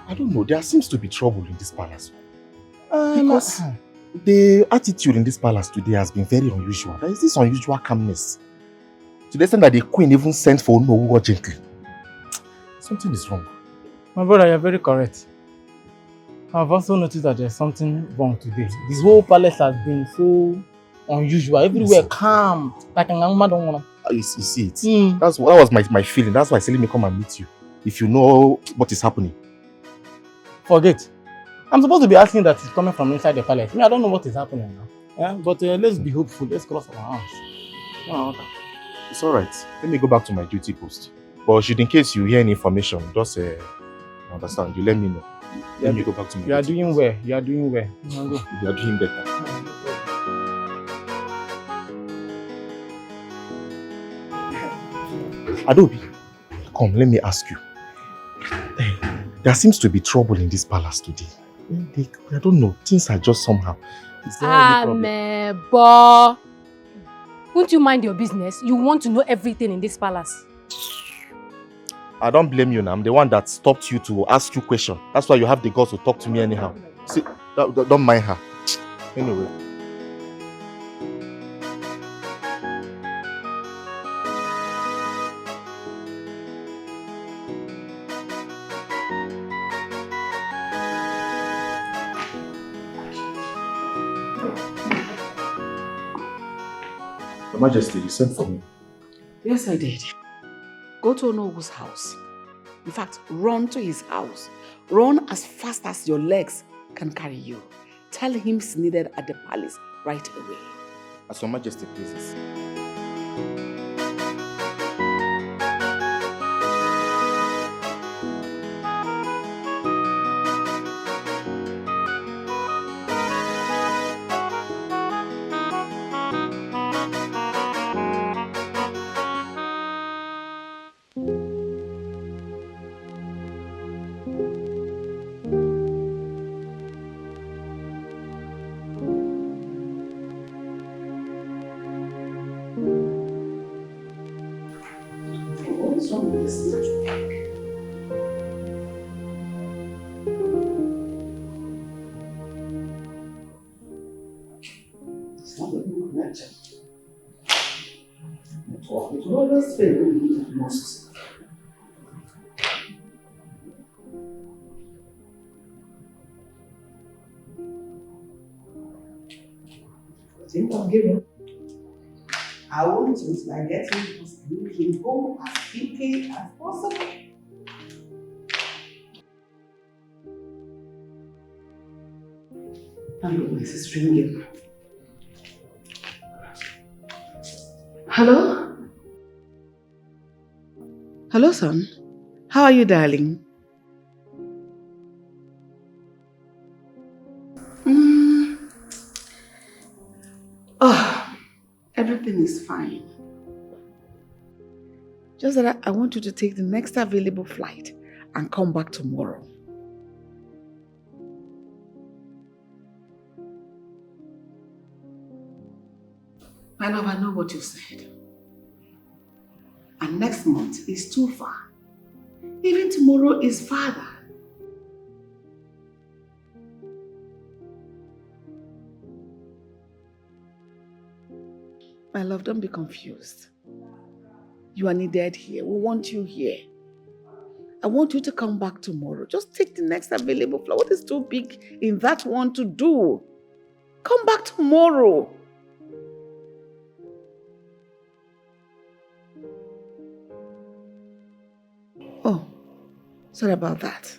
I don't know. There seems to be trouble in this palace. Because the attitude in this palace today has been very unusual. There is this unusual calmness. To the extent that the queen even sent for Onowu urgently. Something is wrong. My brother, you're very correct. I've also noticed that there's something wrong today. The whole palace has been so unusual. Everywhere calm. Like an don't wanna. You see it. That was my feeling. That's why I said let me come and meet you. If you know what is happening. Forget. I'm supposed to be asking that it's coming from inside the palace. I don't know what is happening now. Yeah, but let's be hopeful. Let's cross our arms. It's alright. Let me go back to my duty post. But should in case you hear any information, just understand. You let me know. Let me go back to my duty post. You are doing well. You are doing well. You are doing better. Adobe, come, let me ask you. There seems to be trouble in this palace today. I don't know. Things are just somehow. Is there any problem? Won't you mind your business? You want to know everything in this palace. I don't blame you now. I'm the one that stopped you to ask you questions. That's why you have the guts to talk to me anyhow. See, don't mind her. Anyway. Your Majesty, you sent for me. Yes, I did. Go to Onowu's house. In fact, run to his house. Run as fast as your legs can carry you. Tell him he's needed at the palace right away. As Your Majesty pleases. I want it by getting him home as quickly as possible. And my sister ringing. Hello? Hello, son. How are you, darling? Oh, everything is fine. Just that I want you to take the next available flight and come back tomorrow. My love, I know what you said. And next month is too far. Even tomorrow is farther. My love, don't be confused. You are needed here. We want you here. I want you to come back tomorrow. Just take the next available flight. What is too big in that one to do? Come back tomorrow. Oh, sorry about that.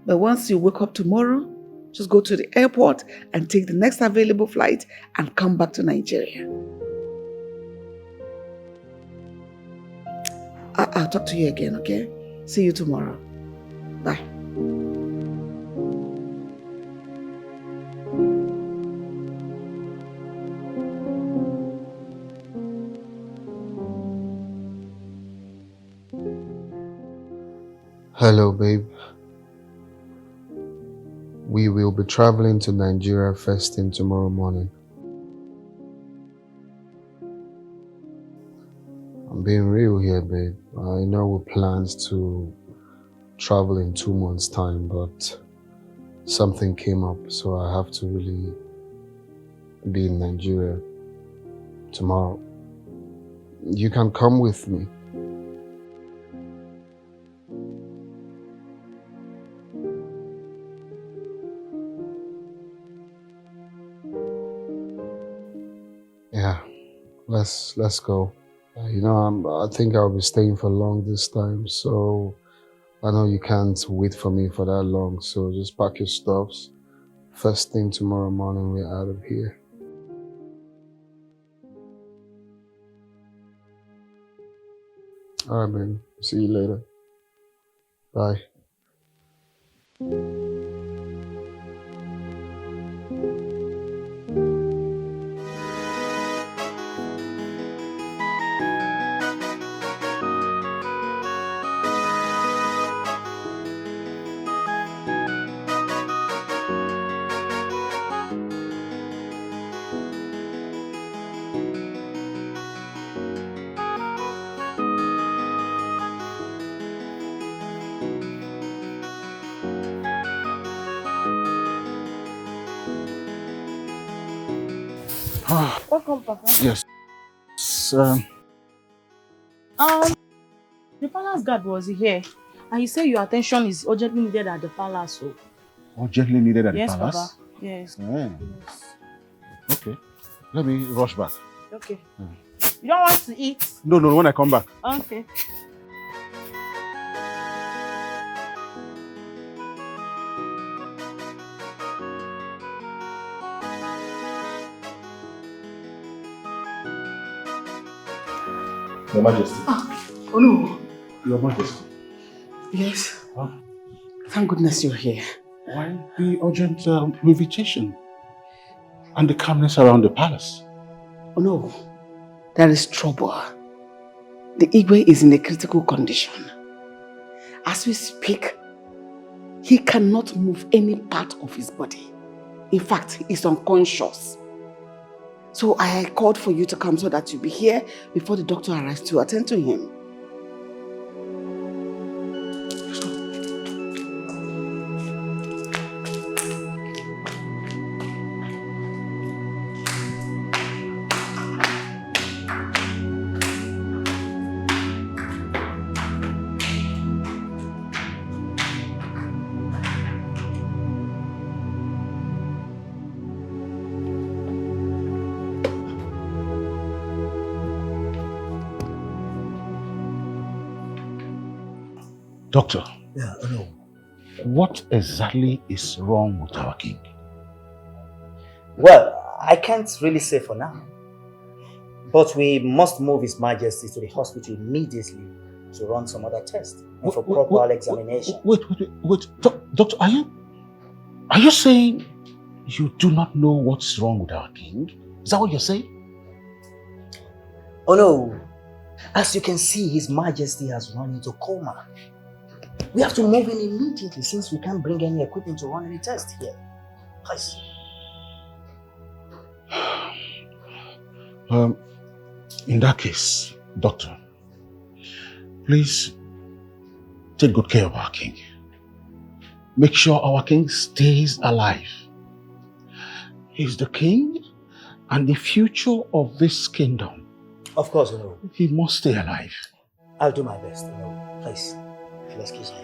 But once you wake up tomorrow, just go to the airport and take the next available flight and come back to Nigeria. I'll talk to you again, okay? See you tomorrow. Bye. Hello, babe. We will be traveling to Nigeria first thing tomorrow morning. I'm being real here, babe. I know we planned to travel in 2 months' time, but something came up, so I have to really be in Nigeria tomorrow. You can come with me. Yeah, let's go. I think I'll be staying for long this time, so I know you can't wait for me for that long, so just pack your stuffs. First thing tomorrow morning, we're out of here. All right, man. See you later. Bye. Welcome, Papa. Yes. The palace guard was here, and he said your attention is urgently needed at the palace. So. Urgently needed at Yes, the palace? Papa. Yes. Yeah. Yes. Okay. Let me rush back. Okay. You don't want to eat? No, when I come back. Okay. Your Majesty. Oh no. Your Majesty. Yes. Huh? Thank goodness you're here. Why the urgent invitation and the calmness around the palace? Oh no. There is trouble. The Igwe is in a critical condition. As we speak, he cannot move any part of his body. In fact, he's unconscious. So I called for you to come so that you'll be here before the doctor arrives to attend to him. Doctor. Yeah, I know. What exactly is wrong with our king? Well, I can't really say for now. But we must move His Majesty to the hospital immediately to run some other tests and for proper examination. Wait. Doctor, are you saying you do not know what's wrong with our king? Is that what you're saying? Oh no. As you can see, His Majesty has run into coma. We have to move in immediately since we can't bring any equipment to run any tests here. Please. In that case, doctor, please take good care of our king. Make sure our king stays alive. He's the king and the future of this kingdom. Of course, no. He must stay alive. I'll do my best, no. Please, if you'll excuse me.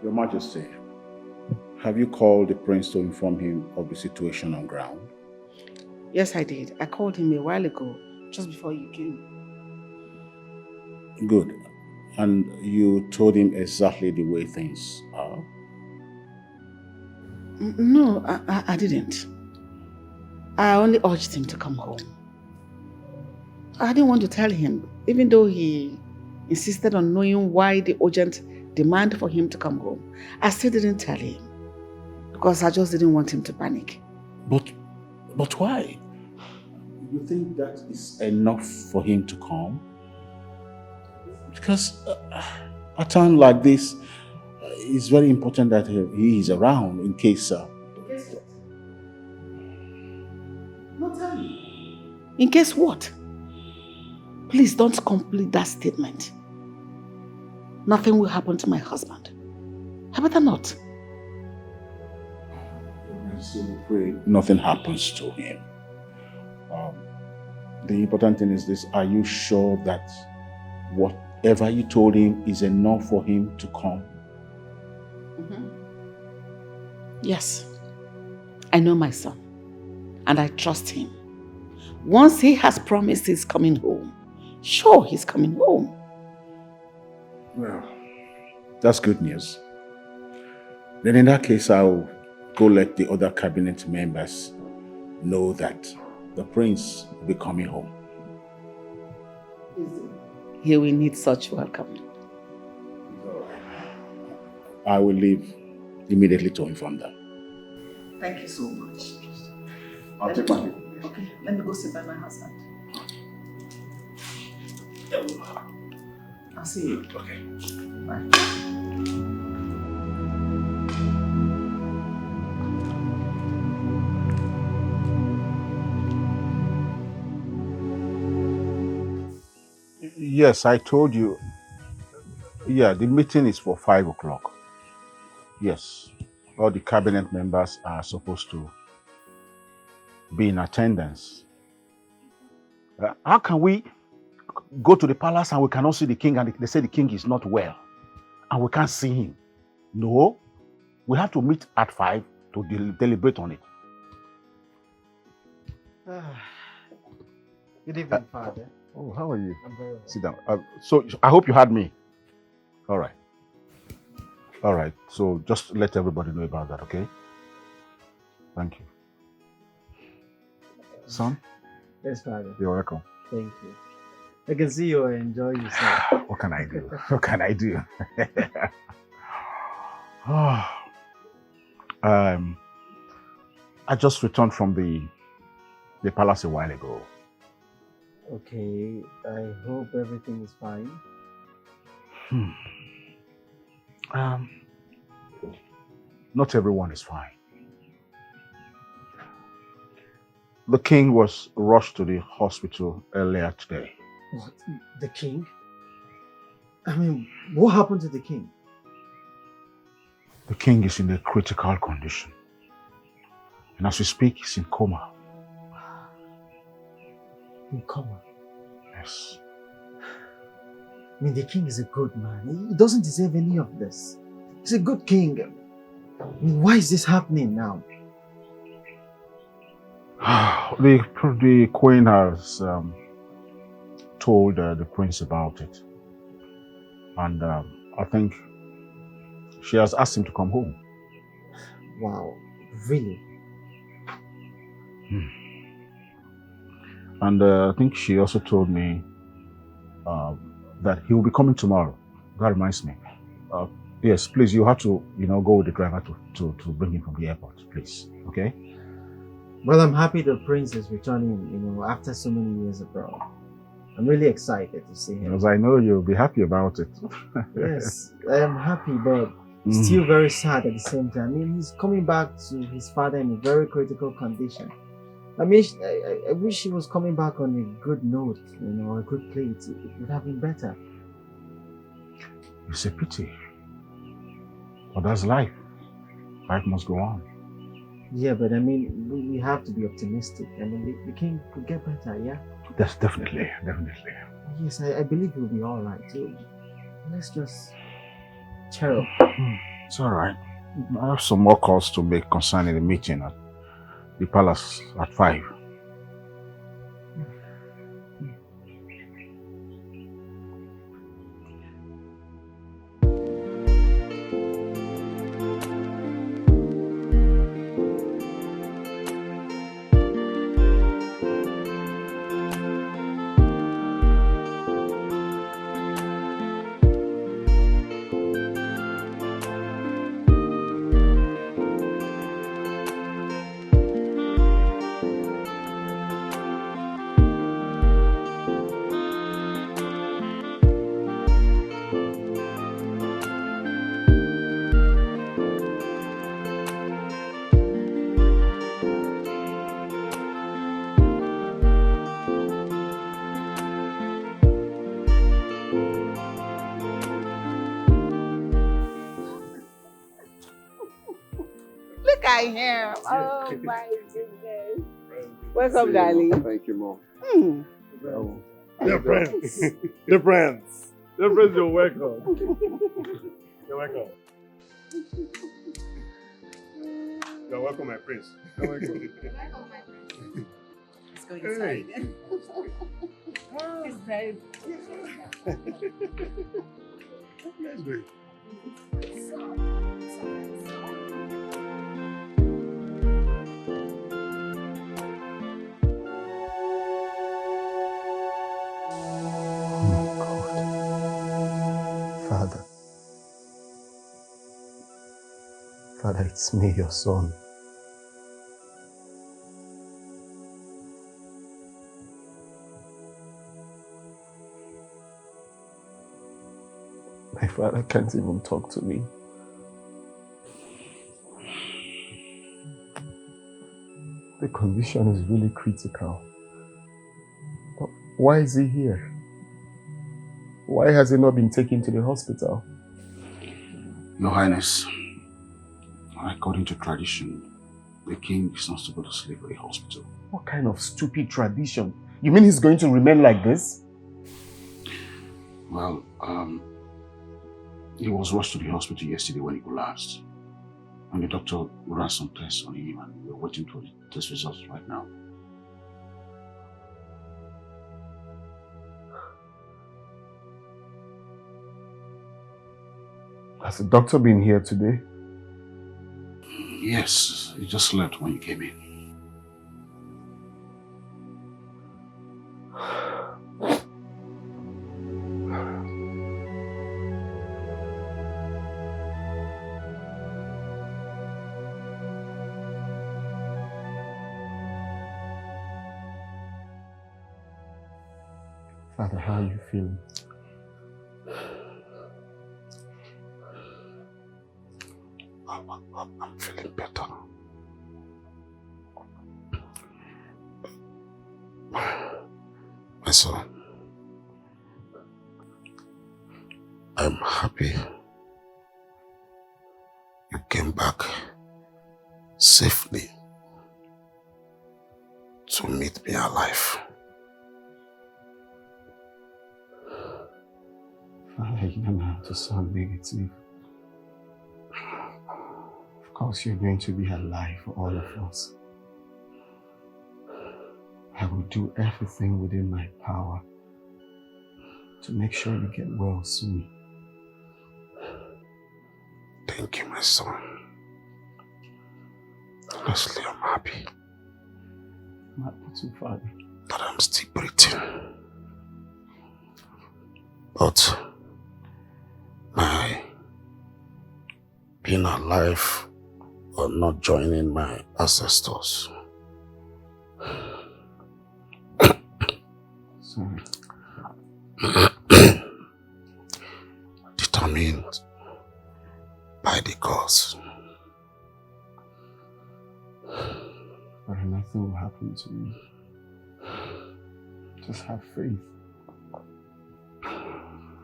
Your Majesty, have you called the prince to inform him of the situation on ground? Yes, I did. I called him a while ago, just before you came. Good. And you told him exactly the way things are? No, I didn't. I only urged him to come home. I didn't want to tell him, even though he insisted on knowing why the urgent demand for him to come home. I still didn't tell him because I just didn't want him to panic. But why? You think that is enough for him to come? Because a time like this, it's very important that he is around in case will tell you. In case what? Please don't complete that statement. Nothing will happen to my husband. I better not. So we pray nothing happens to him. The important thing is this: are you sure that whatever you told him is enough for him to come? Yes. I know my son. And I trust him. Once he has promised he's coming home, sure, he's coming home. Well, that's good news. Then in that case, I'll go let the other cabinet members know that the prince will be coming home. He will need such welcome. I will leave immediately to inform them. Thank you so much. I'll take my leave. Okay, let me go sit by my husband. I'll see you. Okay. Bye. Yes, I told you. Yeah, the meeting is for 5 o'clock. Yes, all the cabinet members are supposed to be in attendance. How can we go to the palace and we cannot see the king and they say the king is not well and we can't see him? No, we have to meet at 5 to deliberate on it. Good evening, Father. Oh, how are you? I'm very well. Sit down. So I hope you had me. All right. All right. So just let everybody know about that, okay? Thank you. Son? Yes, Father. You're welcome. Thank you. I can see you're enjoying yourself. What can I do? What can I do? I just returned from the palace a while ago. Okay, I hope everything is fine. Not everyone is fine. The king was rushed to the hospital earlier today. What? The king? I mean, what happened to the king? The king is in a critical condition. And as we speak, he's in coma. In coma? Yes. I mean, the king is a good man. He doesn't deserve any of this. He's a good king. I mean, why is this happening now? The queen has told the prince about it. And I think she has asked him to come home. Wow, really? And I think she also told me that he will be coming tomorrow. That reminds me. Yes, please, you have to, go with the driver to bring him from the airport, please. Okay? Well, I'm happy the prince is returning, after so many years abroad. I'm really excited to see him. Because I know you'll be happy about it. Yes, I am happy, but still very sad at the same time. I mean, he's coming back to his father in a very critical condition. I mean, I wish he was coming back on a good note, a good plate. It would have been better. It's a pity. But that's life. Life must go on. Yeah, but I mean, we have to be optimistic. I mean, the king could get better, yeah? That's definitely. Yes, I believe he'll be all right. So let's just cheer up. It's all right. I have some more calls to make concerning the meeting at the palace at 5. am. Oh my goodness. Welcome, darling. Thank you, Mom. Dear friends. Dear friends. Dear friends, you're welcome. You're welcome. You're welcome, my prince. You're welcome. You're welcome, my friend. Let's go inside. It's very Let's go. Father, it's me, your son. My father can't even talk to me. The condition is really critical. But why is he here? Why has he not been taken to the hospital? Your Highness, according to tradition, the king is not supposed to sleep at the hospital. What kind of stupid tradition? You mean he's going to remain like this? Well, he was rushed to the hospital yesterday when he collapsed. And the doctor ran some tests on him and we're waiting for the test results right now. Has the doctor been here today? Yes, he just left when you came in. Father, how are you feeling? I'm feeling better. My son, I'm happy you came back safely to meet me alive. Father, you don't have to sound negative. Of course, you're going to be alive for all of us. I will do everything within my power to make sure you get well soon. Thank you, my son. Honestly, I'm happy. I'm happy too, Father. That I'm still breathing. But my being alive or not joining my ancestors. Sorry. Determined by the gods. But nothing will happen to you. Just have faith.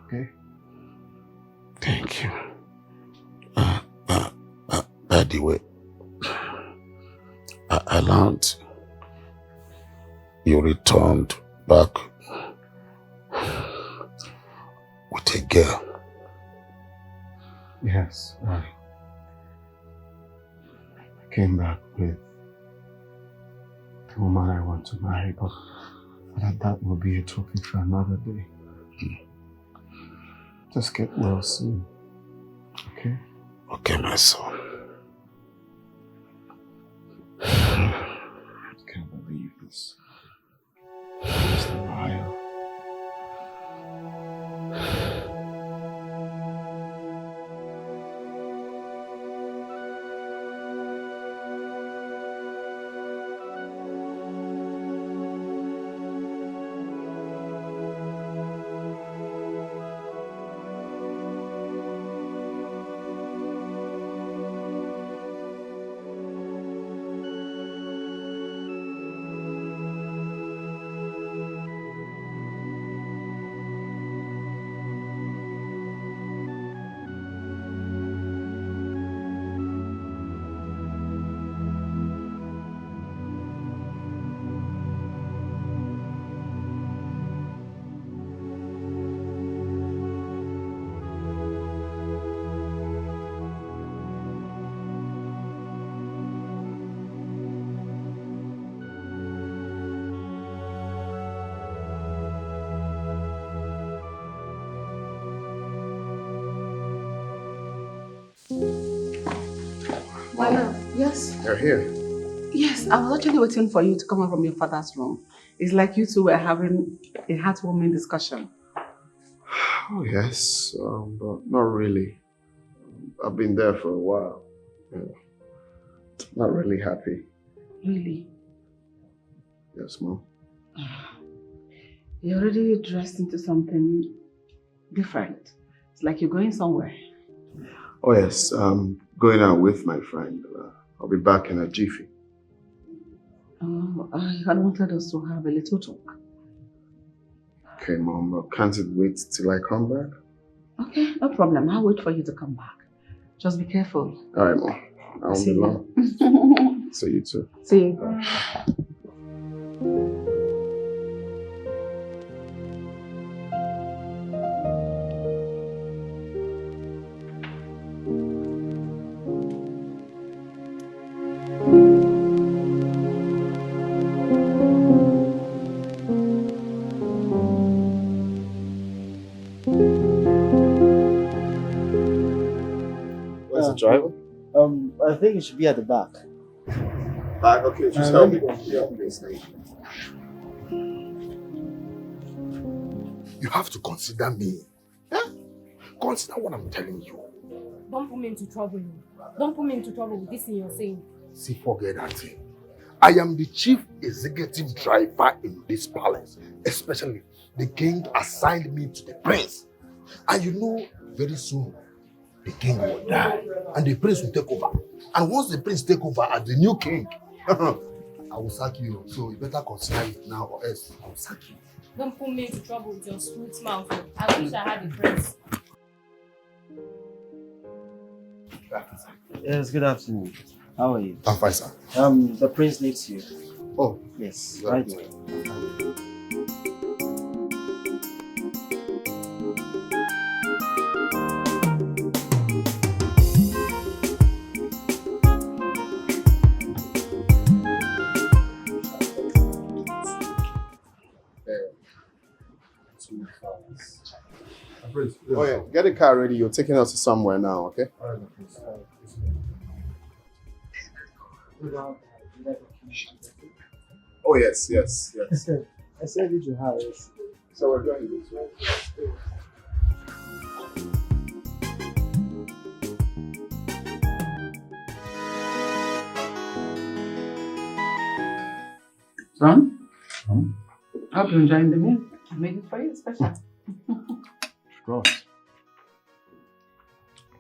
Okay? Thank you. By the way, I learned you returned back with a girl. Yes, I came back with the woman I want to marry, but that will be a topic for another day. Just get well soon, okay? Okay, my son. I can't believe this. Just a while. Yes. You're here. Yes, I was actually waiting for you to come out from your father's room. It's like you two were having a heartwarming discussion. Oh, yes, but not really. I've been there for a while. Yeah. Not really happy. Really? Yes, Mom. You're already dressed into something different. It's like you're going somewhere. Oh, yes, I'm going out with my friend. I'll be back in a jiffy. Oh, I had wanted us to have a little talk. Okay, Mom, can't it wait till I come back? Okay, no problem. I'll wait for you to come back. Just be careful. All right, Mom. I won't See be you. long. See you too. See you. Where's the driver? I think it should be at the back. Back? Okay, just help me go. Help me stay. You have to consider me. Consider what I'm telling you. Don't put me into trouble. Don't put me into trouble with this thing you're saying. See, forget that thing. I am the chief executive driver in this palace. Especially, the king assigned me to the prince. And you know, very soon, the king will die. And the prince will take over. And once the prince take over as the new king, I will sack you. So you better consider it now or else I will sack you. Don't put me into trouble with your smooth mouth. I wish I had a prince. Yes, good afternoon. How are you? I'm fine, sir. The prince needs you. Oh, Yes, right. Oh, yeah. Get the car ready. You're taking us to somewhere now, okay? Oh, yes, yes, yes. I said it to her. Yes. So we're going this way. Son? I hope you're enjoying the meal. I made it for you, special. Of course.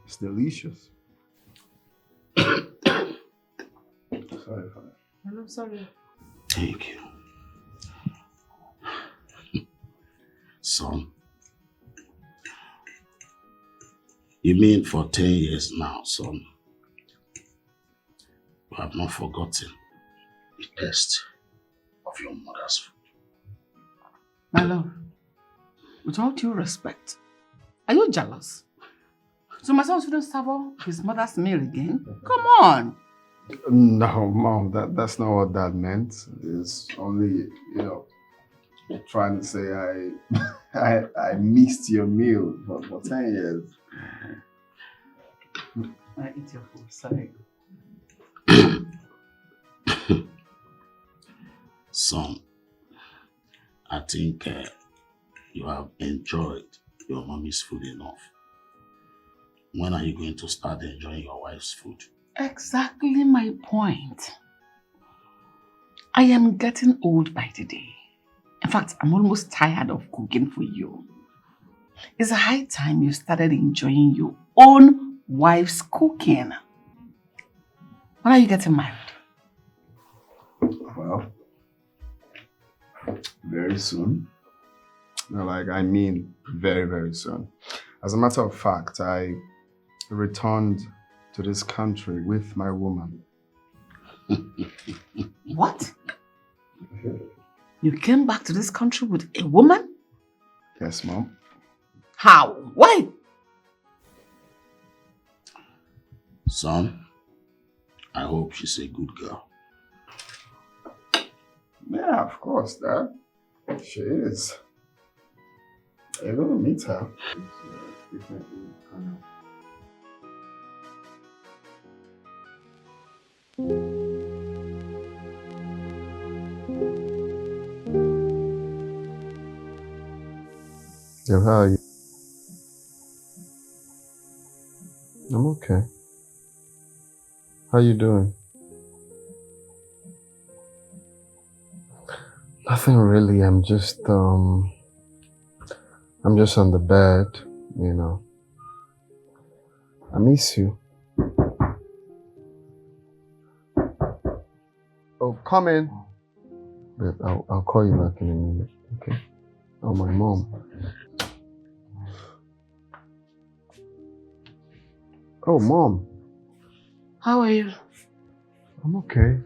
It's delicious. Sorry for that. I'm sorry. Thank you. Son, you mean for 10 years now, son, you have not forgotten the taste of your mother's food. My love, with all due respect, are you jealous? So my son shouldn't serve his mother's meal again? Come on! No, Mom, that's not what that meant. It's only, trying to say I missed your meal for 10 years. I eat your food, sorry. Son, I think you have enjoyed your mommy's food enough. When are you going to start enjoying your wife's food? Exactly my point. I am getting old by the day. In fact, I'm almost tired of cooking for you. It's a high time you started enjoying your own wife's cooking. When are you getting married? Well, very soon. No, I mean very, very soon. As a matter of fact, I returned to this country with my woman. What? You came back to this country with a woman? Yes, Mom. How? Why? Son, I hope she's a good girl. Yeah, of course, Dad. She is. You're gonna meet her. Yeah, how are you? I'm okay. How you doing? Nothing really. I'm just on the bed, you know. I miss you. Oh, come in. But I'll call you back in a minute, okay? Oh, my mom. Oh, Mom. How are you? I'm okay.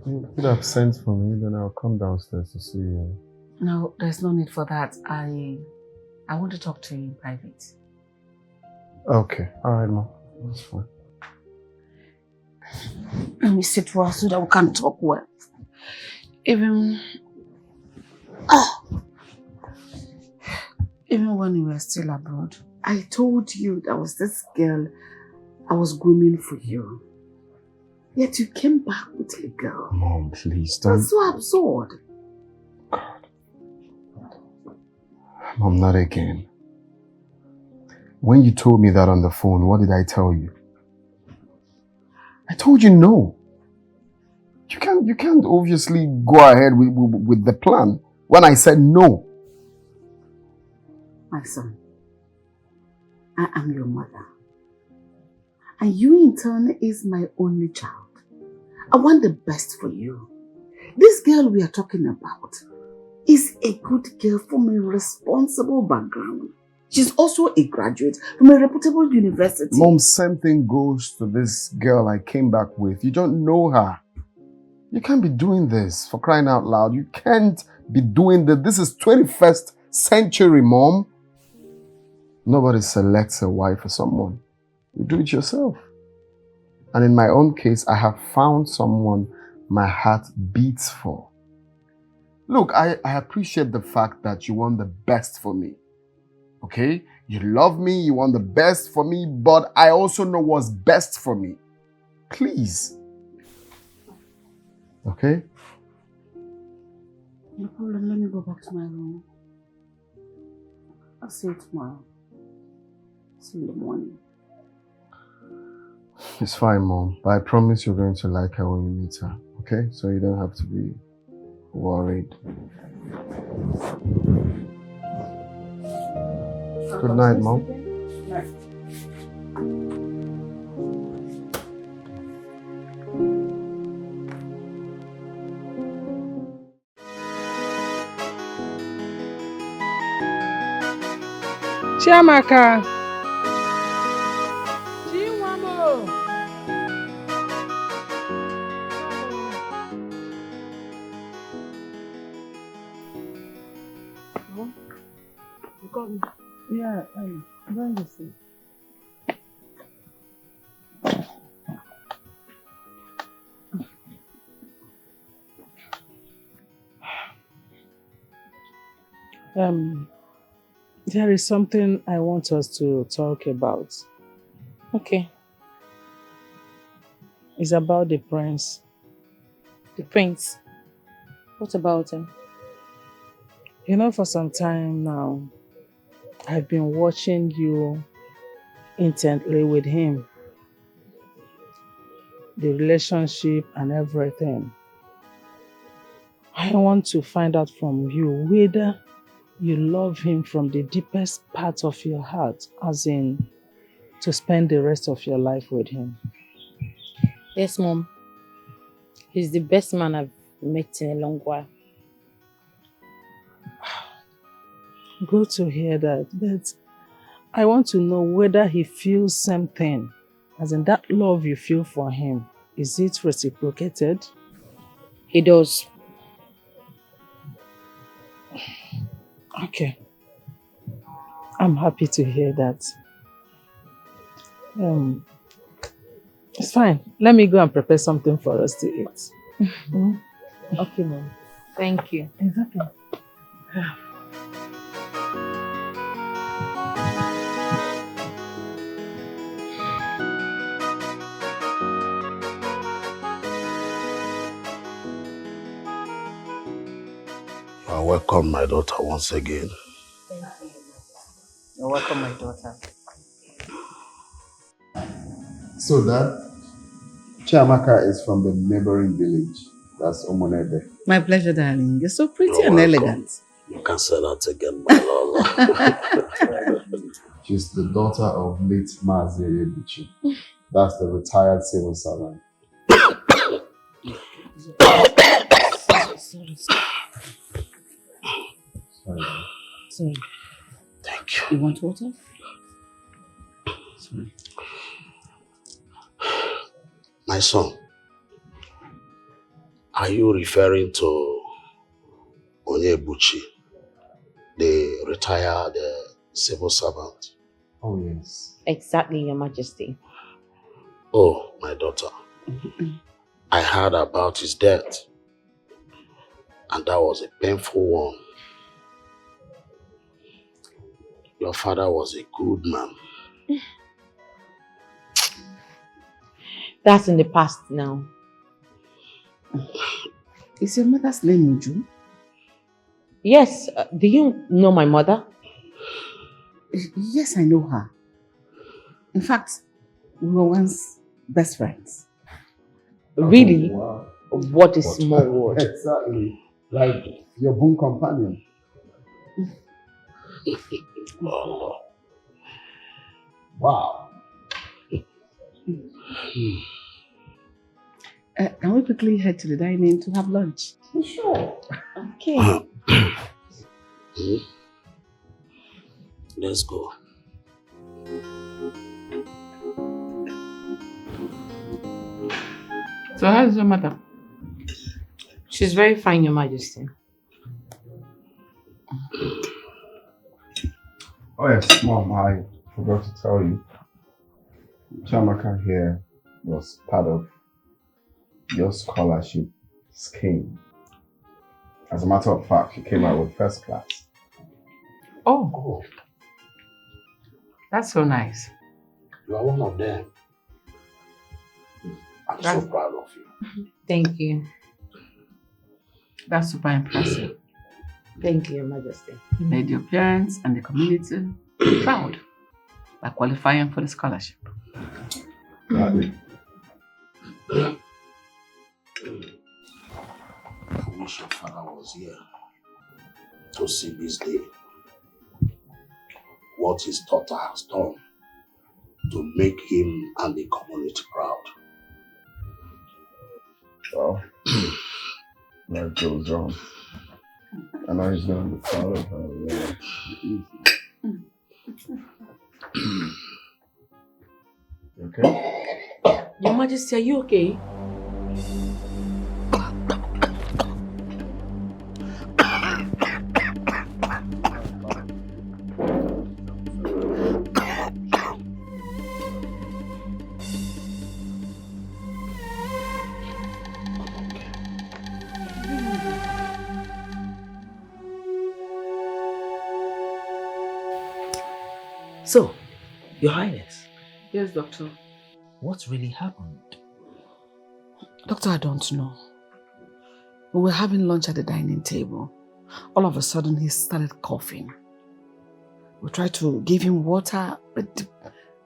You could have sent for me, then I'll come downstairs to see you. No, there's no need for that. I want to talk to you in private. Okay. All right, Mom. That's fine. Let me sit well so that we can talk well. Even when you were still abroad, I told you there was this girl I was grooming for you. Yet you came back with a girl. Mom, please don't. That's so absurd. Mom, not again. When you told me that on the phone, what did I tell you? I told you no. You can't obviously go ahead with the plan when I said no. My son, I am your mother. And you in turn is my only child. I want the best for you. This girl we are talking about is a good girl from a responsible background. She's also a graduate from a reputable university. Mom, same thing goes to this girl I came back with. You don't know her. You can't be doing this, for crying out loud. You can't be doing this. This is 21st century, Mom. Nobody selects a wife for someone. You do it yourself. And in my own case, I have found someone my heart beats for. Look, I appreciate the fact that you want the best for me. Okay? You love me, you want the best for me, but I also know what's best for me. Please. Okay? No problem, let me go back to my room. I'll see you tomorrow. See you in the morning. It's fine, Mom. But I promise you're going to like her when you meet her. Okay? So you don't have to be worried. Good night, Mom. Night. Chiamaka. Chinwamo. You called me? Yeah, I'm going to see. There is something I want us to talk about. Okay. It's about the prince. The prince. What about him? You know, for some time now, I've been watching you intently with him. The relationship and everything. I want to find out from you whether you love him from the deepest part of your heart, as in to spend the rest of your life with him. Yes, Mom. He's the best man I've met in a long while. Good to hear that, but I want to know whether he feels something, as in that love you feel for him, is it reciprocated? He does. Okay. I'm happy to hear that. It's fine. Let me go and prepare something for us to eat. Okay, Mom. Thank you. It's okay. I welcome my daughter once again. Thank you. You're welcome, my daughter. So, Dad, Chiamaka is from the neighboring village. That's Omonebe. My pleasure, darling. You're so pretty You're and welcome. elegant. You can say that again, my Lola. She's the daughter of late Mazi Ebuchi. That's the retired civil servant. Sorry. Thank you. You want water? Sorry. My son, are you referring to Onyebuchi, the retired civil servant? Oh, yes. Exactly, Your Majesty. Oh, my daughter. I heard about his death, and that was a painful one. Your father was a good man. That's in the past now. Is your mother's name Uju? Yes, do you know my mother? Yes, I know her. In fact, we were once best friends. Really? Oh, wow. What a small world. Exactly. Like your boon companion. Oh. Wow. Can we quickly head to the dining to have lunch? Sure. Okay. Let's go. So how is your mother? She's very fine, Your Majesty. Oh yes, Mom, I forgot to tell you. Chiamaka here was part of your scholarship scheme. As a matter of fact, she came out with first class. Oh, that's so nice. You are one of them. I'm so proud of you. Thank you. That's super impressive. Thank you, Your Majesty. You made your parents and the community proud by qualifying for the scholarship. Right. I wish your father was here to see this day. What his daughter has done to make him and the community proud. Well, life goes on. I know he's going to be proud of her. Yeah. You okay? Your Majesty, are you okay? So, Your Highness. Yes, Doctor. What really happened? Doctor, I don't know. We were having lunch at the dining table. All of a sudden, he started coughing. We tried to give him water, but the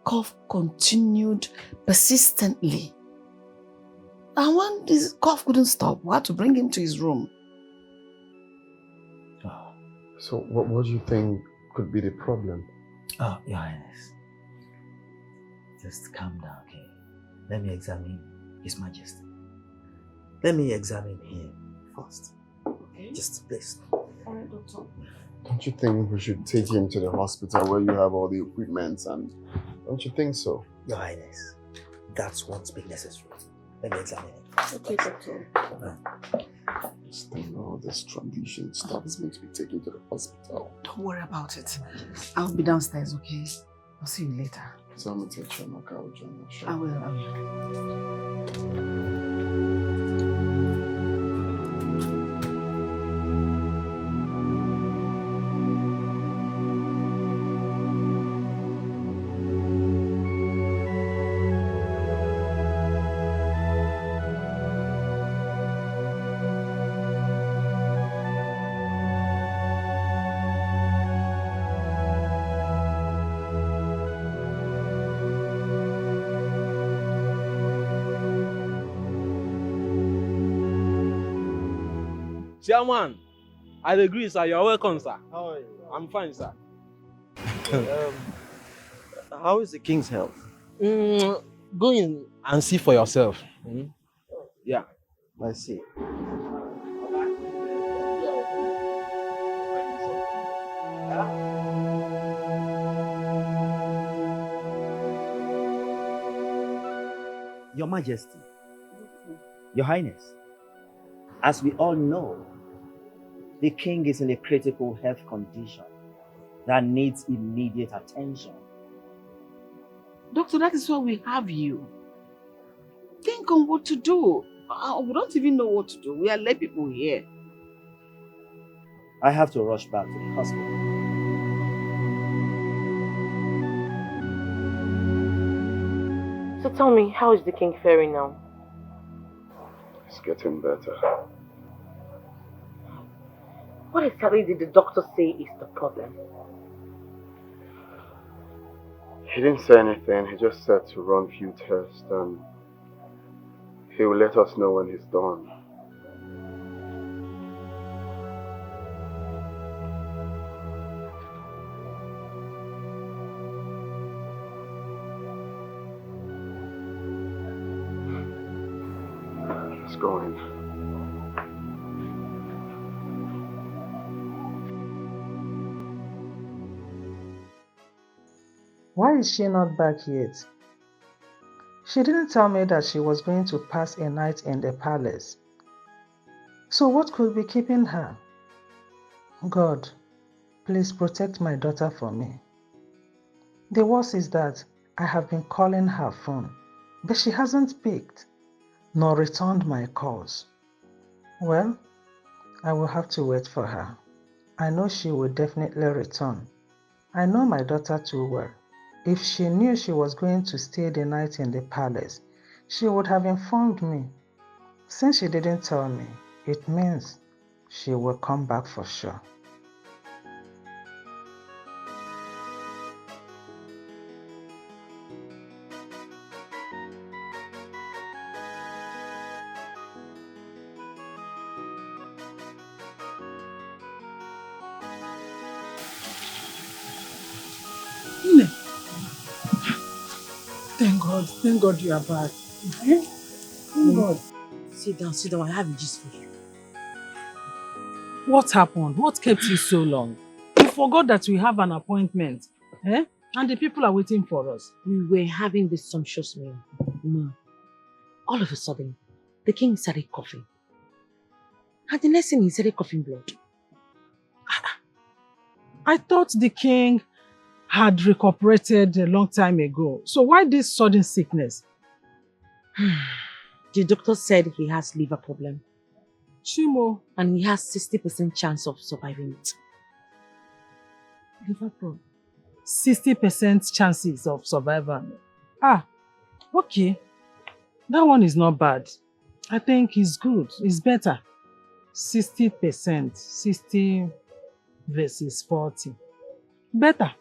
cough continued persistently. And when this cough couldn't stop, we had to bring him to his room. Oh. So what do you think could be the problem? Oh, Your Highness. Just calm down, okay? Let me examine His Majesty. Let me examine him first. Okay. Just please. Alright, Doctor. Don't you think we should take him to the hospital where you have all the equipment and don't you think so? Your Highness, that won't be necessary. Let me examine it. Okay, Doctor. Just think all this tradition stuff makes me take him to the hospital. Don't worry about it. I'll be downstairs, okay? I'll see you later. So I'm going to take Chiamaka out, John. I will. Chairman, I agree, sir. You're welcome, sir. How are you? I'm fine, sir. How is the king's health? Go in and see for yourself. Yeah. I see. Your Majesty, Your Highness, as we all know, the king is in a critical health condition that needs immediate attention. Doctor, that is why we have you. Think on what to do. We don't even know what to do. We are lay people here. I have to rush back to the hospital. So tell me, how is the king faring now? It's getting better. What exactly did the doctor say is the problem? He didn't say anything. He just said to run few tests and he will let us know when he's done. Let's go in. Why is she not back yet? She didn't tell me that she was going to pass a night in the palace. So what could be keeping her? God, please protect my daughter for me. The worst is that I have been calling her phone, but she hasn't picked, nor returned my calls. Well, I will have to wait for her. I know she will definitely return. I know my daughter too well. If she knew she was going to stay the night in the palace, she would have informed me. Since she didn't tell me, it means she will come back for sure. Thank God you are back. Thank God. Sit down, I have a gist for you. What happened? What kept you so long? You forgot that we have an appointment, eh? And the people are waiting for us. We were having this sumptuous meal. All of a sudden, the king started coughing. And the next thing he started coughing blood. I thought the king had recuperated a long time ago. So why this sudden sickness? The doctor said he has liver problem. Chimo. And he has 60% chance of surviving it. Liver problem. 60% chances of survival. Ah, okay. That one is not bad. I think it's good. It's better. 60%. 60 versus 40. Better.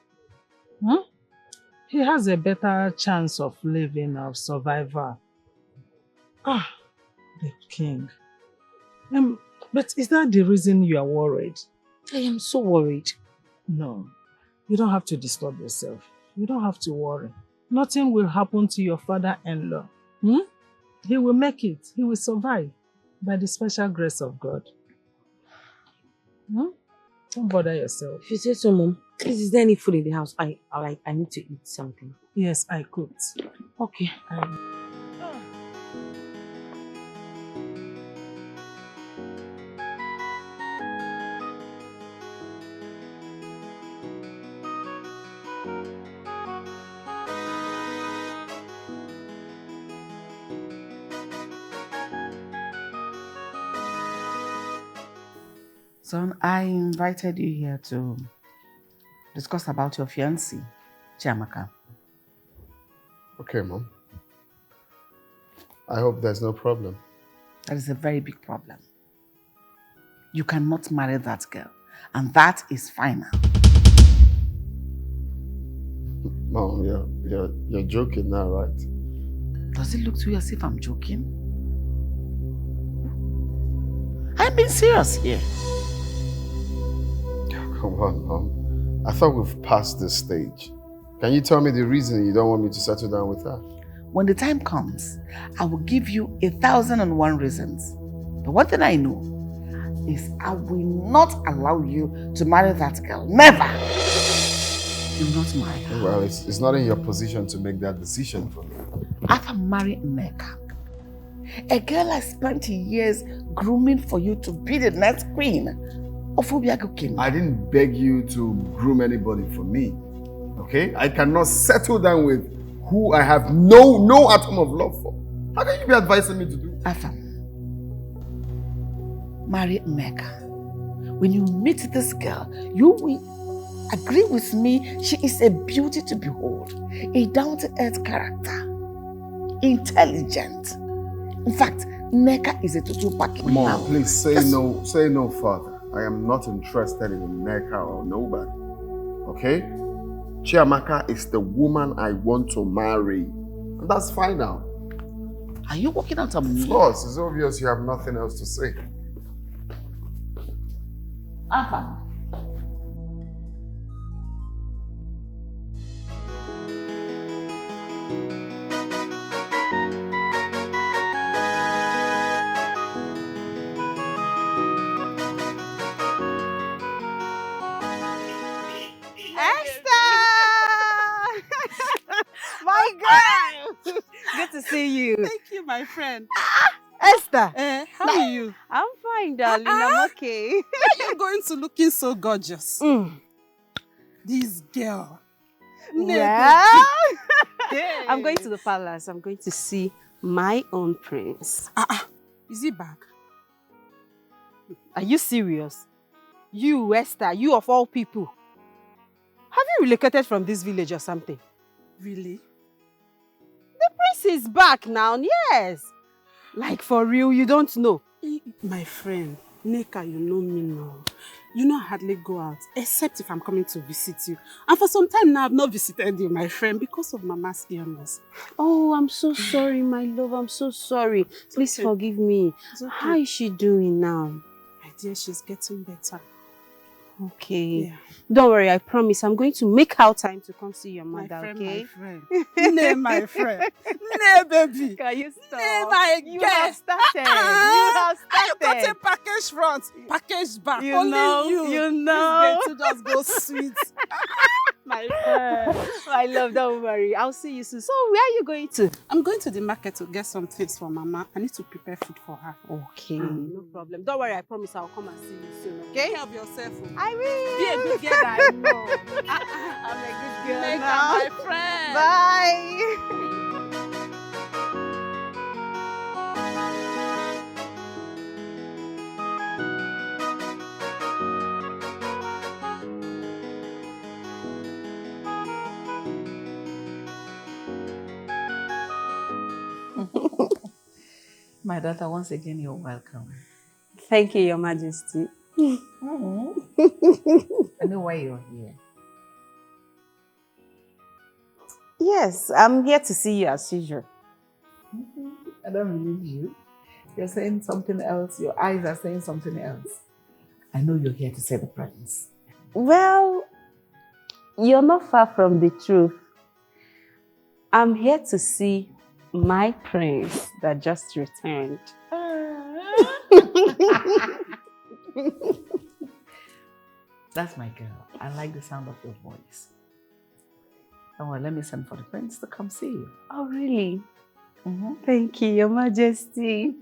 He has a better chance of living, of survival. Ah, the king. But is that the reason you are worried? I am so worried. No, you don't have to disturb yourself. You don't have to worry. Nothing will happen to your father-in-law. He will make it. He will survive by the special grace of God. Don't bother yourself. If you say so, Mom. Please, is there any food in the house? I need to eat something. Yes, I cooked. Okay. Son, I invited you here to discuss about your fiancée, Chiamaka. Okay, Mom. I hope there's no problem. That is a very big problem. You cannot marry that girl, and that is final. Mom, you're joking now, right? Does it look to you as if I'm joking? I'm being serious here. Come on, Mom. I thought we've passed this stage. Can you tell me the reason you don't want me to settle down with her? When the time comes, I will give you 1,001 reasons. But one thing I know is I will not allow you to marry that girl. Never! You will not marry her. Well, it's not in your position to make that decision for me. After marrying Nneka, a girl I spent years grooming for you to be the next queen of Obiago Kingdom. I didn't beg you to groom anybody for me, okay? I cannot settle down with who I have no atom of love for. How can you be advising me to do? Afam, marry Nneka. When you meet this girl, you will agree with me she is a beauty to behold, a down-to-earth character, intelligent. In fact, Nneka is a total package. Mom, please say no further. I am not interested in Nneka or nobody. Okay? Chiamaka is the woman I want to marry. And that's fine now. Are you working out on me? Of course, it's obvious you have nothing else to say. Afam. My girl! Good to see you. Thank you, my friend. Esther! How are you? I'm fine, darling. I'm okay. Why are you going to looking so gorgeous? This girl. Well, I'm going to the palace. I'm going to see my own prince. Is he back? Are you serious? You, Esther, you of all people. Have you relocated from this village or something? Really? The prince is back now, yes. Like for real, you don't know. My friend, Nneka, you know me now. You know I hardly go out, except if I'm coming to visit you. And for some time now, I've not visited you, my friend, because of Mama's illness. Oh, I'm so sorry, my love. I'm so sorry. Please forgive me. Okay. How is she doing now? My dear, she's getting better. Okay. Yeah. Don't worry, I promise I'm going to make out time to come see your mother, My friend, okay? my friend. Nay, my friend. Nay, baby. Can you stop? Nay, my You girl. have started. You have You got started. a package front, package back. You Only know, you. you know. This girl to just go sweet. My friend. My love, don't worry. I'll see you soon. So where are you going to? I'm going to the market to get some things for Mama. I need to prepare food for her. Okay, no problem. Don't worry, I promise I'll come and see you soon, okay? Take care of yourself. I will. Be a good girl, I know. I'm a good girl Make now. her my friend. Bye. My daughter, once again, you're welcome. Thank you, Your Majesty. I know why you're here. Yes, I'm here to see you as usual. I don't believe you. You're saying something else. Your eyes are saying something else. I know you're here to say the prince. Well, you're not far from the truth. I'm here to see my prince that just returned. That's my girl. I like the sound of your voice. Don't worry, let me send for the prince to come see you. Oh, really? Thank you, Your Majesty.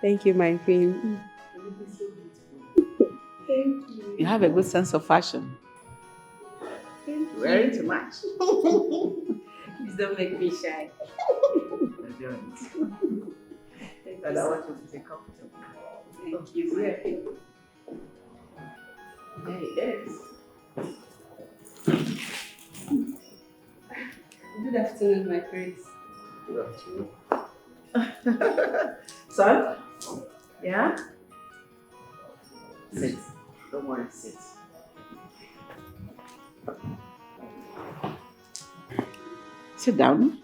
Thank you, my queen. Thank you. You have a good sense of fashion. Thank you. Wearing too much. Please don't make me shy. I don't. But I want you to stay comfortable. Thank you. There it is. Good afternoon, my prince. Good afternoon. Son? Yeah? Sit. Don't worry, sit. Sit down.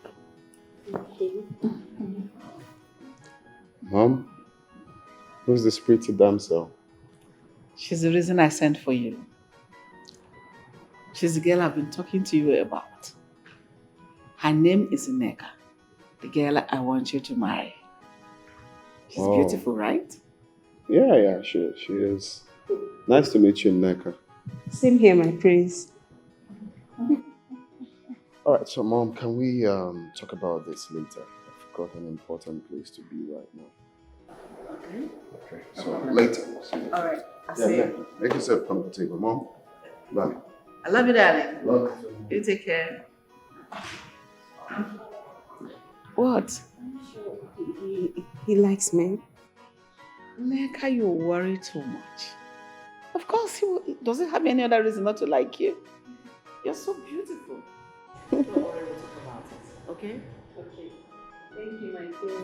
Mom, who's this pretty damsel? She's the reason I sent for you. She's the girl I've been talking to you about. Her name is Nneka, the girl I want you to marry. She's beautiful, right? Yeah, she is. Nice to meet you, Nneka. Same here, my prince. Alright, so Mom, can we talk about this later? I've got an important place to be right now. Okay, so later. Alright, I'll Yeah, see you. make yourself comfortable, Mom. Love you. I love you, darling. Love you. You take care. What? He likes me. Nneka, you worry too much. Of course, doesn't have any other reason not to like you. You're so beautiful. Don't worry, we'll talk about it. Okay? Okay. Thank you, my dear.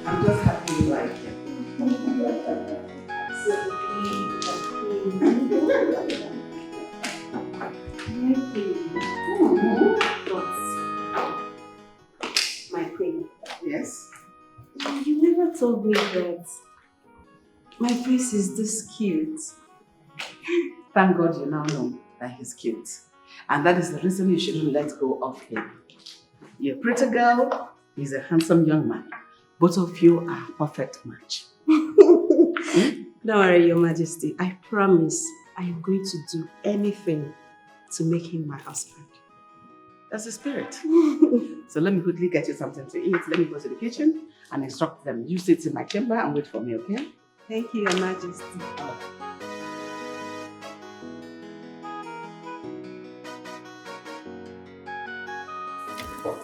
I'm just happy you like it. My queen. Yes? You never told me that my prince is this cute. Thank God you now know that he's cute. And that is the reason you shouldn't let go of him. You're a pretty girl, he's a handsome young man. Both of you are a perfect match. Don't worry, Your Majesty. I promise I am going to do anything to make him my husband. That's the spirit. So let me quickly get you something to eat. Let me go to the kitchen and instruct them. You sit in my chamber and wait for me, okay? Thank you, Your Majesty.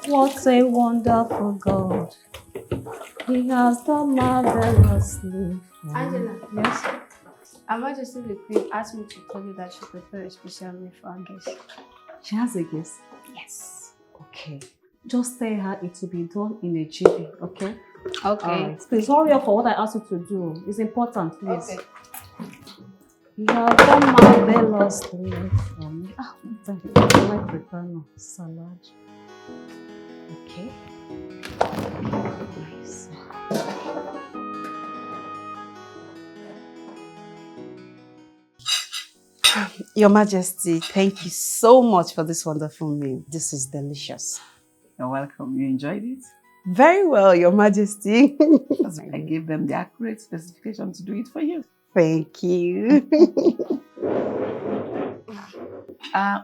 What a wonderful God. He has done marvelously. Angela. Yes? Her Majesty the Queen asked me to tell you that she prepared a special meal for our guest. She has a guess? Yes. Okay. Just tell her it will be done in a jiffy, okay? Okay. Alright. Please hurry up for what I asked you to do. It's important, please. Okay. You have done marvelously for me. I like preparing salad. Okay. Nice. Your Majesty, thank you so much for this wonderful meal. This is delicious. You're welcome. You enjoyed it? Very well, Your Majesty. I gave them the accurate specification to do it for you. Thank you.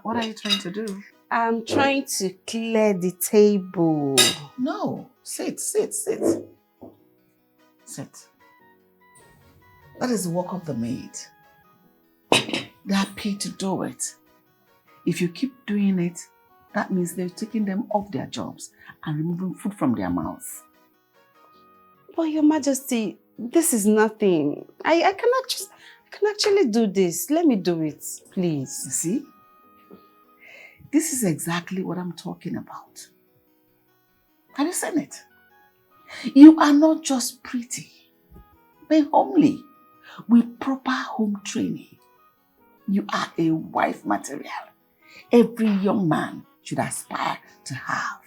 What are you trying to do? I'm trying to clear the table. No. Sit. Sit. That is the work of the maid. They are paid to do it. If you keep doing it, that means they're taking them off their jobs and removing food from their mouths. But Your Majesty, this is nothing. I can actually do this. Let me do it, please. You see? This is exactly what I'm talking about. Have you seen it? You are not just pretty, but homely, with proper home training. You are a wife material every young man should aspire to have.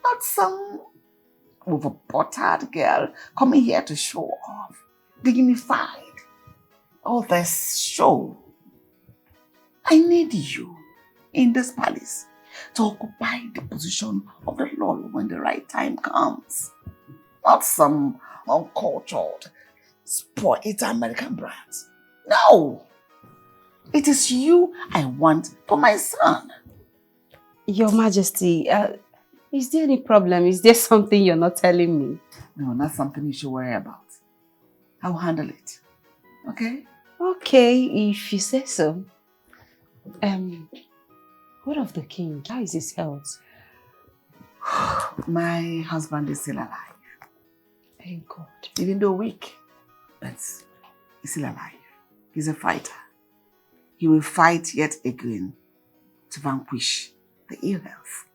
Not some over-buttered girl coming here to show off, dignified. All this show. I need you in this palace to occupy the position of the Lord when the right time comes. Not some uncultured, spoiled American brats. No! It is you I want for my son. Your Majesty, is there any problem? Is there something you're not telling me? No, not something you should worry about. I'll handle it. Okay? Okay, if you say so. What of the king? How is his health? My husband is still alive. Thank God. Even though weak, but he's still alive. He's a fighter. He will fight yet again to vanquish the ill health.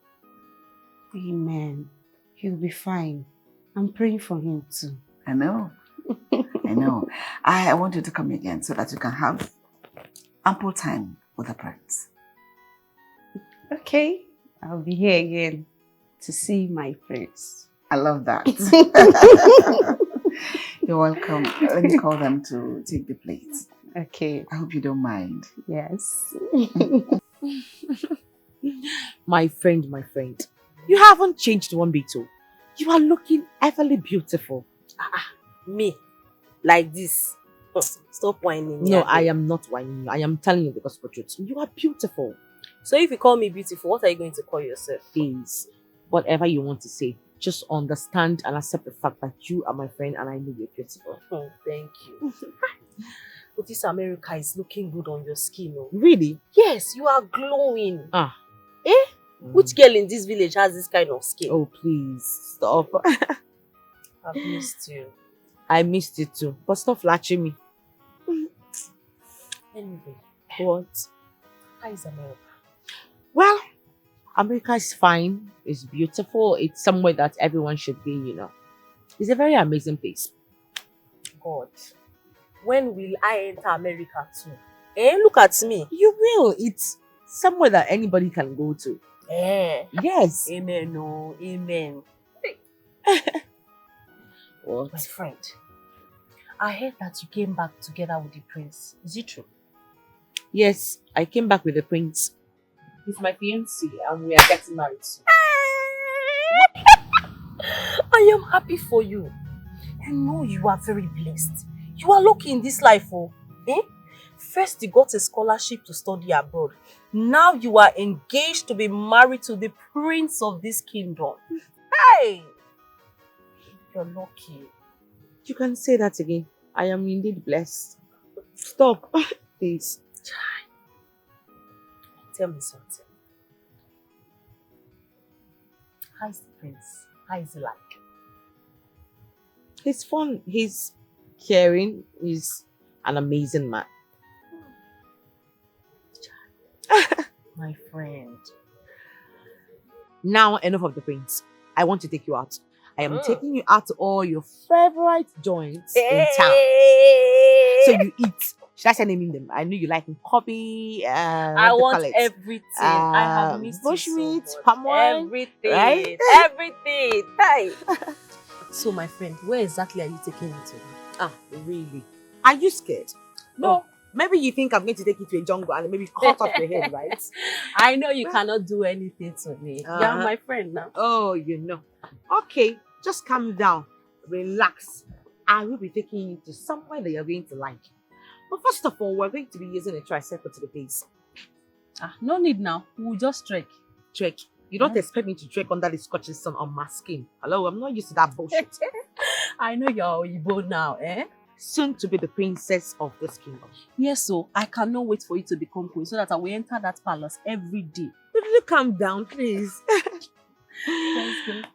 Amen. He'll be fine. I'm praying for him too. I know. I know. I want you to come again so that you can have ample time with the prince. Okay, I'll be here again to see my friends. I love that. You're welcome. Let me call them to take the plates. Okay. I hope you don't mind. Yes. My friend, you haven't changed one bit. Oh. You are looking everly beautiful. Me? Like this? Stop whining me. No, I am not whining you. I am telling you the gospel truth. You are beautiful. So if you call me beautiful, what are you going to call yourself? Please, whatever you want to say, just understand and accept the fact that you are my friend and I know you're beautiful. Oh, thank you. But this America is looking good on your skin. Oh. Really? Yes, you are glowing. Ah. Eh? Which girl in this village has this kind of skin? Oh, please, stop. I've missed you. I missed you too. But stop flatching me. Anyway. What? How is America? Well, America is fine. It's beautiful. It's somewhere that everyone should be, you know. It's a very amazing place. God. When will I enter America too? Eh? Look at me. You will. It's somewhere that anybody can go to. Eh? Yes. Amen. No. Amen. What? My friend, I heard that you came back together with the prince. Is it true? Yes, I came back with the prince. He's my fiancé and we are getting married soon. I am happy for you. You know you are very blessed. You are lucky in this life, oh. Eh? First you got a scholarship to study abroad. Now you are engaged to be married to the prince of this kingdom. Hey! You're lucky. You can say that again. I am indeed blessed. Stop, please. Tell me something. How is the prince? How is he like? He's fun. He's caring. He's an amazing man. My friend. Now enough of the prince. I want to take you out. I am taking you out to all your favorite joints in town. So you eat. Should I say naming them? I know you like coffee. I want everything. I have missed bushmeat, so palm wine, everything. right? Everything. Hey. So my friend, where exactly are you taking me to? Ah, really? Are you scared? No. Maybe you think I'm going to take you to a jungle and maybe cut off your head, right? I know you cannot do anything to me. You're my friend now. Oh, you know. Okay, just calm down. Relax. I will be taking you to somewhere that you're going to like. But first of all, we're going to be using a tricycle to the place. No need now. We'll just trek. Trek? You don't expect me to trek under the scorching sun on my skin. Hello, I'm not used to that bullshit. I know you're Igbo now, eh? Soon to be the princess of this kingdom. Yes, so I cannot wait for you to become queen so that I will enter that palace every day. Will you calm down, please?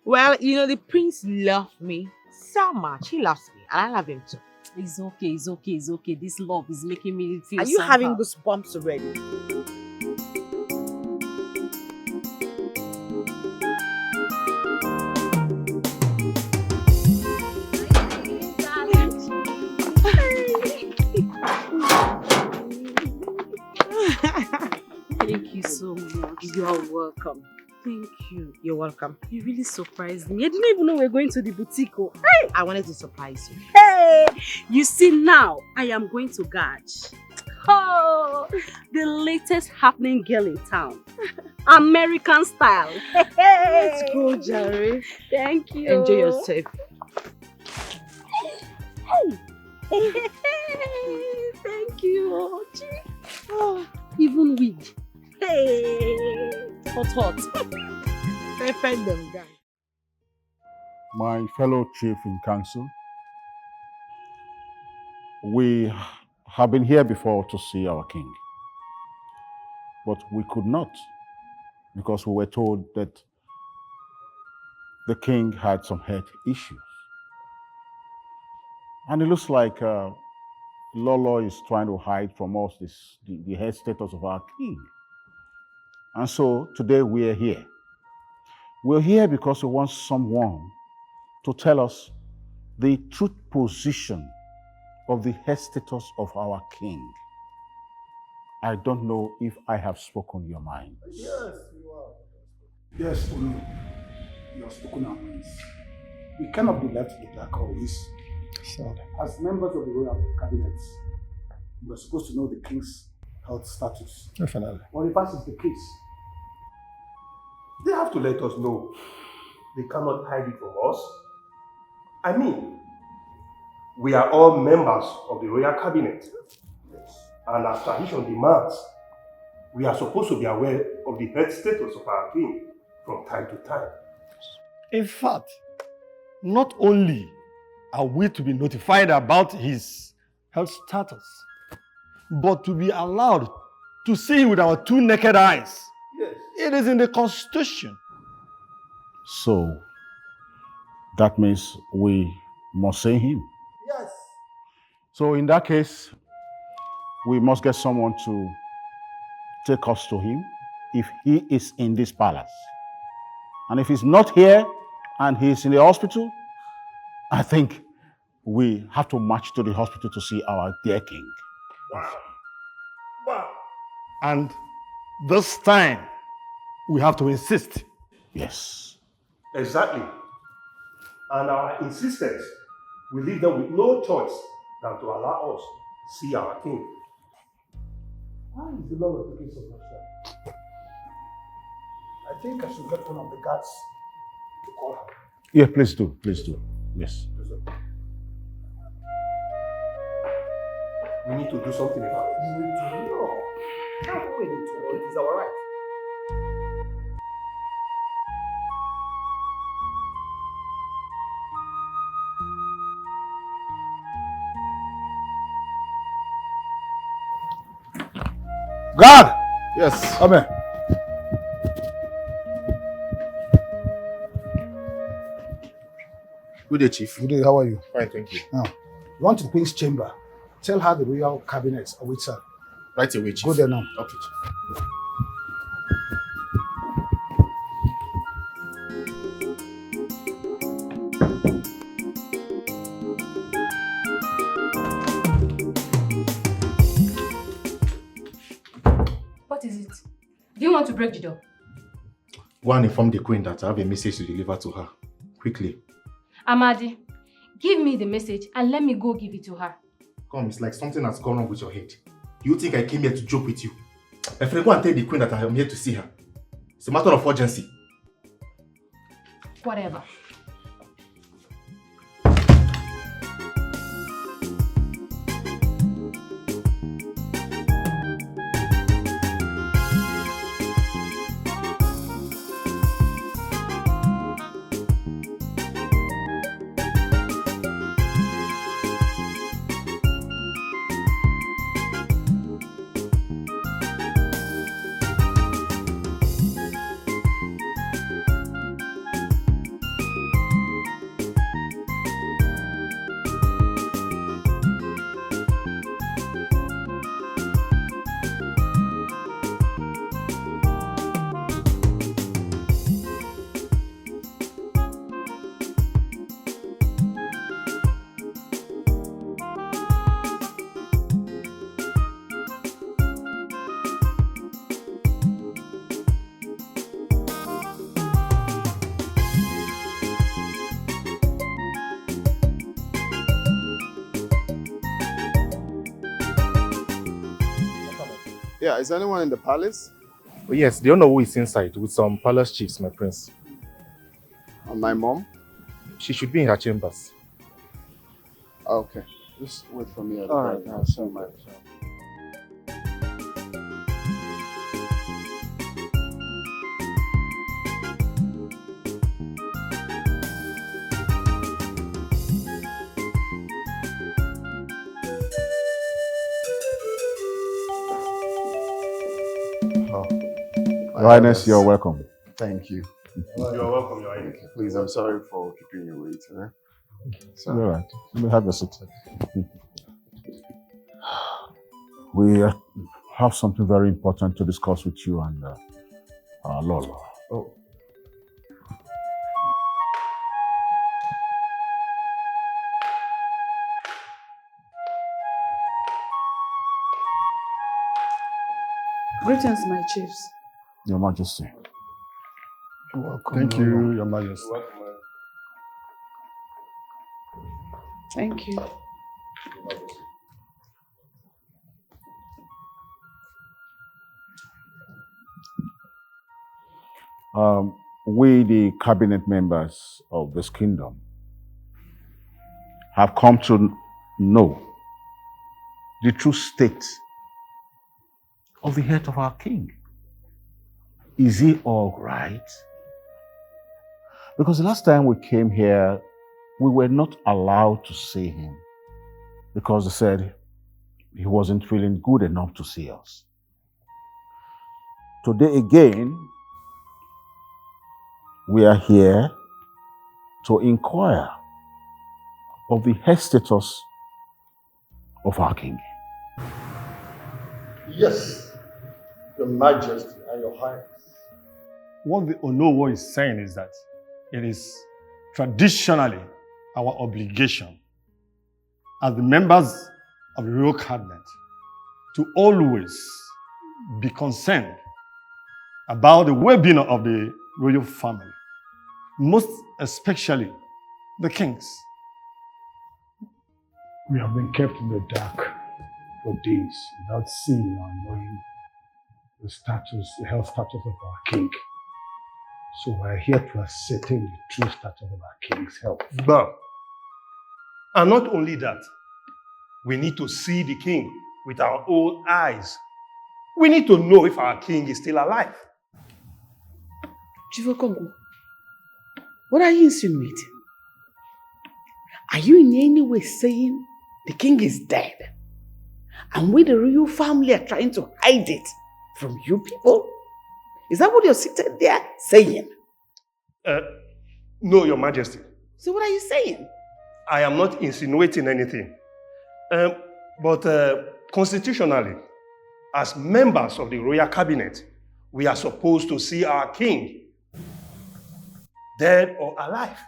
Well, you know, the prince loves me so much. He loves me and I love him too. It's okay, it's okay, it's okay. This love is making me feel Are you somehow. having goosebumps already? Thank you so much. You are welcome. Thank you. You're welcome. You really surprised me. I didn't even know we were going to the boutique. Oh. Hey, I wanted to surprise you. Hey, you see now, I am going to Gaj. Oh, the latest happening girl in town. American style. Hey. Let's go, Jerry. Thank you. Enjoy yourself. Hey. Thank you. Oh, even wig. Hey. Hot. Defend them, guys. My fellow chief in council, we have been here before to see our king, but we could not because we were told that the king had some health issues. And it looks like Lolo is trying to hide from us the health status of our king. And so today we are here. We're here because we want someone to tell us the truth position of the health status of our king. I don't know if I have spoken your mind. Yes, you are. Yes, Olu. You have spoken our minds. We cannot be left in the dark always. As members of the royal cabinet, we are supposed to know the king's health status. Definitely. Or if that is the case, they have to let us know. They cannot hide it from us. I mean, we are all members of the royal cabinet. And as tradition demands, we are supposed to be aware of the health status of our king from time to time. In fact, not only are we to be notified about his health status, but to be allowed to see him with our two naked eyes. Yes. It is in the constitution. So, that means we must see him. Yes. So in that case, we must get someone to take us to him if he is in this palace. And if he's not here and he's in the hospital, I think we have to march to the hospital to see our dear king. Wow. And this time, we have to insist. Yes. Exactly. And our insistence will leave them with no choice than to allow us see our king. Why is the Lord taking so much time? I think I should get one of the guards to call her. Yeah, please do. Please do. Yes. We need to do something about it. We need to know. How we need to know it is our right. God! Yes. Come here. Good day, Chief. Good day, how are you? Fine, thank you. Now, run to the Queen's chamber. Tell her the royal cabinet awaits her. Right away, Chief. Go there now. Okay, Chief. What is it? Do you want to break the door? Go and inform the Queen that I have a message to deliver to her. Quickly. Amadi, give me the message and let me go give it to her. Come, it's like something has gone wrong with your head. You think I came here to joke with you? My friend, go and tell the Queen that I am here to see her. It's a matter of urgency. Whatever. Yeah, is anyone in the palace? Oh, yes, they don't know who is inside with some palace chiefs, my prince. And my mom? She should be in her chambers. Okay, just wait for me at the All back. right, I'll send my Your Highness, you're welcome. Thank you. You're welcome, Your Highness. Please, I'm sorry for keeping you waiting. All right. Let me have a seat. We have something very important to discuss with you and our Lord. Oh. Greetings, my chiefs. Your Majesty. You're welcome. Thank you, Your Majesty. Thank you. We, the cabinet members of this kingdom, have come to know the true state of the health of our king. Is he all right? Because the last time we came here, we were not allowed to see him because they said he wasn't feeling good enough to see us. Today again, we are here to inquire of the health status of our king. Yes, Your Majesty and Your Highness. What the Onowo is saying is that it is traditionally our obligation as the members of the royal cabinet to always be concerned about the well-being of the royal family, most especially the kings. We have been kept in the dark for days without seeing or knowing the health status of our king. So we're here to ascertain the true status of our king's health. But, and not only that, we need to see the king with our own eyes. We need to know if our king is still alive. Chivokongo, what are you insinuating? Are you in any way saying the king is dead? And we, the royal family, are trying to hide it from you people? Is that what you're sitting there saying? No, Your Majesty. So what are you saying? I am not insinuating anything. But constitutionally, as members of the royal cabinet, we are supposed to see our king, dead or alive.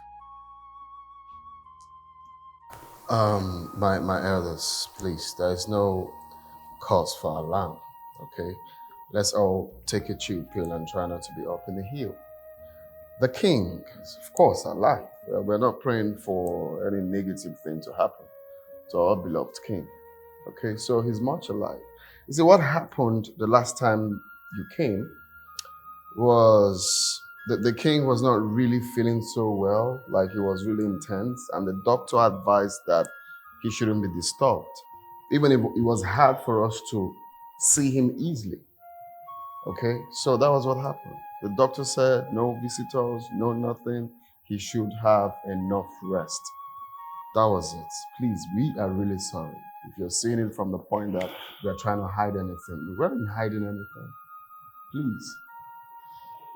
My elders, please, there is no cause for alarm, okay? Let's all take a chill pill and try not to be up in the hill. The king is, of course, alive. We're not praying for any negative thing to happen to our beloved king, okay? So he's much alive. You see, what happened the last time you came was that the king was not really feeling so well, like he was really intense, and the doctor advised that he shouldn't be disturbed. Even if it was hard for us to see him easily. Okay, so that was what happened. The doctor said no visitors, no nothing. He should have enough rest. That was it. Please, we are really sorry. If you're seeing it from the point that we're trying to hide anything, we weren't hiding anything. Please,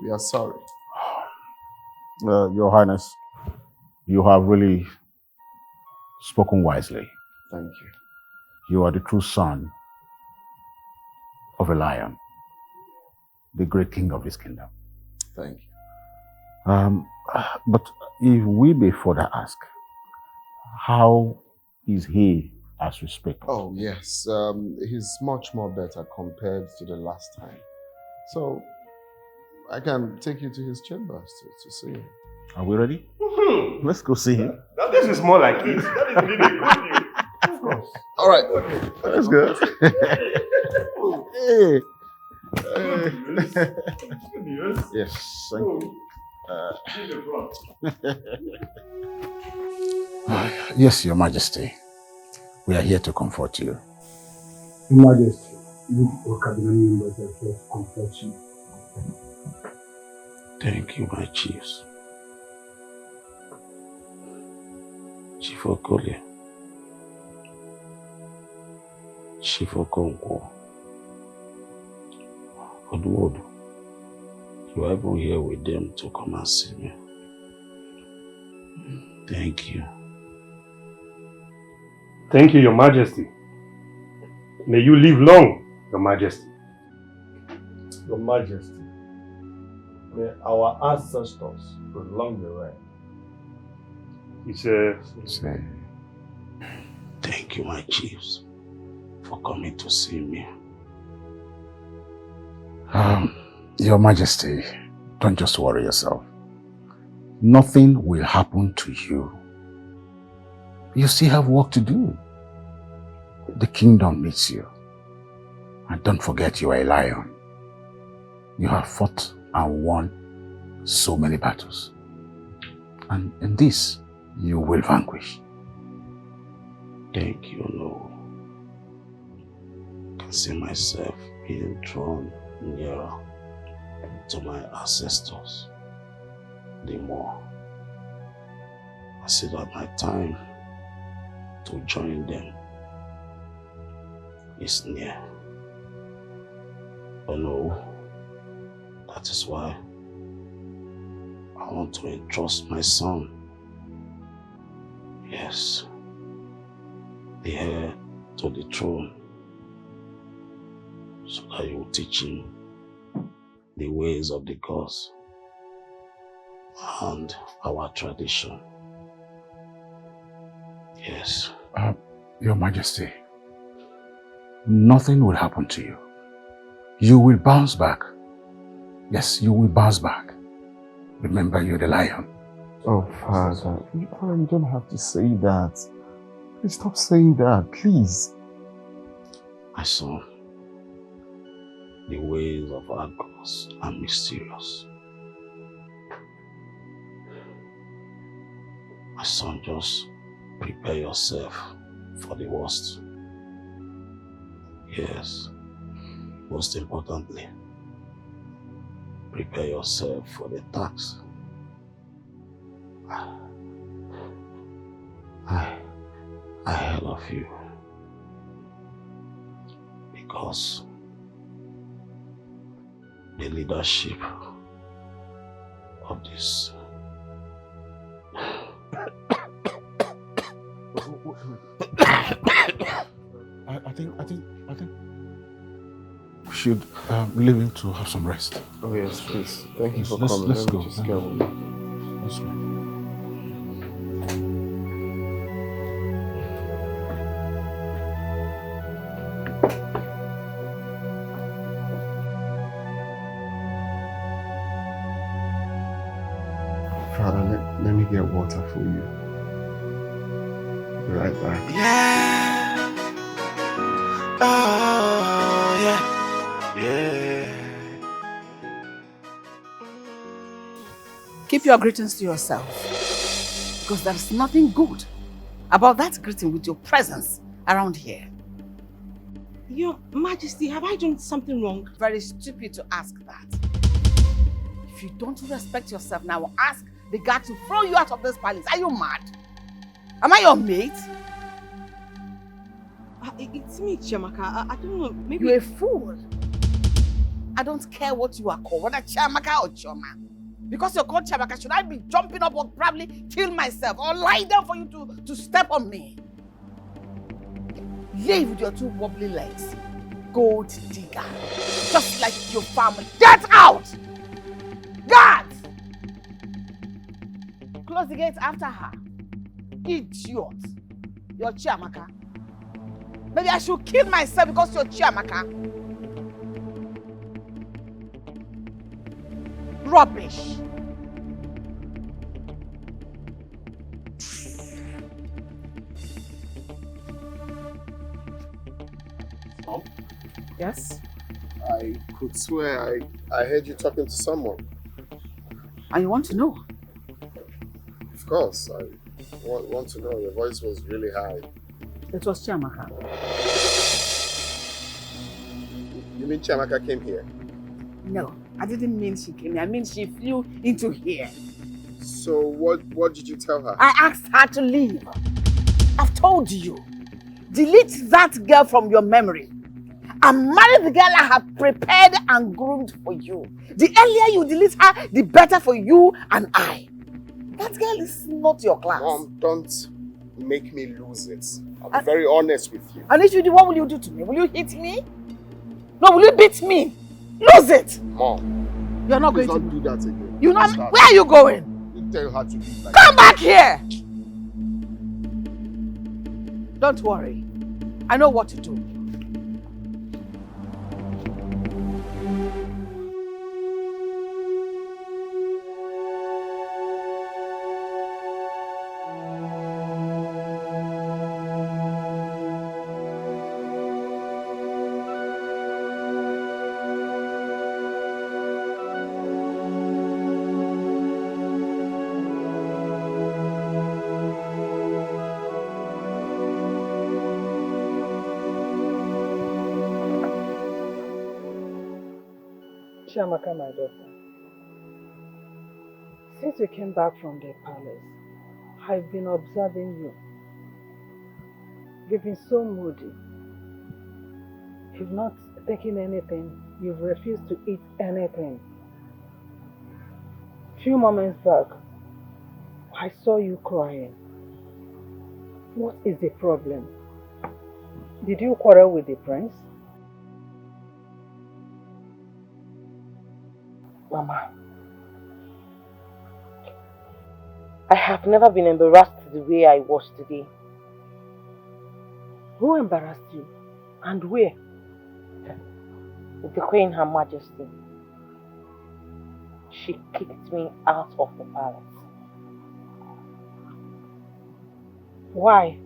we are sorry. Your Highness, you have really spoken wisely. Thank you. You are the true son of a lion, the great king of this kingdom. Thank you. But if we may further ask, how is he as respected? Oh, yes. He's much more better compared to the last time. So, I can take you to his chambers to see him. Are we ready? Let's go see him. This is more like it. That is really good news. Of course. All right. Let's go. Hey. Yes, thank you. Yes, Your Majesty. We are here to comfort you. Your Majesty, you or cabinet members are here to comfort you. Thank you, my chiefs. Chief Okole, Chief Okonkwo, Odwood, you are even here with them to come and see me. Thank you. Thank you, Your Majesty. May you live long, Your Majesty. Your Majesty, may our ancestors prolong the reign. Thank you, my chiefs, for coming to see me. Your Majesty, don't just worry yourself. Nothing will happen to you. You still have work to do. The kingdom needs you. And don't forget you are a lion. You have fought and won so many battles. And in this, you will vanquish. Thank you, Lord. I can see myself being drawn nearer to my ancestors. The more I see that my time to join them is near. But no, that is why I want to entrust my son. Yes, the heir to the throne, so that you will teach him the ways of the gods and our tradition. Yes. Your Majesty, nothing will happen to you. You will bounce back. Yes, you will bounce back. Remember, you're the lion. Oh, Father, you don't have to say that. Please stop saying that, please. My son, the ways of our gods are mysterious. My son, just prepare yourself for the worst. Yes, most importantly, prepare yourself for the tax. I heard of you because the leadership of this I think we should leave him to have some rest. Oh yes, please. Thank you for let's coming. Let's Let me go. just get one. Let's go. Father, let me get water for you. Be right back. Yeah. Oh, yeah. Yeah. Keep your greetings to yourself. Because there's nothing good about that greeting with your presence around here. Your Majesty, have I done something wrong? Very stupid to ask that. If you don't respect yourself now, ask the guard to throw you out of this palace. Are you mad? Am I your mate? It's me, Chiamaka. I don't know. Maybe You're a fool. I don't care what you are called, whether Chiamaka or Chioma. Because you're called Chiamaka, should I be jumping up or probably kill myself or lie down for you to step on me? Lay with your two wobbly legs. Gold digger. Just like your family. Get out! Guards! Close the gate after her. Idiot. You're Chiamaka. Maybe I should kill myself because you're Chiamaka. Rubbish. Yes? I could swear I heard you talking to someone. And you want to know? Of course, I want to know. Your voice was really high. It was Chiamaka. You mean Chiamaka came here? No, I didn't mean she came here. I mean she flew into here. So what did you tell her? I asked her to leave. I've told you. Delete that girl from your memory. And marry the girl I have prepared and groomed for you. The earlier you delete her, the better for you and I. That girl is not your class. Mom, don't make me lose it. I'll be very honest with you. And if you do, what will you do to me? Will you hit me? No, will you beat me? Lose it! Mom, you're not please going to do that again. You know, where are you going? You tell her to leave like Come back here! Don't worry. I know what to do. Chiamaka, my daughter, since you came back from the palace, I've been observing you. You've been so moody. You've not taken anything. You've refused to eat anything. A few moments back, I saw you crying. What is the problem? Did you quarrel with the prince? Mama, I have never been embarrassed the way I was today. Who embarrassed you? And where? The Queen, Her Majesty. She kicked me out of the palace. Why?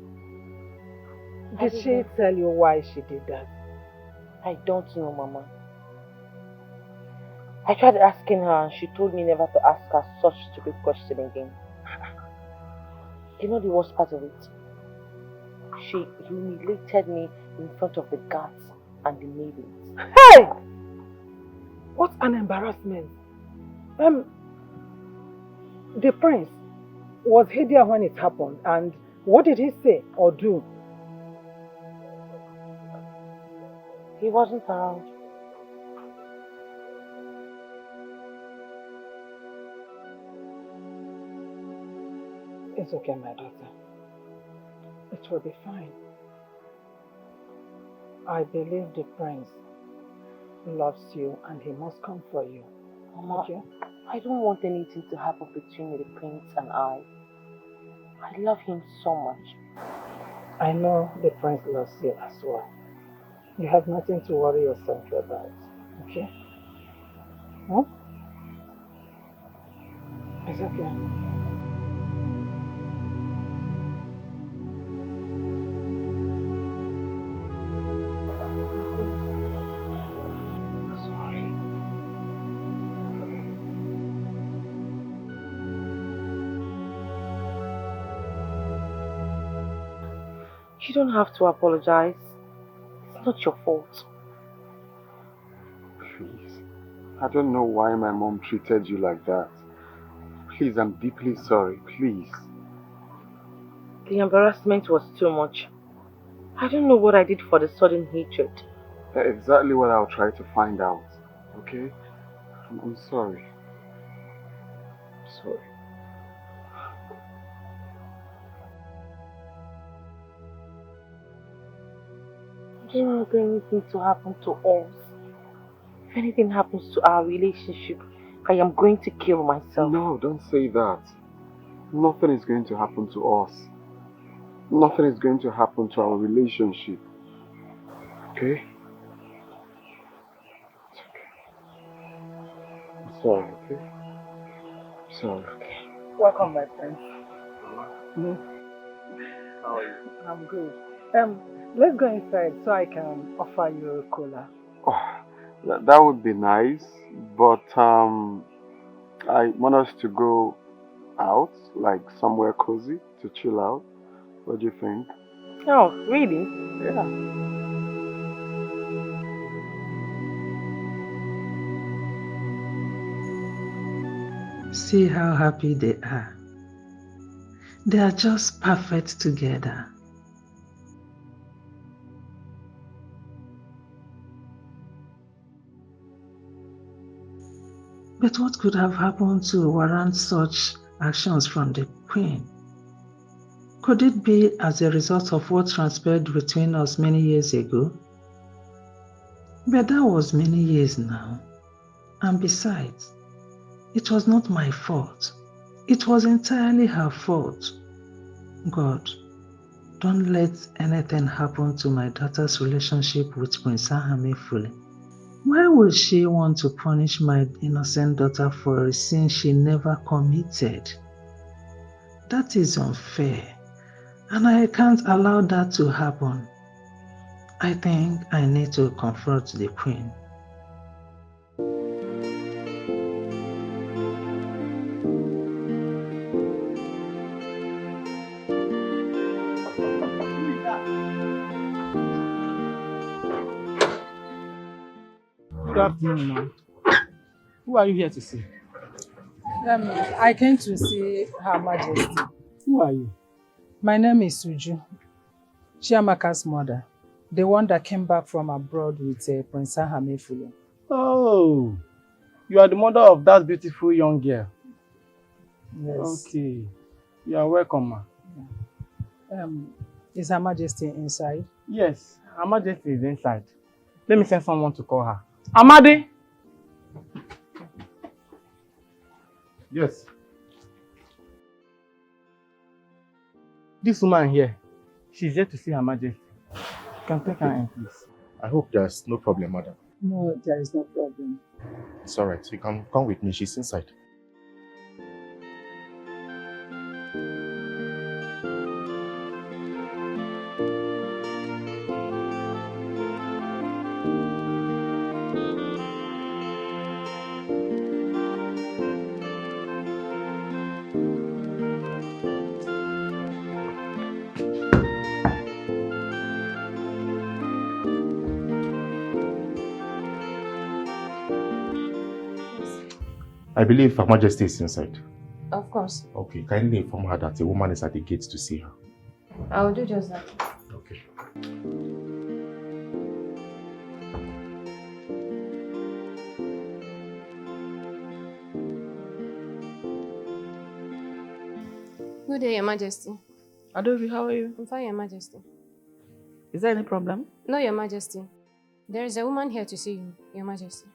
Did she tell you why she did that? I don't know, Mama. I tried asking her and she told me never to ask her such stupid question again. You know the worst part of it? She humiliated me in front of the guards and the maidens. Hey! What an embarrassment. The prince, was he there when it happened? And what did he say or do? He wasn't around. It's okay, my daughter. It will be fine. I believe the prince loves you and he must come for you. Mama, okay? I don't want anything to happen between the prince and I. I love him so much. I know the prince loves you as well. You have nothing to worry yourself about, okay? Huh? It's okay. You don't have to apologize. It's not your fault. Please. I don't know why my mom treated you like that. Please, I'm deeply sorry. Please. The embarrassment was too much. I don't know what I did for the sudden hatred. Exactly what I'll try to find out. Okay? I'm sorry. I'm sorry. I don't want anything to happen to us. If anything happens to our relationship, I am going to kill myself. No, don't say that. Nothing is going to happen to us. Nothing is going to happen to our relationship. Okay? It's okay. I'm sorry, okay? I'm sorry. Welcome, my friend. How are you? I'm good. Let's go inside so I can offer you a cola. Oh, that would be nice, but I want us to go out, like somewhere cozy to chill out. What do you think? Oh, really? Yeah. See how happy they are. They are just perfect together. But what could have happened to warrant such actions from the Queen? Could it be as a result of what transpired between us many years ago? But that was many years now. And besides, it was not my fault. It was entirely her fault. God, don't let anything happen to my daughter's relationship with Prince Ahamefule. Why would she want to punish my innocent daughter for a sin she never committed? That is unfair, and I can't allow that to happen. I think I need to confront the Queen. Good afternoon, ma'am. Who are you here to see? I came to see Her Majesty. Who are you? My name is Suju, Chiamaka's mother, the one that came back from abroad with Prince Ahamefulu. Oh, you are the mother of that beautiful young girl. Yes. Okay, you are welcome, ma. Is Her Majesty inside? Yes, Her Majesty is inside. Let me send someone to call her. Amadi! Yes. This woman here, she's here to see Her Majesty. You can take her in, please. I hope there's no problem, madam. No, there is no problem. It's alright. You can come with me. She's inside. I believe Her Majesty is inside. Of course. Okay, kindly inform her that a woman is at the gate to see her. I will do just that. Okay. Good day, Your Majesty. Adobe, how are you? I'm fine, Your Majesty. Is there any problem? No, Your Majesty. There is a woman here to see you, Your Majesty.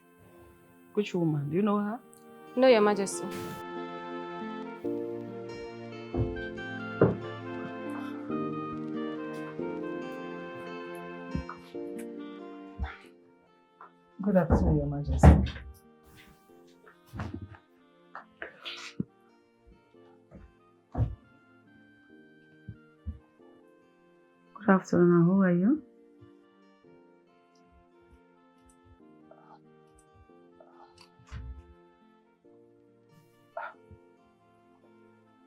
Which woman? Do you know her? No, Your Majesty. Good afternoon, Your Majesty. Good afternoon. Who are you?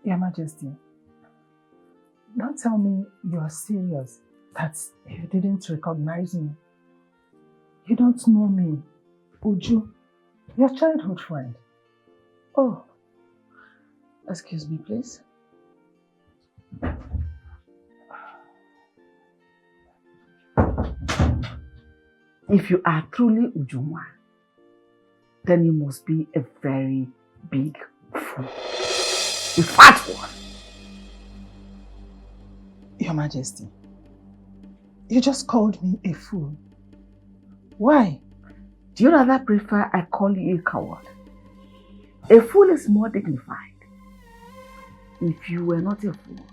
Your Majesty, don't tell me you are serious, that you didn't recognize me. You don't know me, Uju, your childhood friend. Oh, excuse me, please. If you are truly Ujuma, then you must be a very big fool. A fat one. Your Majesty, you just called me a fool. Why? Do you rather prefer I call you a coward? A fool is more dignified. If you were not a fool,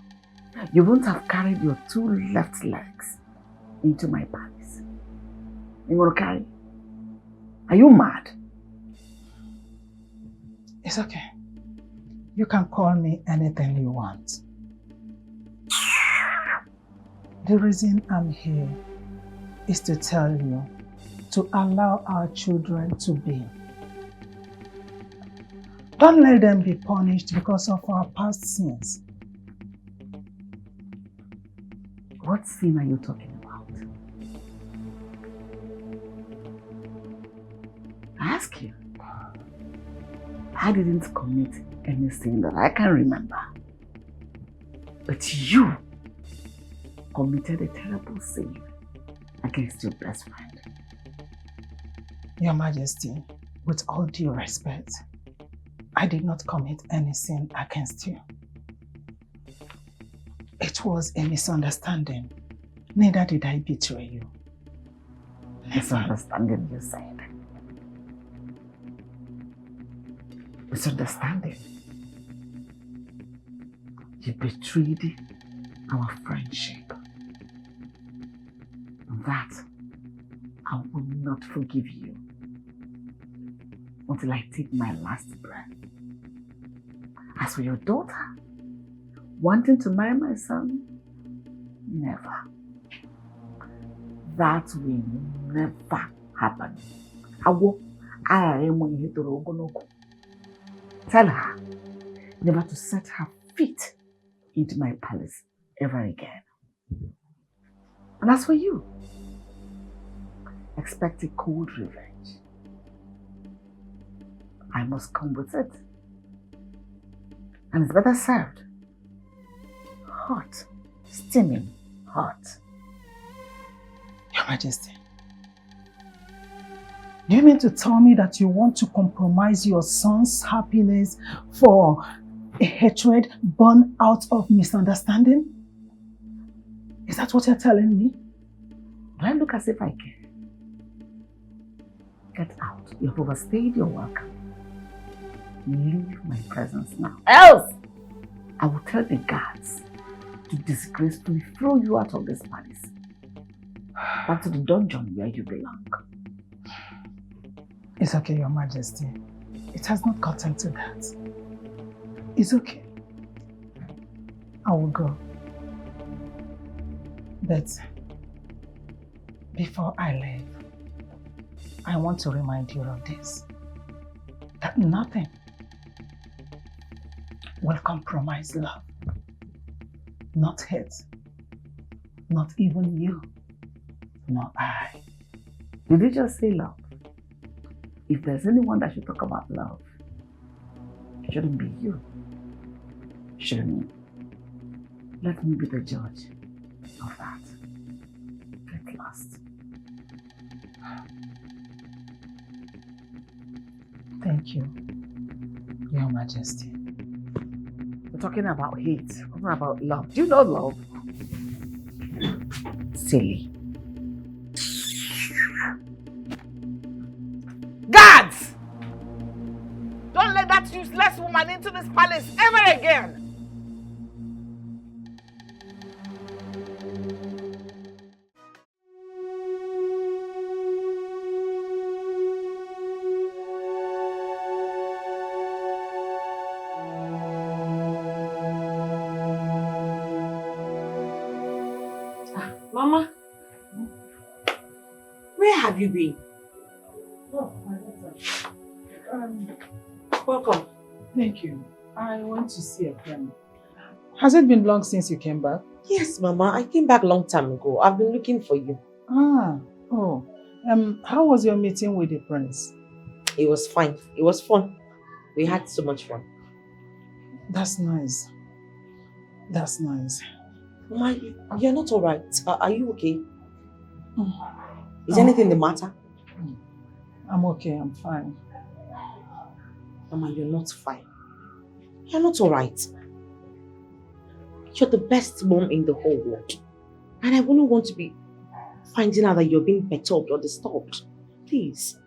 you wouldn't have carried your two left legs into my palace. You want to carry? Are you mad? It's okay. You can call me anything you want. The reason I'm here is to tell you to allow our children to be. Don't let them be punished because of our past sins. What sin are you talking about? I ask you. I didn't commit any sin that I can remember. But you committed a terrible sin against your best friend. Your Majesty, with all due respect, I did not commit any sin against you. It was a misunderstanding. Neither did I betray you. Misunderstanding, you said. Misunderstanding. You betrayed our friendship. That I will not forgive you until I take my last breath. As for your daughter, wanting to marry my son, never. That will never happen. Tell her never to set her feet into my palace ever again. And as for you, expect a cold revenge. I must come with it. And it's better served. Hot. Steaming hot. Your Majesty, do you mean to tell me that you want to compromise your son's happiness for a hatred born out of misunderstanding? Is that what you're telling me? Do I look as if I care? Get out. You have overstayed your welcome. Leave my presence now. Else, I will tell the guards to disgracefully throw you out of this palace. Back to the dungeon where you belong. It's okay, Your Majesty. It has not gotten to that. It's okay. I will go. But before I leave, I want to remind you of this. That nothing will compromise love. Not hate. Not even you. Nor I. Did you just say love? If there's anyone that should talk about love, it shouldn't be you. Shouldn't me. Let me be the judge of that. Get lost. Thank you, Your Majesty. We're talking about hate. We're talking about love. Do you know love? Silly. Guards! Don't let that useless woman into this palace ever again! Mama, where have you been? Oh, my daughter. Welcome. Thank you. I went to see a friend. Has it been long since you came back? Yes, Mama. I came back long time ago. I've been looking for you. Oh. How was your meeting with the prince? It was fine. It was fun. We had so much fun. That's nice. That's nice. Mama, you're not alright. Are you okay? Is anything the matter? I'm okay. I'm fine. Mama, you're not fine. You're not alright. You're the best mom in the whole world. And I wouldn't want to be finding out that you're being perturbed or disturbed. Please.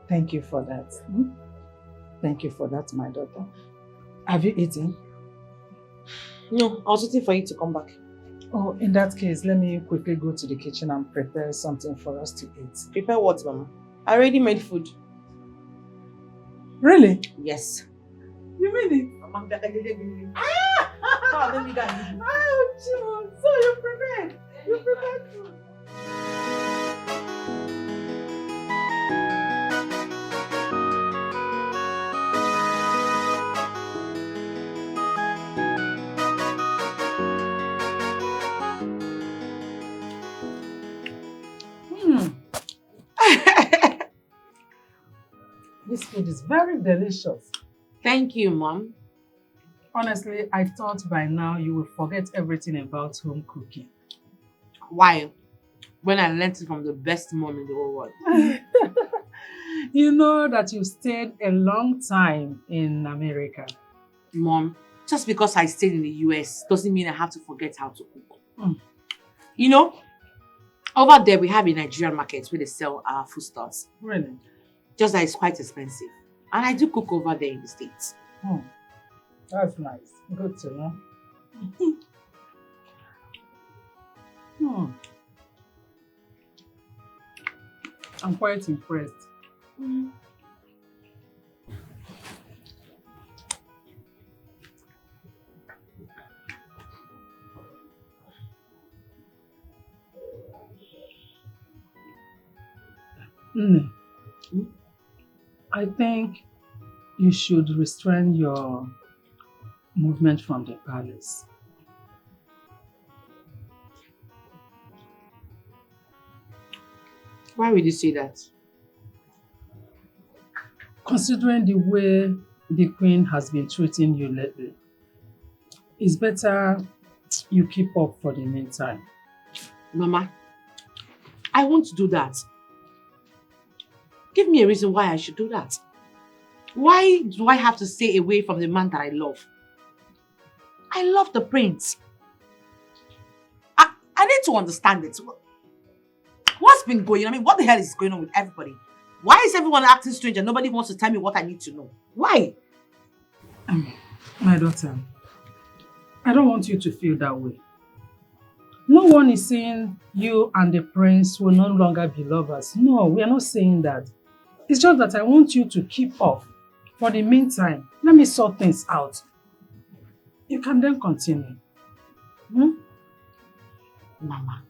Thank you for that. Thank you for that, my daughter. Have you eaten? No, I was waiting for you to come back. Oh, in that case, let me quickly go to the kitchen and prepare something for us to eat. Prepare what, Mama? I already made food. Really? Yes. You made it? Mama, Oh, John, so you're prepared. You're prepared food. This food is very delicious. Thank you, Mom. Honestly, I thought by now you will forget everything about home cooking. Why? When I learned it from the best mom in the whole world. You know that you stayed a long time in America. Mom, just because I stayed in the US doesn't mean I have to forget how to cook. You know, over there we have a Nigerian market where they sell our foodstuffs. Really? Just that it's quite expensive. And I do cook over there in the States. That's nice. Good to know. I'm quite impressed. I think you should restrain your movement from the palace. Why would you say that? Considering the way the Queen has been treating you lately, it's better you keep up for the meantime. Mama, I won't do that. Give me a reason why I should do that. Why do I have to stay away from the man that I love? I love the prince. I need to understand it. What's been going on? I mean, what the hell is going on with everybody? Why is everyone acting strange and nobody wants to tell me what I need to know? Why? My daughter, I don't want you to feel that way. No one is saying you and the prince will no longer be lovers. No, we are not saying that. It's just that I want you to keep off. For the meantime, let me sort things out. You can then continue. Mama,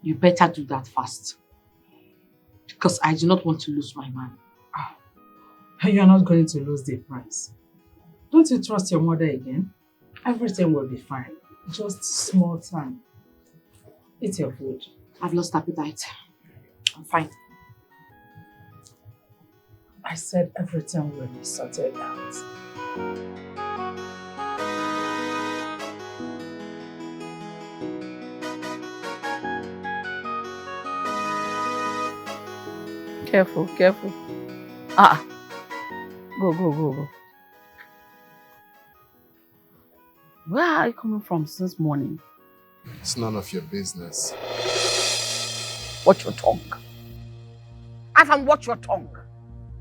you better do that fast. Because I do not want to lose my man. You are not going to lose the prince. Don't you trust your mother again? Everything will be fine. Just small time. Eat your food. I've lost appetite. I'm fine. I said everything will be sorted out. Careful, careful. Go. Where are you coming from since morning? It's none of your business. Watch your tongue. Afam, watch your tongue.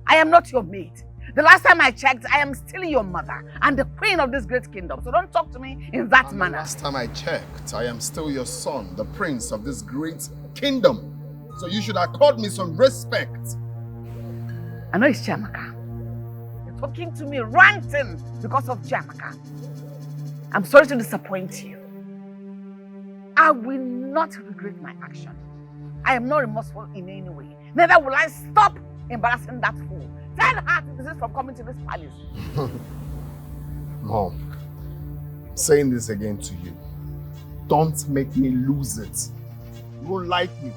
I am not your maid. The last time I checked, I am still your mother and the queen of this great kingdom. So don't talk to me in that manner. Last time I checked, I am still your son, the prince of this great kingdom. So you should accord me some respect. I know it's Chiamaka. You're talking to me ranting because of Chiamaka. I'm sorry to disappoint you. I will not regret my action. I am not remorseful in any way. Neither will I stop embarrassing that fool. Tell her to desist from coming to this palace. Mom, I'm saying this again to you. Don't make me lose it. You won't like me.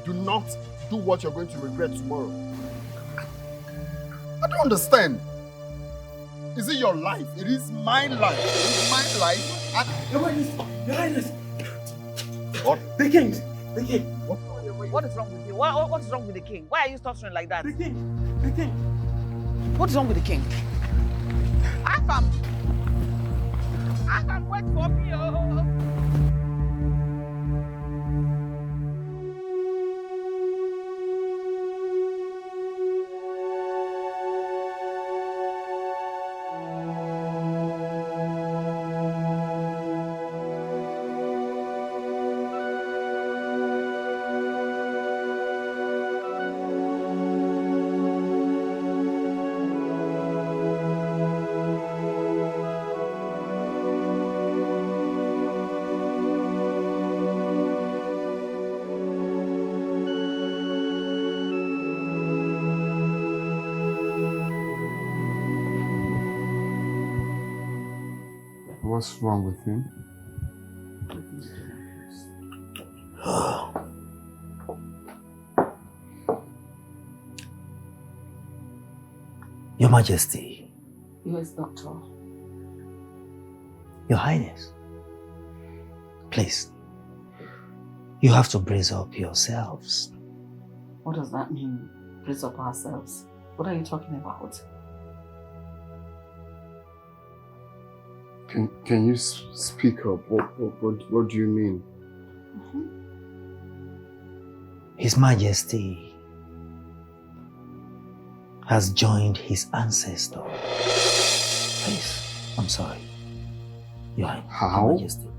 Do not do what you're going to regret tomorrow. I don't understand. Is it your life? It is my life. It is my life. Your Highness. What? The king. What is wrong with you? What is wrong with the king? Why are you stuttering like that? The king. What is wrong with the king? Afam, wait for me. What's wrong with him? Your Majesty. Yes, Doctor. Your Highness. Please. You have to brace up yourselves. What does that mean? Brace up ourselves. What are you talking about? Can you speak up? What do you mean? His Majesty has joined his ancestor. Please, I'm sorry. Your Highness. How? Your Majesty.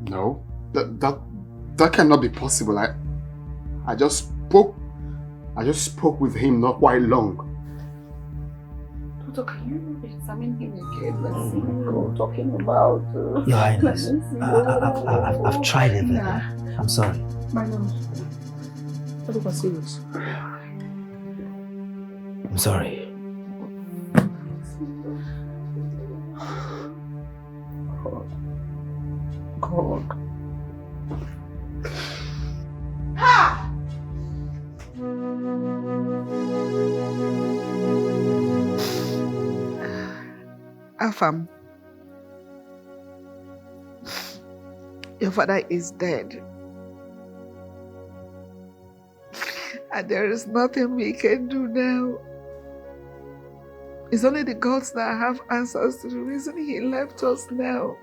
No, that cannot be possible. I just spoke with him not quite long. Doctor, can you examine him again? Let's see what we're talking about. Your Highness, I've tried everything. I'm sorry. My nose. What about serious? I'm sorry. God. Ha! Afam, your father is dead. And there is nothing we can do now. It's only the gods that have answers to the reason he left us now.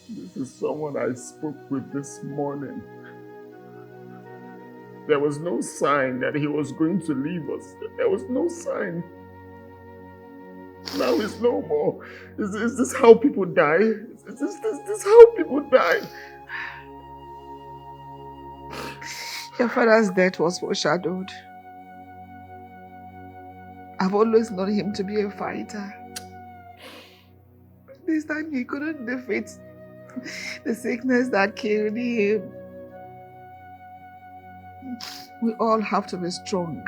This is someone I spoke with this morning. There was no sign that he was going to leave us. There was no sign. Now he's no more. Is this how people die? Is this how people die? Your father's death was foreshadowed. I've always known him to be a fighter. This time he couldn't defeat the sickness that killed him. We all have to be strong.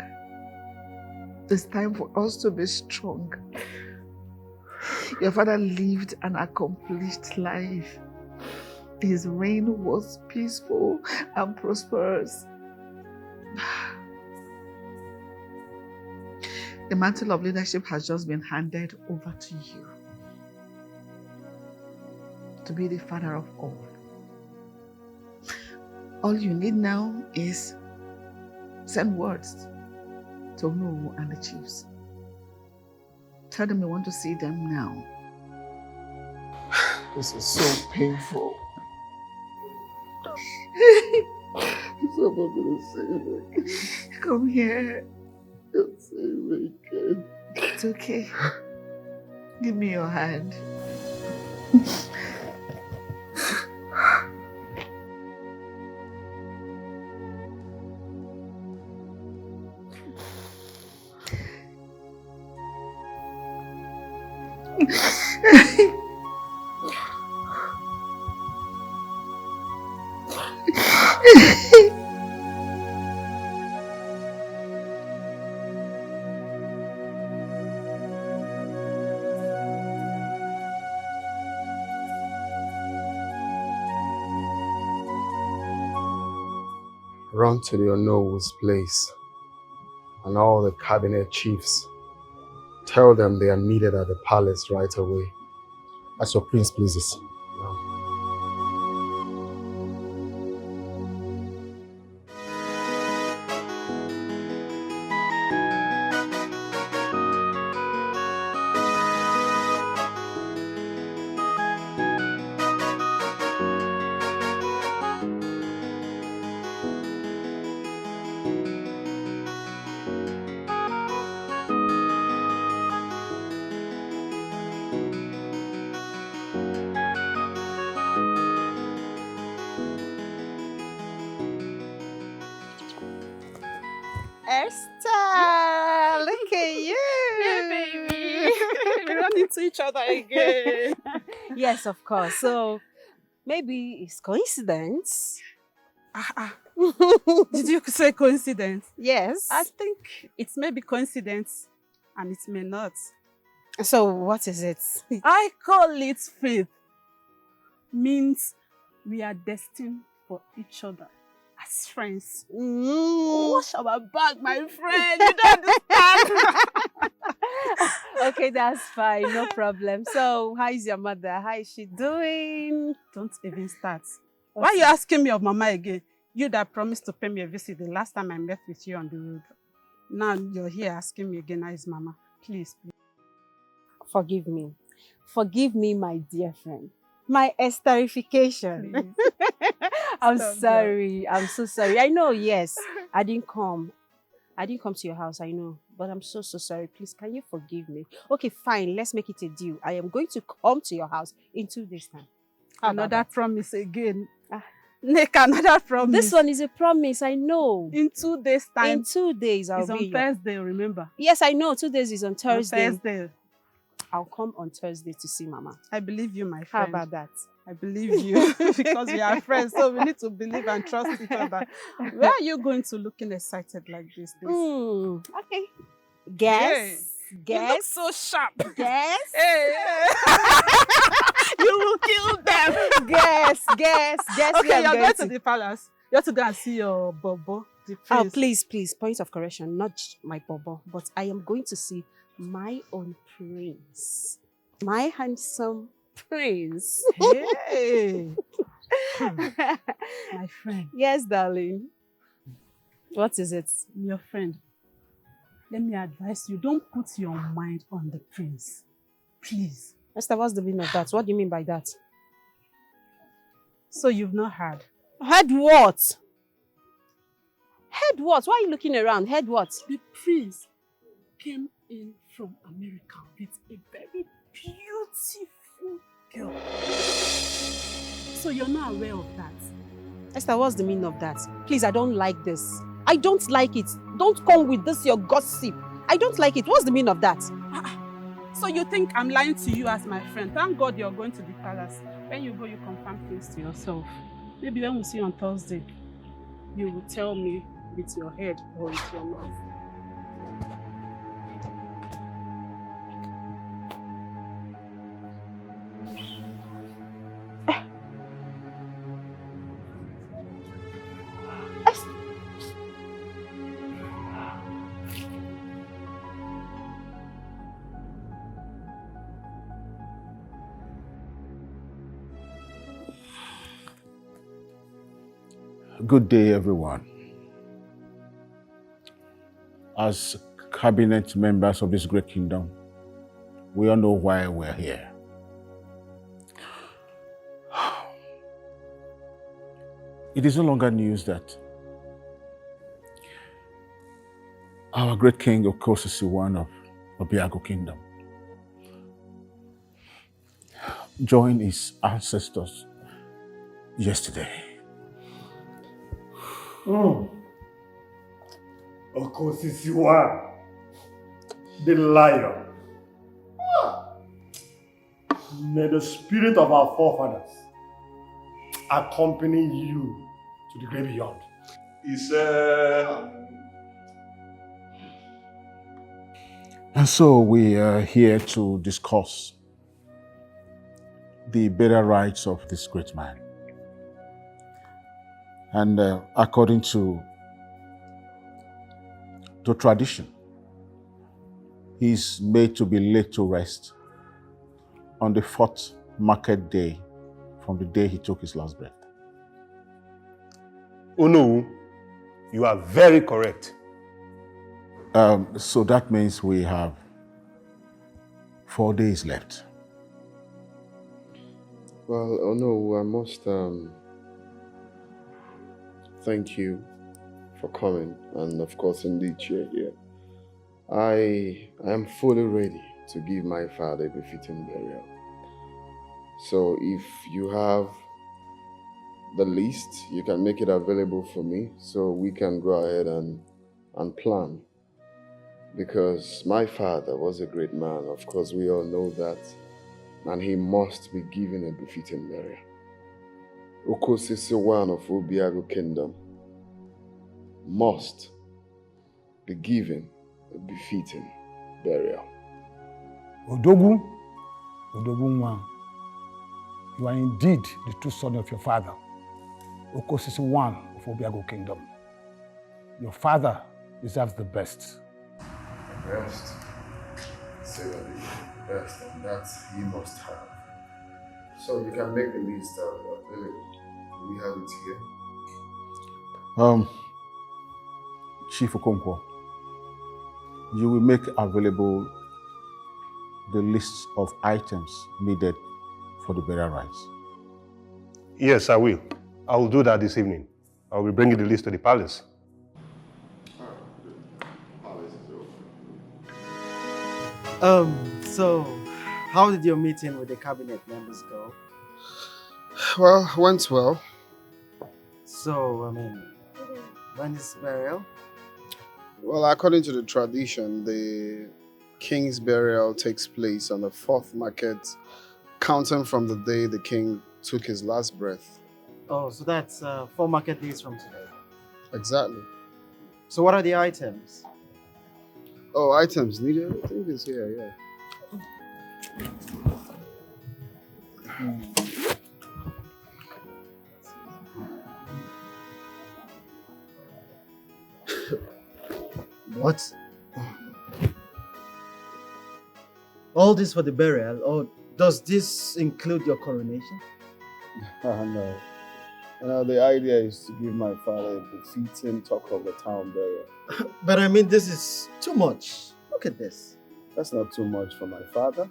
It's time for us to be strong. Your father lived an accomplished life. His reign was peaceful and prosperous. The mantle of leadership has just been handed over to you to be the father of all. All you need now is send words to Onu and the chiefs. Tell them you want to see them now. This is so painful. Someone gonna save me. Come here. Don't save me again. It's okay. Give me your hand. Run to the Onowo's place and all the cabinet chiefs. Tell them they are needed at the palace right away. As your prince pleases. Esther, look at you. Yeah, baby. We run into each other again. Yes, of course. So maybe it's coincidence. Did you say coincidence? Yes. I think it may be coincidence and it may not. So what is it? I call it faith. Means we are destined for each other as friends. Wash our back, my friend. You don't understand. Okay, that's fine. No problem. So how is your mother? How is she doing? Don't even start. Why are you asking me of Mama again? You that promised to pay me a visit the last time I met with you on the road. Now you're here asking me again, how is Mama? Please, please. Forgive me. Forgive me, my dear friend. My esterification. I'm sorry. I'm so sorry. I know, yes. I didn't come to your house, I know. But I'm so sorry. Please, can you forgive me? Okay, fine. Let's make it a deal. I am going to come to your house in 2 days' time. Another promise again. Make another promise. This one is a promise, I know. In 2 days' time. In 2 days, I'll be It's on Thursday, remember? Yes, I know. 2 days is on Thursday. On Thursday. I'll come on Thursday to see Mama. I believe you, my friend. How about that? I believe you because we are friends, so we need to believe and trust each other. Where are you going to looking excited like this? Okay. Guess. You look so sharp. Guess. Hey. You will kill them. Guess. Okay, you're going to the palace. You have to go and see your bobo. The Oh, prince. please, point of correction, not my bobo, but I am going to see my own prince. My handsome prince. Hey! My friend. Yes, darling. What is it? Your friend. Let me advise you, don't put your mind on the prince. Please. Esther, what's the meaning of that? What do you mean by that? So you've not heard? Heard what? Heard what? Why are you looking around? Heard what? The prince came in from America with a very beautiful girl. So you're not aware of that? Esther, what's the meaning of that? Please, I don't like this. I don't like it. Don't come with this, your gossip. I don't like it. What's the meaning of that? So you think I'm lying to you as my friend? Thank God you're going to the palace. When you go, you confirm things to yourself. Maybe when we see you on Thursday, you will tell me with your head or with your mouth. Good day, everyone. As cabinet members of this great kingdom, we all know why we're here. It is no longer news that our great king Okosisi one of Obiago Kingdom joined his ancestors yesterday. Okosisiwa, the lion. May the spirit of our forefathers accompany you to the great beyond. And so we are here to discuss the better rights of this great man. And according to tradition, he's made to be laid to rest on the 4th market day from the day he took his last breath. Oh no, you are very correct. So that means we have 4 days left. Well, oh no, I must thank you for coming, and of course, indeed, you're here. I am fully ready to give my father a befitting burial. So if you have the list, you can make it available for me so we can go ahead and plan. Because my father was a great man, of course, we all know that, and he must be given a befitting burial. Okosisi one of Obiago Kingdom must be given a befitting burial. Odogu Nwa, you are indeed the true son of your father, Okosisi one of Obiago Kingdom. Your father deserves the best. The best? Say that the best, and that he must have. So you can make the list available. We have it here. Chief Okonkwo, you will make available the list of items needed for the burial rites. Yes, I will. I will do that this evening. I will be bringing the list to the palace. So, how did your meeting with the cabinet members go? Well, went well. So, when is burial? Well, according to the tradition, the king's burial takes place on the 4th market, counting from the day the king took his last breath. Oh, so that's 4 market days from today. Exactly. So what are the items? Oh, items needed? I think it's here, yeah. What? All this for the burial, or does this include your coronation? No. The idea is to give my father a befitting talk of the town burial. But I mean, this is too much. Look at this. That's not too much for my father.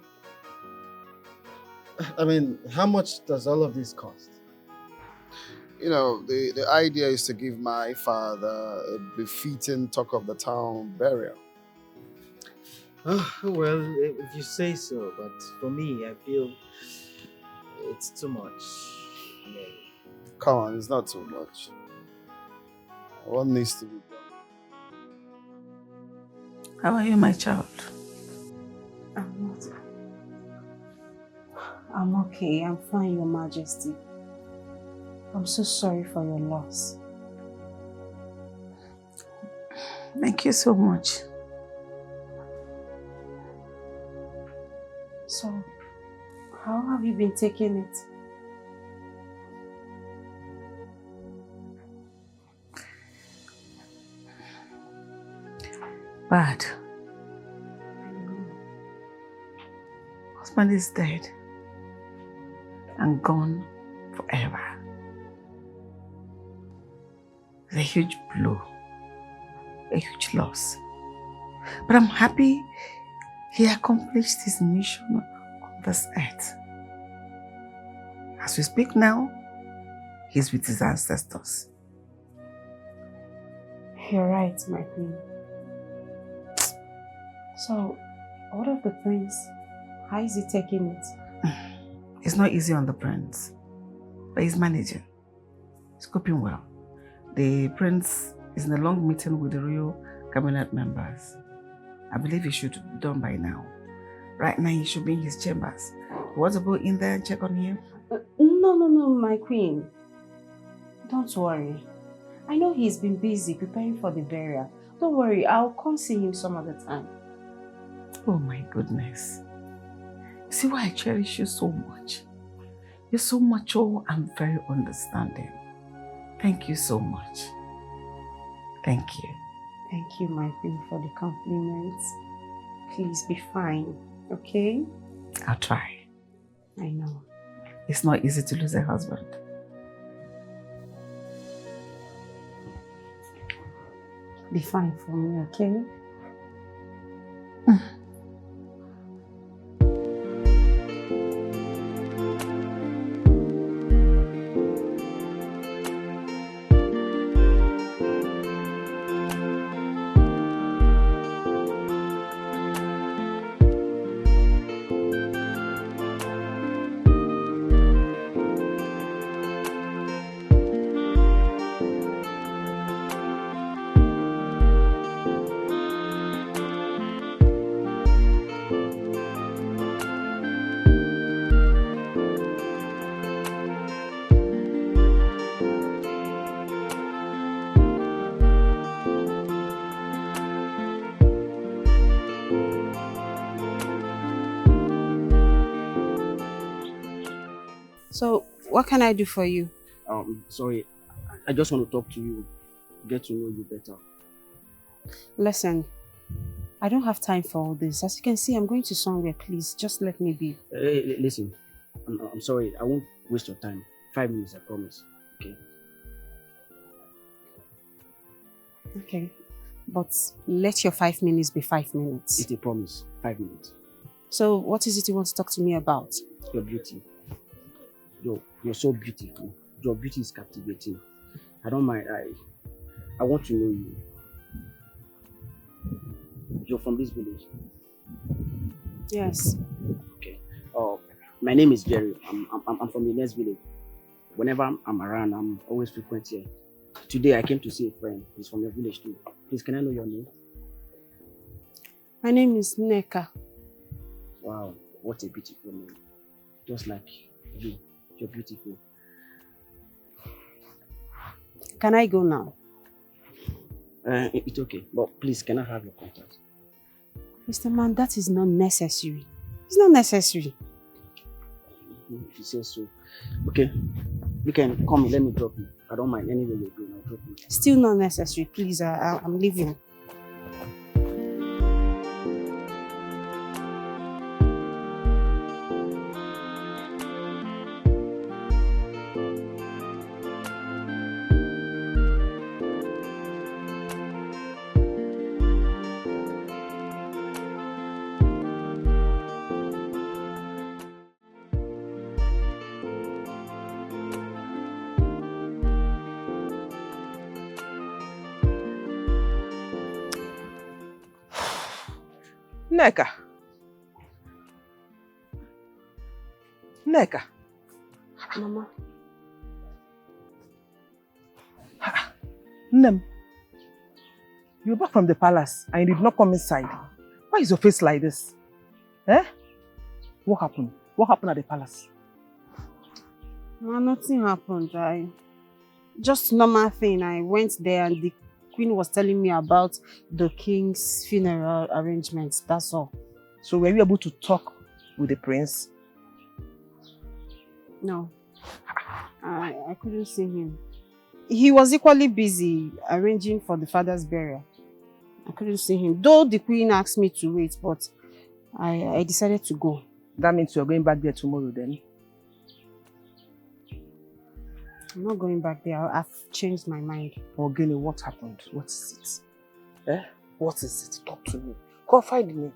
I mean, how much does all of this cost? The idea is to give my father a befitting talk of the town burial. Oh, well, if you say so, but for me, I feel it's too much. Come on, it's not too much. What needs to be done? How are you, my child? I'm okay. I'm fine, Your Majesty. I'm so sorry for your loss. Thank you so much. So, how have you been taking it? Bad. Husband is dead and gone forever. It's a huge blow, a huge loss. But I'm happy he accomplished his mission on this earth. As we speak now, he's with his ancestors. You're right, my queen. So, what of the prince? How is he taking it? It's not easy on the prince, but he's managing. He's coping well. The prince is in a long meeting with the royal cabinet members. I believe he should be done by now. Right now, he should be in his chambers. You want to go in there and check on him? No, my queen. Don't worry. I know he's been busy preparing for the burial. Don't worry, I'll come see him some other time. Oh my goodness. See why I cherish you so much. You're so mature and very understanding. Thank you so much. Thank you. Thank you, my queen, for the compliments. Please be fine, okay? I'll try. I know. It's not easy to lose a husband. Be fine for me, okay? So, what can I do for you? Sorry, I just want to talk to you, get to know you better. Listen, I don't have time for all this. As you can see, I'm going to somewhere. Please, just let me be. Hey, listen, I'm sorry, I won't waste your time. 5 minutes, I promise. Okay? Okay, but let your 5 minutes be 5 minutes. It's a promise. 5 minutes. So, what is it you want to talk to me about? Your beauty. You're so beautiful. Your beauty is captivating. I don't mind. I want to know you. You're from this village? Yes. Okay. My name is Jerry. I'm from the next village. Whenever I'm around, I'm always frequent here. Today I came to see a friend. He's from your village too. Please, can I know your name? My name is Neka. Wow, what a beautiful name. Just like you. You're beautiful. Can I go now? It's okay, but please, can I have your contact? Mr. Man, that is not necessary. It's not necessary. If you say so. Okay, you can come, let me drop you. I don't mind anywhere you're going, I'll Still not necessary. Please, I'm leaving. Nneka. Nneka. Mama. Nem, you're back from the palace and you did not come inside. Why is your face like this? Eh? What happened? What happened at the palace? No, nothing happened. Just normal thing. I went there and the queen was telling me about the king's funeral arrangements. That's all. So were you able to talk with the prince? No. I couldn't see him. He was equally busy arranging for the father's burial. I couldn't see him. Though the queen asked me to wait, but I decided to go. That means you're going back there tomorrow then? I'm not going back there. I've changed my mind. Ogene, what happened? What is it? Eh? What is it? Talk to me. Go find me.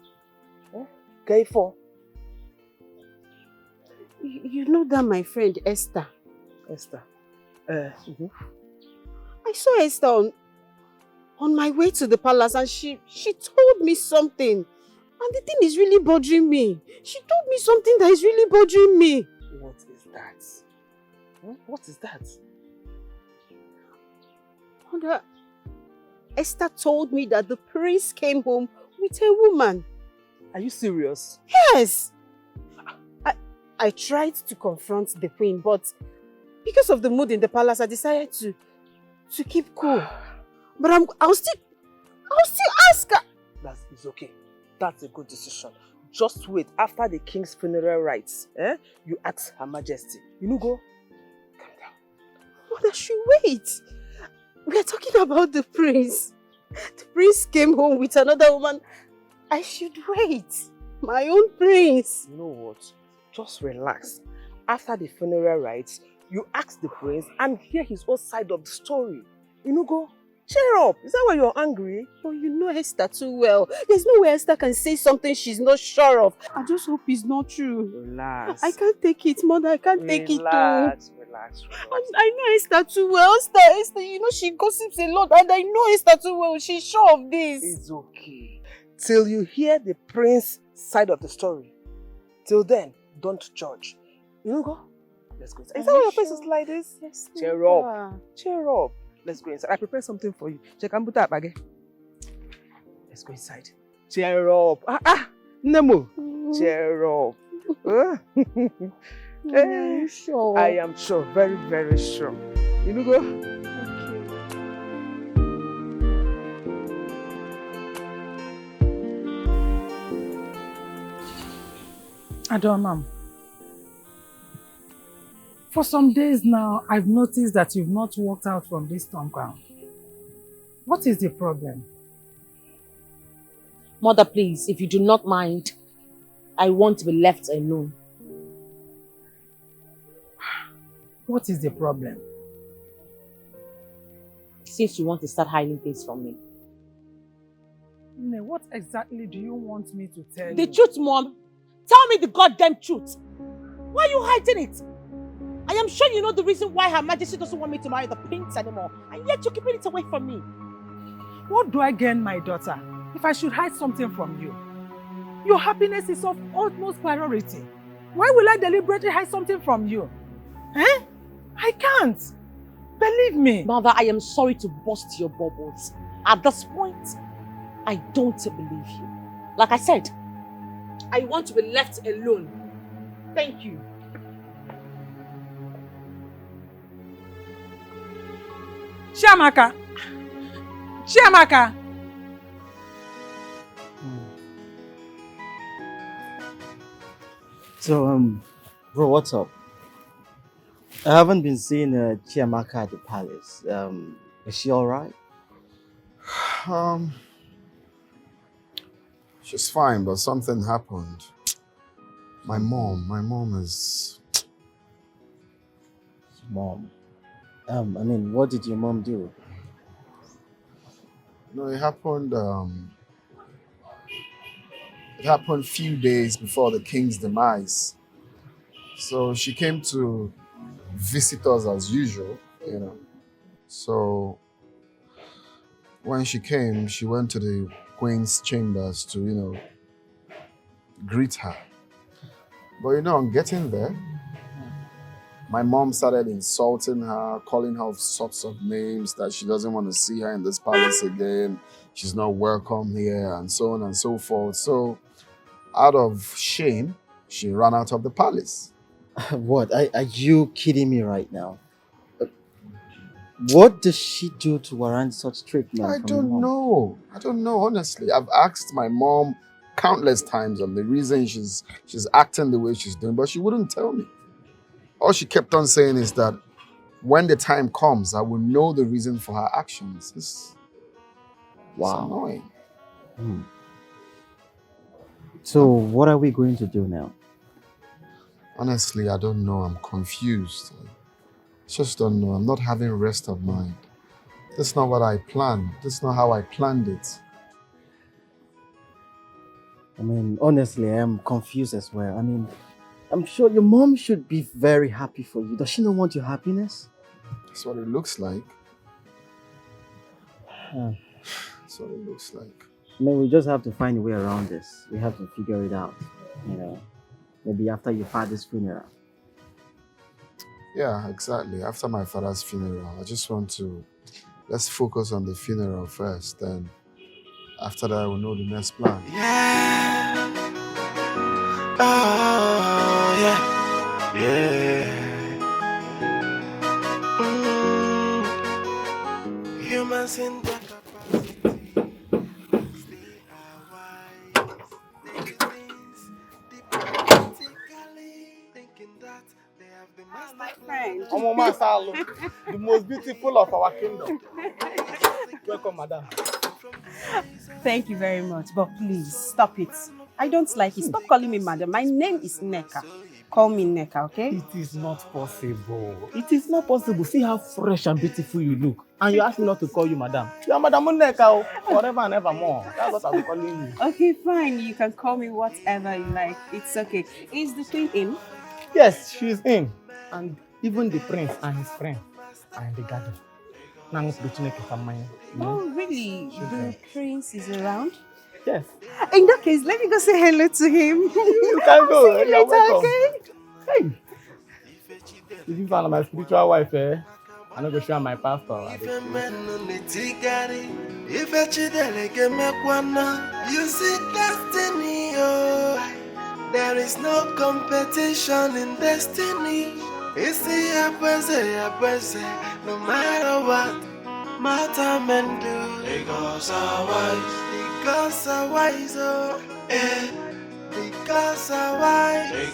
Eh? Kaifo. You know that my friend Esther. Esther. I saw Esther on my way to the palace and she told me something. And the thing is really bothering me. She told me something that is really bothering me. What is that? What is that? Mother, Esther told me that the prince came home with a woman. Are you serious? Yes. I tried to confront the queen, but because of the mood in the palace, I decided to keep cool. But I'll still ask her. It's okay. That's a good decision. Just wait after the king's funeral rites. You ask Her Majesty. You know, go. Mother, she wait. We are talking about the prince. The prince came home with another woman. I should wait. My own prince. You know what? Just relax. After the funeral rites, you ask the prince and hear his own side of the story. You know, go. Cheer up. Is that why you're angry? Oh, you know Esther too well. There's no way Esther can say something she's not sure of. I just hope it's not true. Relax. I can't take it, Mother. I can't take it too. Relax. I know Esther too well. Esther, you know she gossips a lot and I know Esther too well. She's sure of this. It's okay. Till you hear the prince's side of the story. Till then, don't judge. You know, go. Let's go inside. Is that why your face is like this? Yes. Cheer up. Cheer up. Let's go inside. I prepared something for you. Check and put that bag. Let's go inside. Cheer up. Nemo. Cheer up. Are you sure? I am sure. Very, very sure. You know, go. Adonam, for some days now, I've noticed that you've not walked out from this compound. What is the problem? Mother, please, if you do not mind, I want to be left alone. What is the problem? Since you want to start hiding things from me. What exactly do you want me to tell you? The truth, Mom. Tell me the goddamn truth. Why are you hiding it? I am sure you know the reason why Her Majesty doesn't want me to marry the prince anymore, and yet you're keeping it away from me. What do I gain, my daughter, if I should hide something from you? Your happiness is of utmost priority. Why will I deliberately hide something from you? I can't. Believe me. Mother, I am sorry to burst your bubbles. At this point, I don't believe you. Like I said, I want to be left alone. Thank you. Chiamaka! Chiamaka! So, bro, what's up? I haven't been seeing Chiamaka at the palace. Is she alright? Um, she's fine, but something happened. My mom is... Mom. I mean, what did your mom do? No, it happened a few days before the king's demise. So she came to visit us as usual, you know. So when she came, she went to the queen's chambers to, you know, greet her. But you know, on getting there, my mom started insulting her, calling her all sorts of names, that she doesn't want to see her in this palace again. She's not welcome here, and so on and so forth. So out of shame, she ran out of the palace. What? Are you kidding me right now? What does she do to warrant such treatment? I don't know, honestly. I've asked my mom countless times on the reason she's acting the way she's doing, but she wouldn't tell me. All she kept on saying is that when the time comes, I will know the reason for her actions. It's annoying. So what are we going to do now? Honestly, I don't know. I'm confused. I just don't know. I'm not having rest of mind. That's not what I planned. That's not how I planned it. I mean, honestly, I am confused as well. I mean, I'm sure your mom should be very happy for you. Does she not want your happiness? That's what it looks like. That's what it looks like. I mean, we just have to find a way around this. We have to figure it out, you know. Maybe after your father's funeral. Yeah, exactly. After my father's funeral, I just want to... Let's focus on the funeral first, then after that, we'll know the next plan. Yeah. Oh, yeah. Yeah. Humans in their capacity. They are wise. They do things diplomatically, thinking that they have the master. My friend. Omoma Salo, the most beautiful of our kingdom. Welcome, madam. Thank you very much, but please stop it. I don't like it. Stop calling me madam. My name is Nneka. Call me Nneka, okay? It is not possible. It is not possible. See how fresh and beautiful you look. And you ask me not to call you madam. You are Madam Nneka forever and evermore. That's what I'm calling you. Okay, fine. You can call me whatever you like. It's okay. Is the queen in? Yes, she's in. And even the prince and his friend are in the garden. Oh, really? The prince is around? Yes. In that case, let me go say hello to him. You can go. See you You're later, welcome. okay? Hey. If you find my spiritual wife, I'm not going to share my pastor. You see destiny, oh. There is no competition in destiny. It's the appreciate, no matter what. Matter men do. The gods are wise, oh. The gods are wise. The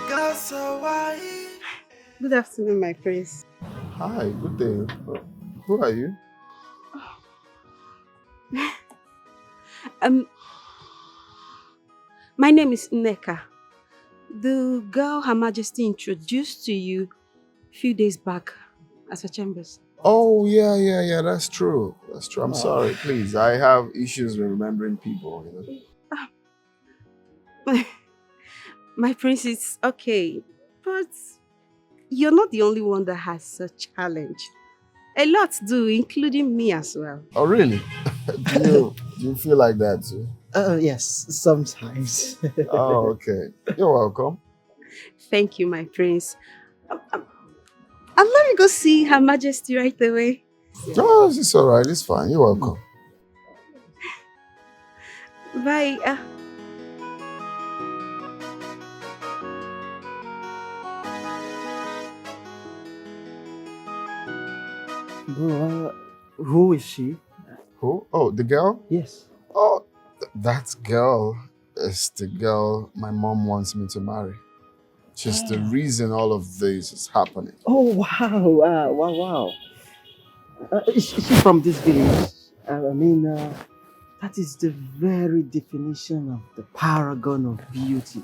gods are wise. Good afternoon, my prince. Hi, good day. Who are you? My name is Nneka. The girl Her Majesty introduced to you a few days back at her chambers. Oh, yeah, that's true. I'm sorry, please. I have issues with remembering people, you know. My prince, it's okay, but you're not the only one that has such challenge. A lot do, including me as well. Oh, really? do you feel like that too? Yes, sometimes. Oh, okay. You're welcome. Thank you, my prince. Let me go see Her Majesty right away. Oh, it's all right. It's fine. You're welcome. Bye. Bro, who is she? Who? Oh, the girl? Yes. Oh, that girl is the girl my mom wants me to marry. She's the reason all of this is happening. Oh, wow. Wow. Is she from this village? That is the very definition of the paragon of beauty.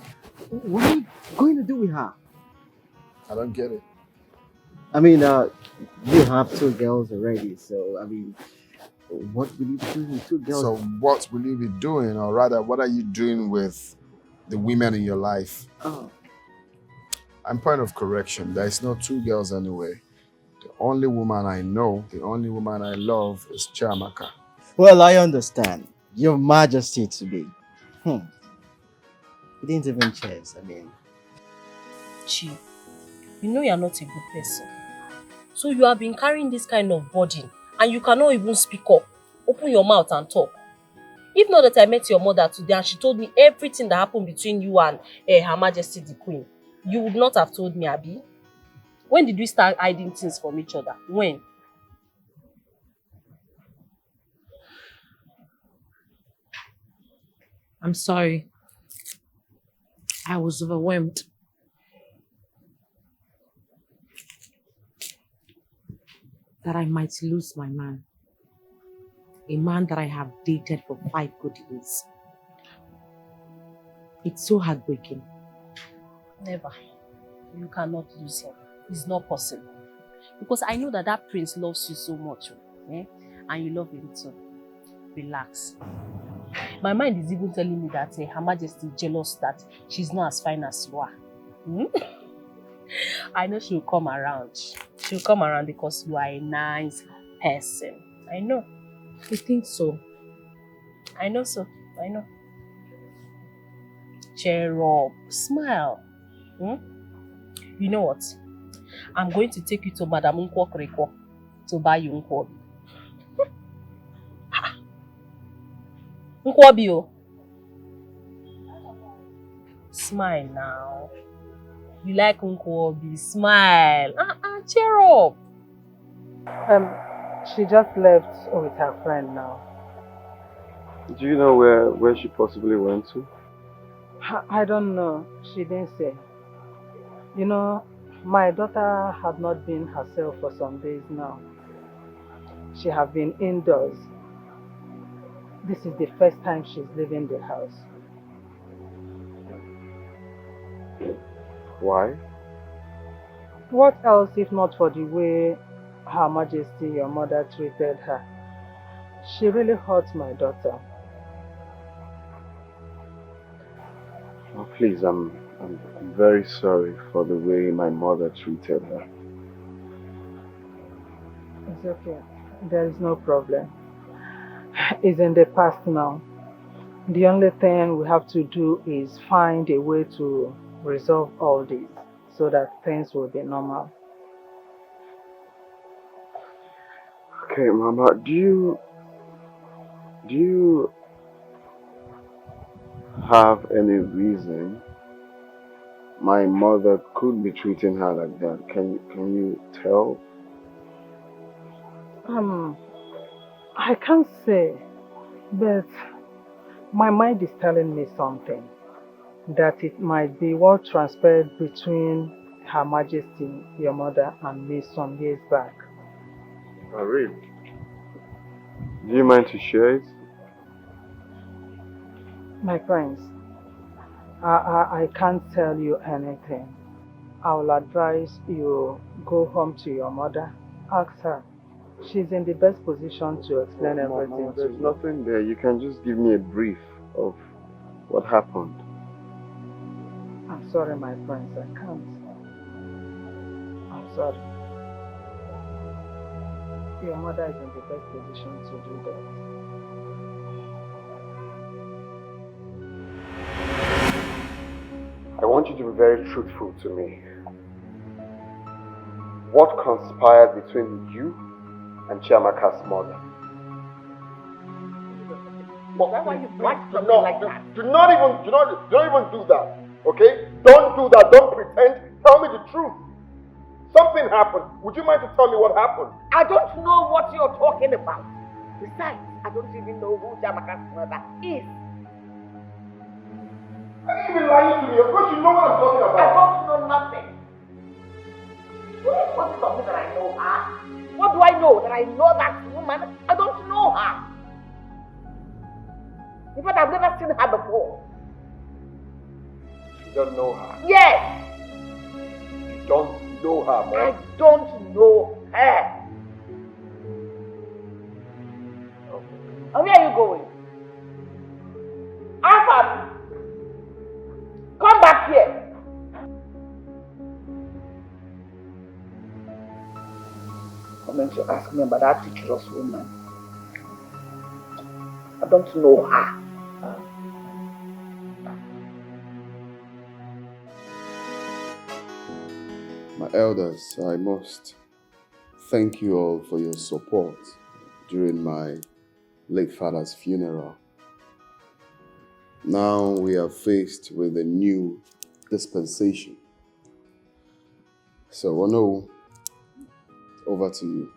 What are you going to do with her? I don't get it. You have 2 girls already, so what will you do with 2 girls? So what will you be doing, or rather, what are you doing with the women in your life? Oh. I'm point of correction. There is no 2 girls anyway. The only woman I know, the only woman I love is Chiamaka. Well, I understand. Your Majesty to be. You didn't even chase, Chi, you know you're not a good person. So you have been carrying this kind of burden and you cannot even speak up. Open your mouth and talk. If not that I met your mother today and she told me everything that happened between you and Her Majesty the Queen, you would not have told me, Abi. When did we start hiding things from each other? When? I'm sorry. I was overwhelmed. That I might lose my man. A man that I have dated for 5 good years. It's so heartbreaking. Never. You cannot lose him. It's not possible. Because I know that that prince loves you so much. And you love him too. Relax. My mind is even telling me that Her Majesty is jealous that she's not as fine as you are. I know she'll come around. She'll come around because you are a nice person. I know. You think so? I know so. I know. Cheer up. Smile. You know what? I'm going to take you to Madam Nkwokreko to buy you Nkwobi. Nkwobi, oh. Smile now. You like Nkwobi? Smile. Cheer up. She just left with her friend now. Do you know where she possibly went to? I don't know. She didn't say. You know, my daughter had not been herself for some days now. She have been indoors. This is the first time she's leaving the house. Why? What else if not for the way Her Majesty, your mother, treated her? She really hurt my daughter. Oh, please, I'm very sorry for the way my mother treated her. It's okay. There is no problem. It's in the past now. The only thing we have to do is find a way to resolve all this so that things will be normal. Okay, Mama, do you have any reason my mother could be treating her like that? Can you tell? I can't say, but my mind is telling me something. That it might be what transpired between Her Majesty, your mother, and me some years back. Oh, really? Do you mind to share it? My friends, I can't tell you anything. I will advise you go home to your mother. Ask her. She's in the best position to explain everything. Mama, there's nothing there. You can just give me a brief of what happened. I'm sorry, my friends, I can't. I'm sorry. Your mother is in the best position to do that. I want you to be very truthful to me. What conspired between you and Chiamaka's mother? Why you black to me like that? Do not even do that. Okay? Don't do that. Don't pretend. Tell me the truth. Something happened. Would you mind to tell me what happened? I don't know what you're talking about. Besides, I don't even know who Chiamaka's mother is. Are you even lying to me? Of course you know what I'm talking about. I don't know nothing. What is it of me that I know her? What do I know? That I know that woman? I don't know her. In fact, I've never seen her before. You don't know her? Yes! You don't know her, Mom? I don't know her. And where are you going? Alpha, come back here. Coming to ask me about that treacherous woman. I don't know her. My elders, I must thank you all for your support during my late father's funeral. Now we are faced with a new dispensation. So, Ono, over to you.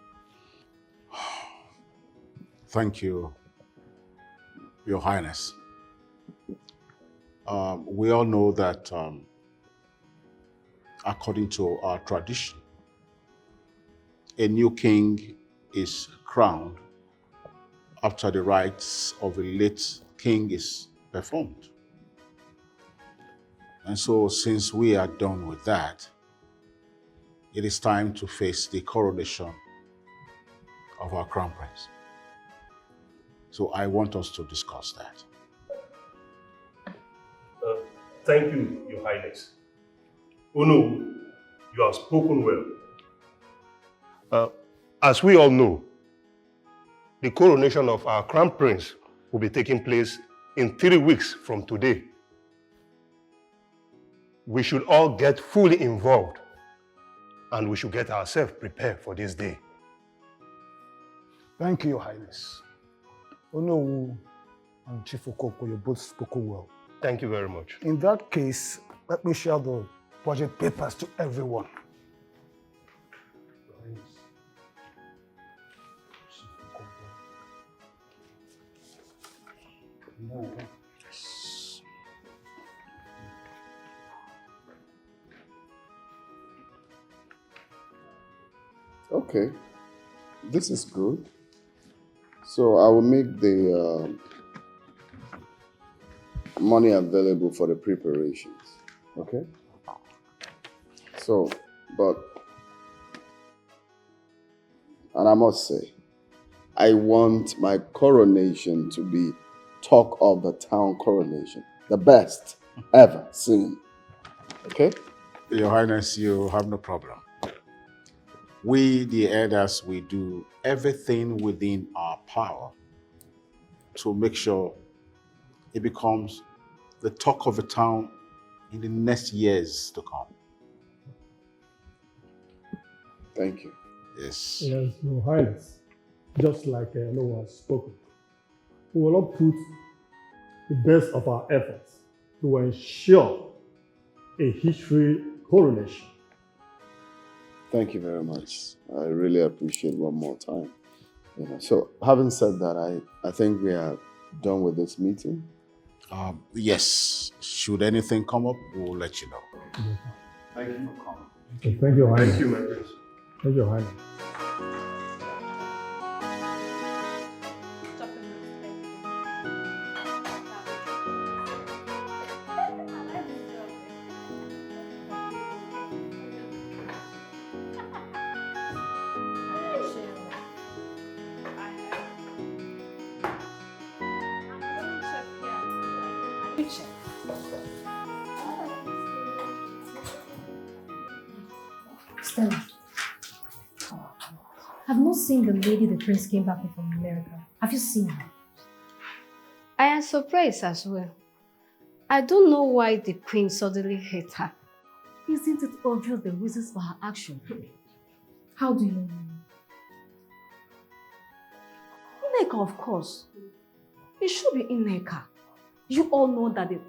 Thank you, Your Highness. We all know that according to our tradition, a new king is crowned after the rites of a late king is performed. And so since we are done with that, it is time to face the coronation of our crown prince. So I want us to discuss that. Thank you, Your Highness. Oh no, you have spoken well. As we all know, the coronation of our crown prince will be taking place in 3 weeks from today. We should all get fully involved and we should get ourselves prepared for this day. Thank you, Your Highness. Onowu and Chief Okoko, you both spoken well. Thank you very much. In that case, let me share the budget papers to everyone. Okay, this is good. So I will make the money available for the preparations, okay? So, and I must say, I want my coronation to be talk of the town coronation, the best ever seen, okay? Your Highness, you have no problem. We, the elders, we do everything within our power to make sure it becomes the talk of the town in the next years to come. Thank you. Yes. Yes, Your Highness. Just like Noah has spoken, we will not put the best of our efforts to ensure a history coronation. Thank you very much. I really appreciate one more time. So having said that, I think we are done with this meeting. Yes. Should anything come up, we'll let you know. Thank you for coming. Okay, thank you, Your Highness. Thank you, my prince. Thank you, Your Highness. Stella, I've not seen the lady the prince came back with from America. Have you seen her? I am surprised as well. I don't know why the queen suddenly hate her. Isn't it obvious the reasons for her action? How do you know? Ineka, of course. It should be Ineka. You all know that the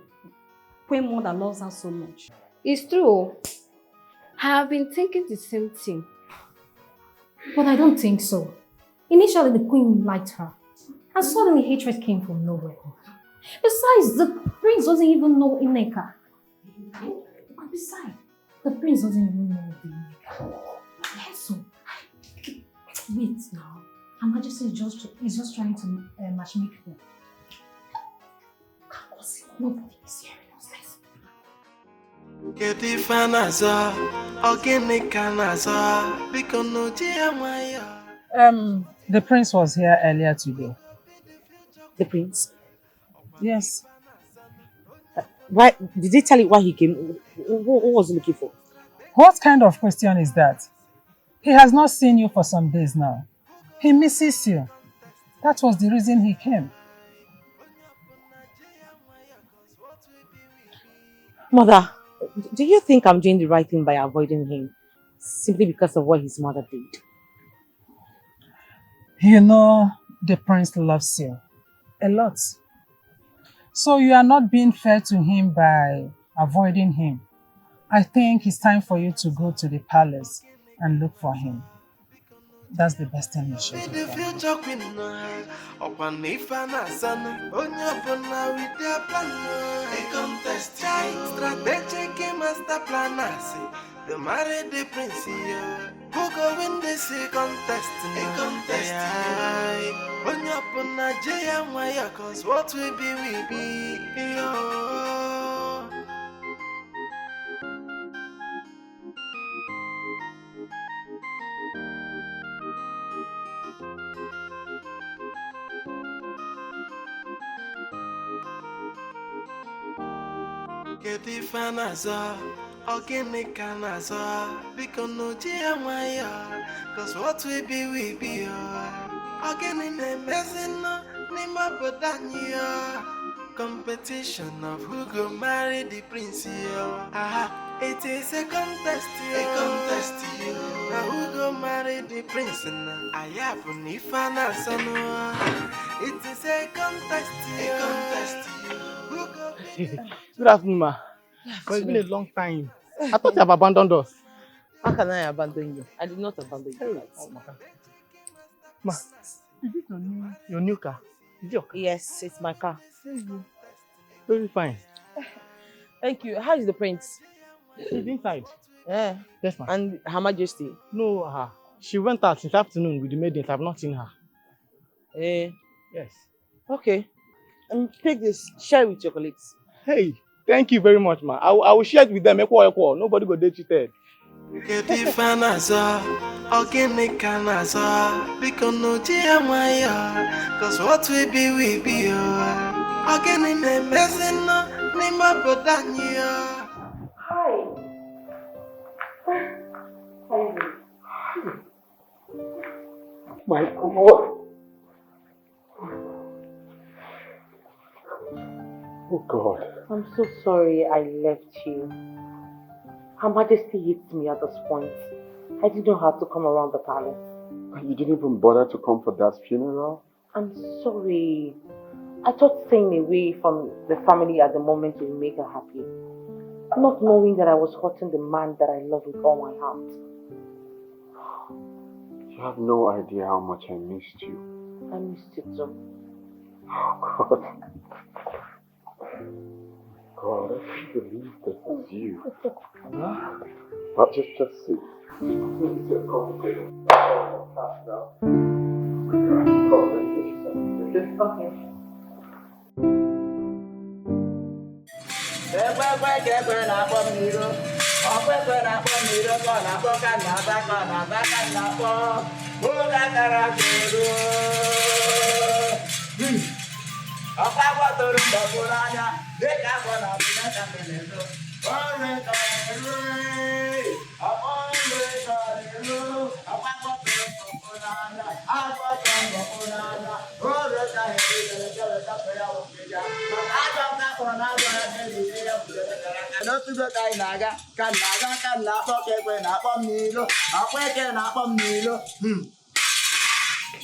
queen mother loves her so much. It's true. I have been thinking the same thing. But I don't think so. Initially, the queen liked her. And suddenly, hatred came from nowhere. Besides, the prince doesn't even know Ineka. And besides, the prince doesn't even know the Ineka. Yes, so. Wait now. Her Majesty is just trying to matchmake them. Nobody is hearing us. The prince was here earlier today. The prince? Yes. Why did he tell you why he came? What was he looking for? What kind of question is that? He has not seen you for some days now. He misses you. That was the reason he came. Mother, do you think I'm doing the right thing by avoiding him simply because of what his mother did? You know, the prince loves you a lot. So you are not being fair to him by avoiding him. I think it's time for you to go to the palace and look for him. That's the best thing you should do. The married the prince, who go win this contest? When you're upon Nigeria, cause what we be, yo. Get the fanaza, organic canaza, because no Jia, cause what we be, organic messing, Nima Bodania, competition of who go marry the prince, it is a contest, now who go marry the prince, I have Nifana Sanoa, it is a contest, Good afternoon, ma. But it's been a long time. I thought you have abandoned us. How can I abandon you? I did not abandon you guys. Oh, ma, is this your new car? Is it your car? Yes, it's my car. Very fine. Thank you. How is the prince? She's inside. Yeah. Yes, ma'am. And Her Majesty? No, she went out since afternoon with the maidens. I've not seen her. Yes. Okay. Take this. Share it with your colleagues. Hey, thank you very much, ma. I will share it with them. Nobody go dey cheated. Get the fanaza, organic canaza, because no Jia, cause what we be, organic messing, Nima Bodania. Hi. My God. Oh God. I'm so sorry I left you. Her Majesty hates me at this point. I didn't know how to come around the palace. You didn't even bother to come for that funeral? I'm sorry. I thought staying away from the family at the moment would make her happy. Not knowing that I was hurting the man that I love with all my heart. You have no idea how much I missed you. I missed you too. Oh God. God, I can't believe this is you. But just sit.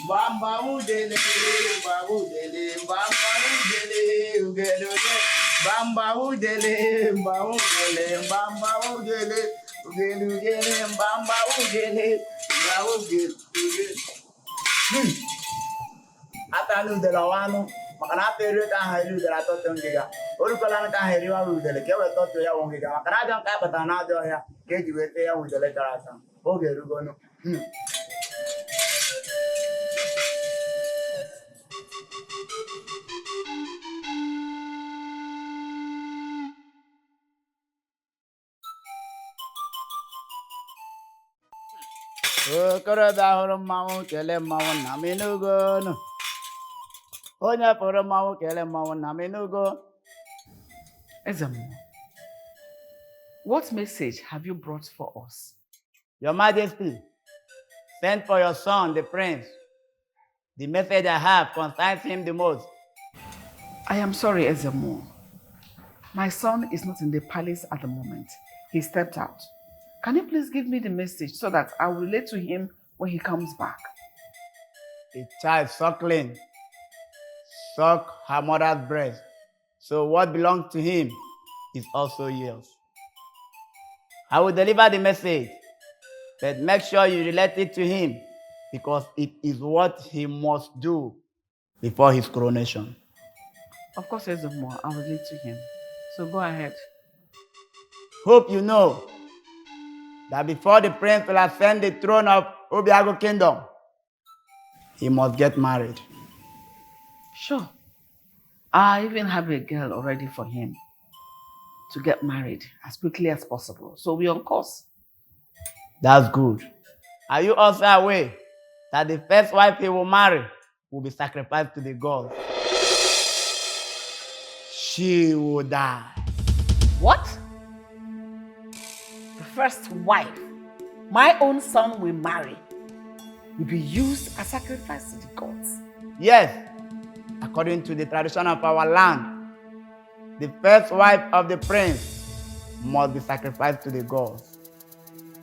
Bamba udele, bamba udele, bamba udele, ugele, bamba udele, bamba udele, bamba udele, ugele, ugele, bamba udele, bamba udele, ugele. Atalu de la wano, makana tere ka hailu de la totongiga. Olu kala ka hairi wa udele, kewe toto ya wongiga. Makana jam ka patana jo ya, keji wete ya udele karasa. Oge rugono. Okorobịa hụrụ mmanwụ kele mmanwụ na minugo nụ. Onye fụrụ mmanwụ kele mmanwụ na minugo. Ezemo, what message have you brought for us? Your Majesty, send for your son, the prince. The message I have concerns him the most. I am sorry, Ezemo. My son is not in the palace at the moment. He stepped out. Can you please give me the message so that I will relate to him when he comes back? A child suckling suck her mother's breast. So what belongs to him is also yours. I will deliver the message, but make sure you relate it to him because it is what he must do before his coronation. Of course, Ezemo, I'll relate to him. So go ahead. Hope you know that before the prince will ascend the throne of Obiago Kingdom, he must get married. Sure. I even have a girl already for him to get married as quickly as possible. So we're on course. That's good. Are you also aware that the first wife he will marry will be sacrificed to the gods? She will die. What? The first wife my own son will marry will be used as sacrifice to the gods. Yes, according to the tradition of our land, the first wife of the prince must be sacrificed to the gods.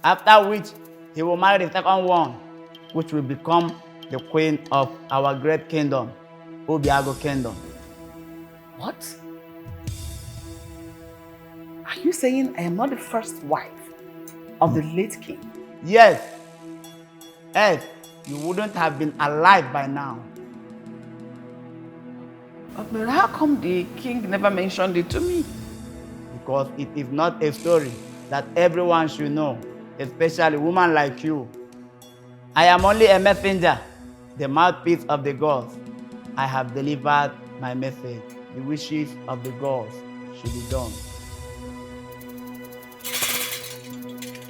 After which, he will marry the second one, which will become the queen of our great kingdom, Obiago Kingdom. What? Are you saying I am not the first wife of the late king? Yes. Else, you wouldn't have been alive by now. But how come the king never mentioned it to me? Because it is not a story that everyone should know, especially women like you. I am only a messenger, the mouthpiece of the gods. I have delivered my message. The wishes of the gods should be done.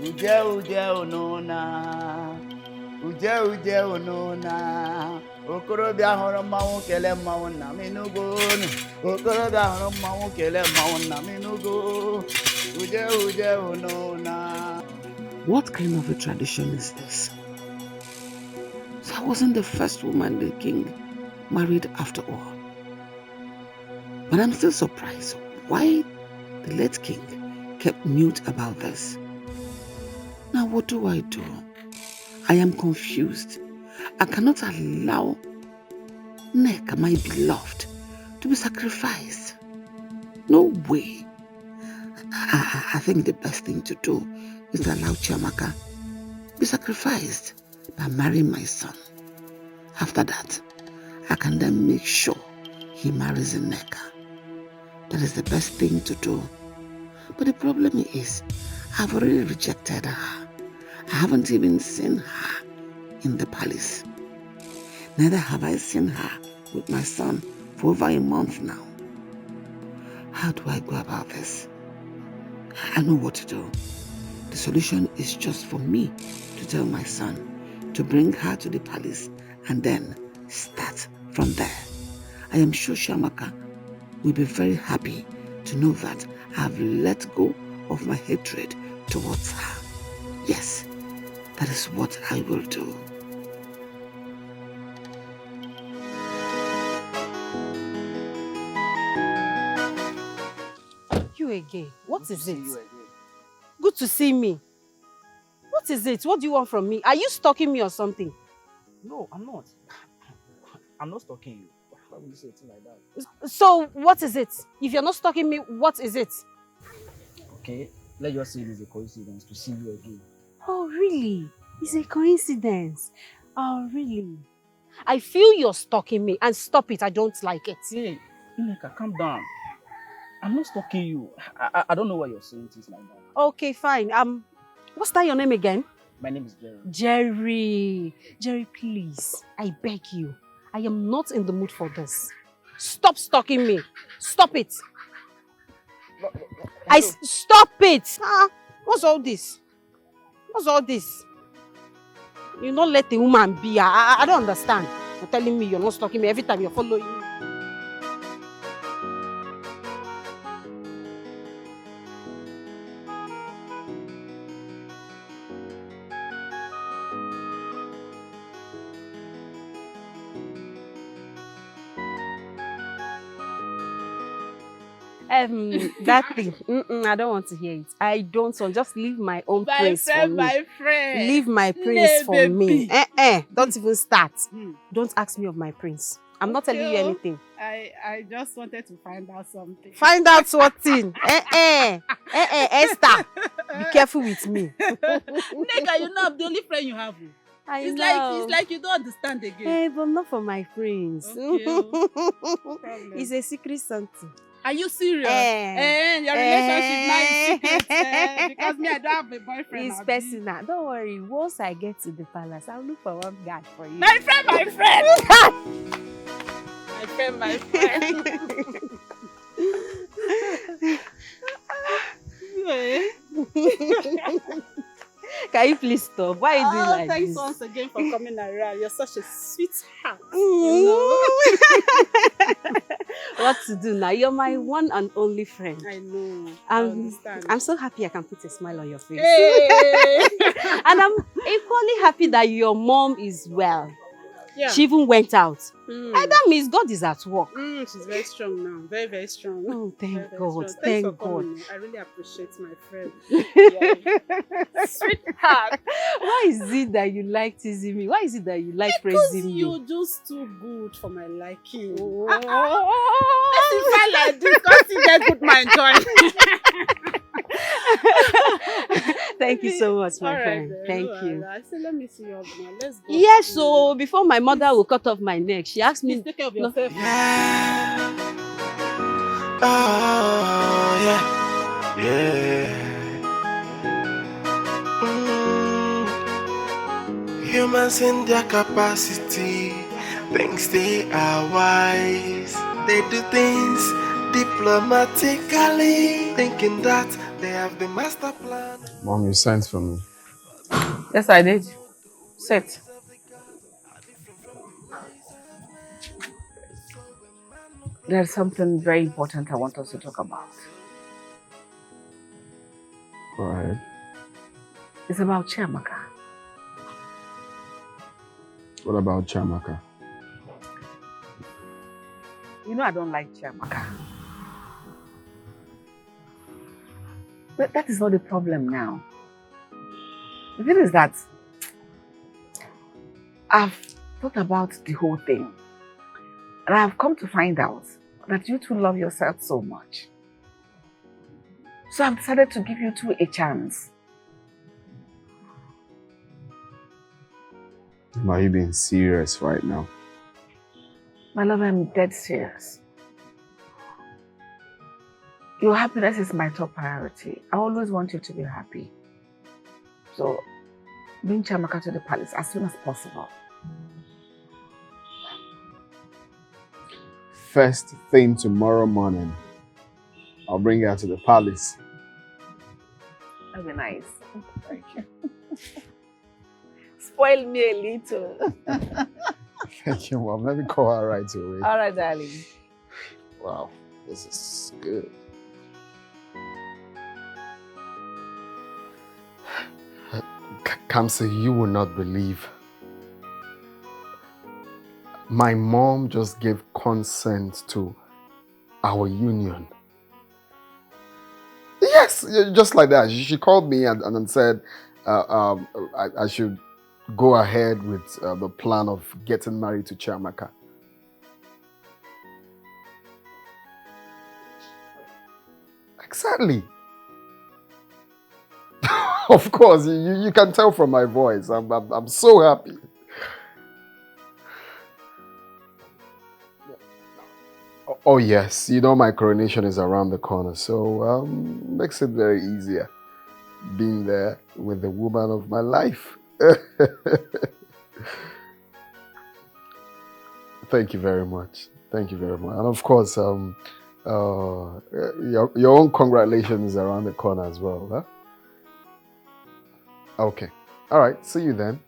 Uje uje onona, uje uje onona. Okorobịa hụrụ mmanwụ kele mmanwụ na minugo. Okorobịa hụrụ mmanwụ kele mmanwụ na minugo. Uje uje onona. What kind of a tradition is this? So I wasn't the first woman the king married after all. But I'm still surprised why the late king kept mute about this. Now what do? I am confused. I cannot allow Nneka, my beloved, to be sacrificed. No way. I think the best thing to do is to allow Chiamaka be sacrificed by marrying my son. After that, I can then make sure he marries Nneka. That is the best thing to do. But the problem is, I've already rejected her. I haven't even seen her in the palace. Neither have I seen her with my son for over a month now. How do I go about this? I know what to do. The solution is just for me to tell my son to bring her to the palace and then start from there. I am sure Chiamaka will be very happy to know that I have let go of my hatred towards her. Yes, that is what I will do. You again? What is it? Good to see me. What is it? What do you want from me? Are you stalking me or something? No, I'm not. I'm not stalking you. Why would you say a thing like that? So, what is it? If you're not stalking me, what is it? Okay, let's just say it is a coincidence to see you again. Oh, really? It's a coincidence. Oh, really? I feel you're stalking me, and stop it. I don't like it. Hey, Nneka, calm down. I'm not stalking you. I don't know why you're saying things like that. Okay, fine. What's that your name again? My name is Jerry. Jerry. Jerry, please. I beg you. I am not in the mood for this. Stop stalking me. Stop it. Stop it. What's all this? What's all this? You don't let a woman be. I don't understand. You're telling me you're not stalking me every time you're following me. That thing. I don't want to hear it. I don't want. Just leave my own praise for me. My friend. Leave my praise for me. baby. Don't even start. Don't ask me of my prince. I'm not telling you anything. I just wanted to find out something. Find out what thing. Esther. Be careful with me. Nigga, you know I'm the only friend you have. It's like you don't understand again. Hey, but not for my prince. Okay. It's a secret something. Are you serious? Your relationship now is secret. Because me, I don't have a boyfriend. It's personal. Don't worry. Once I get to the palace, I'll look for one guy for you. My friend! my friend. Can you please stop? Why are you doing like thanks this? Once again for coming around. You're such a sweetheart. What to do now? You're my one and only friend. I know. I understand. I'm so happy I can put a smile on your face. Hey! And I'm equally happy that your mom is well. Yeah. She even went out. And that means God is at work. She's very strong now. Very, very strong. Oh, thank God. Thanks Thank for God. coming. I really appreciate my friend. Yeah. Sweetheart. Why is it that you like teasing me? Why is it that you like praising me? Because you're just too good for my liking. Let's find like this. Can't see that good mind join. Thank you so much, my All friend. right, Thank you. I said, let me see your now. Let's go. Yes, so before my mother will cut off my neck, she asked me. Please take care of yourself. Oh, yeah. Humans in their capacity thinks they are wise. They do things diplomatically, thinking that they have the master plan. Mom, you sent for me. Yes, I did. Sit. There's something very important I want us to talk about. Go ahead. It's about Chiamaka. What about Chiamaka? You know I don't like Chiamaka. But that is not the problem now. The thing is that I've thought about the whole thing. And I've come to find out that you two love yourself so much. So I've decided to give you two a chance. Are you being serious right now? My love, I'm dead serious. Your happiness is my top priority. I always want you to be happy. So, bring Chiamaka to the palace as soon as possible. First thing tomorrow morning, I'll bring her to the palace. That'd be nice. Thank you. Spoil me a little. Thank you, Mom. Let me call her right away. All right, darling. Wow, this is good. Kamsi, you will not believe. My mom just gave consent to our union. Yes, just like that. She called me and said I should go ahead with the plan of getting married to Chiamaka. Exactly. Of course, you can tell from my voice. I'm so happy. Oh yes, you know my coronation is around the corner, so makes it very easier being there with the woman of my life. Thank you very much. Thank you very much. And of course, your own congratulations is around the corner as well, huh? Okay. All right. See you then.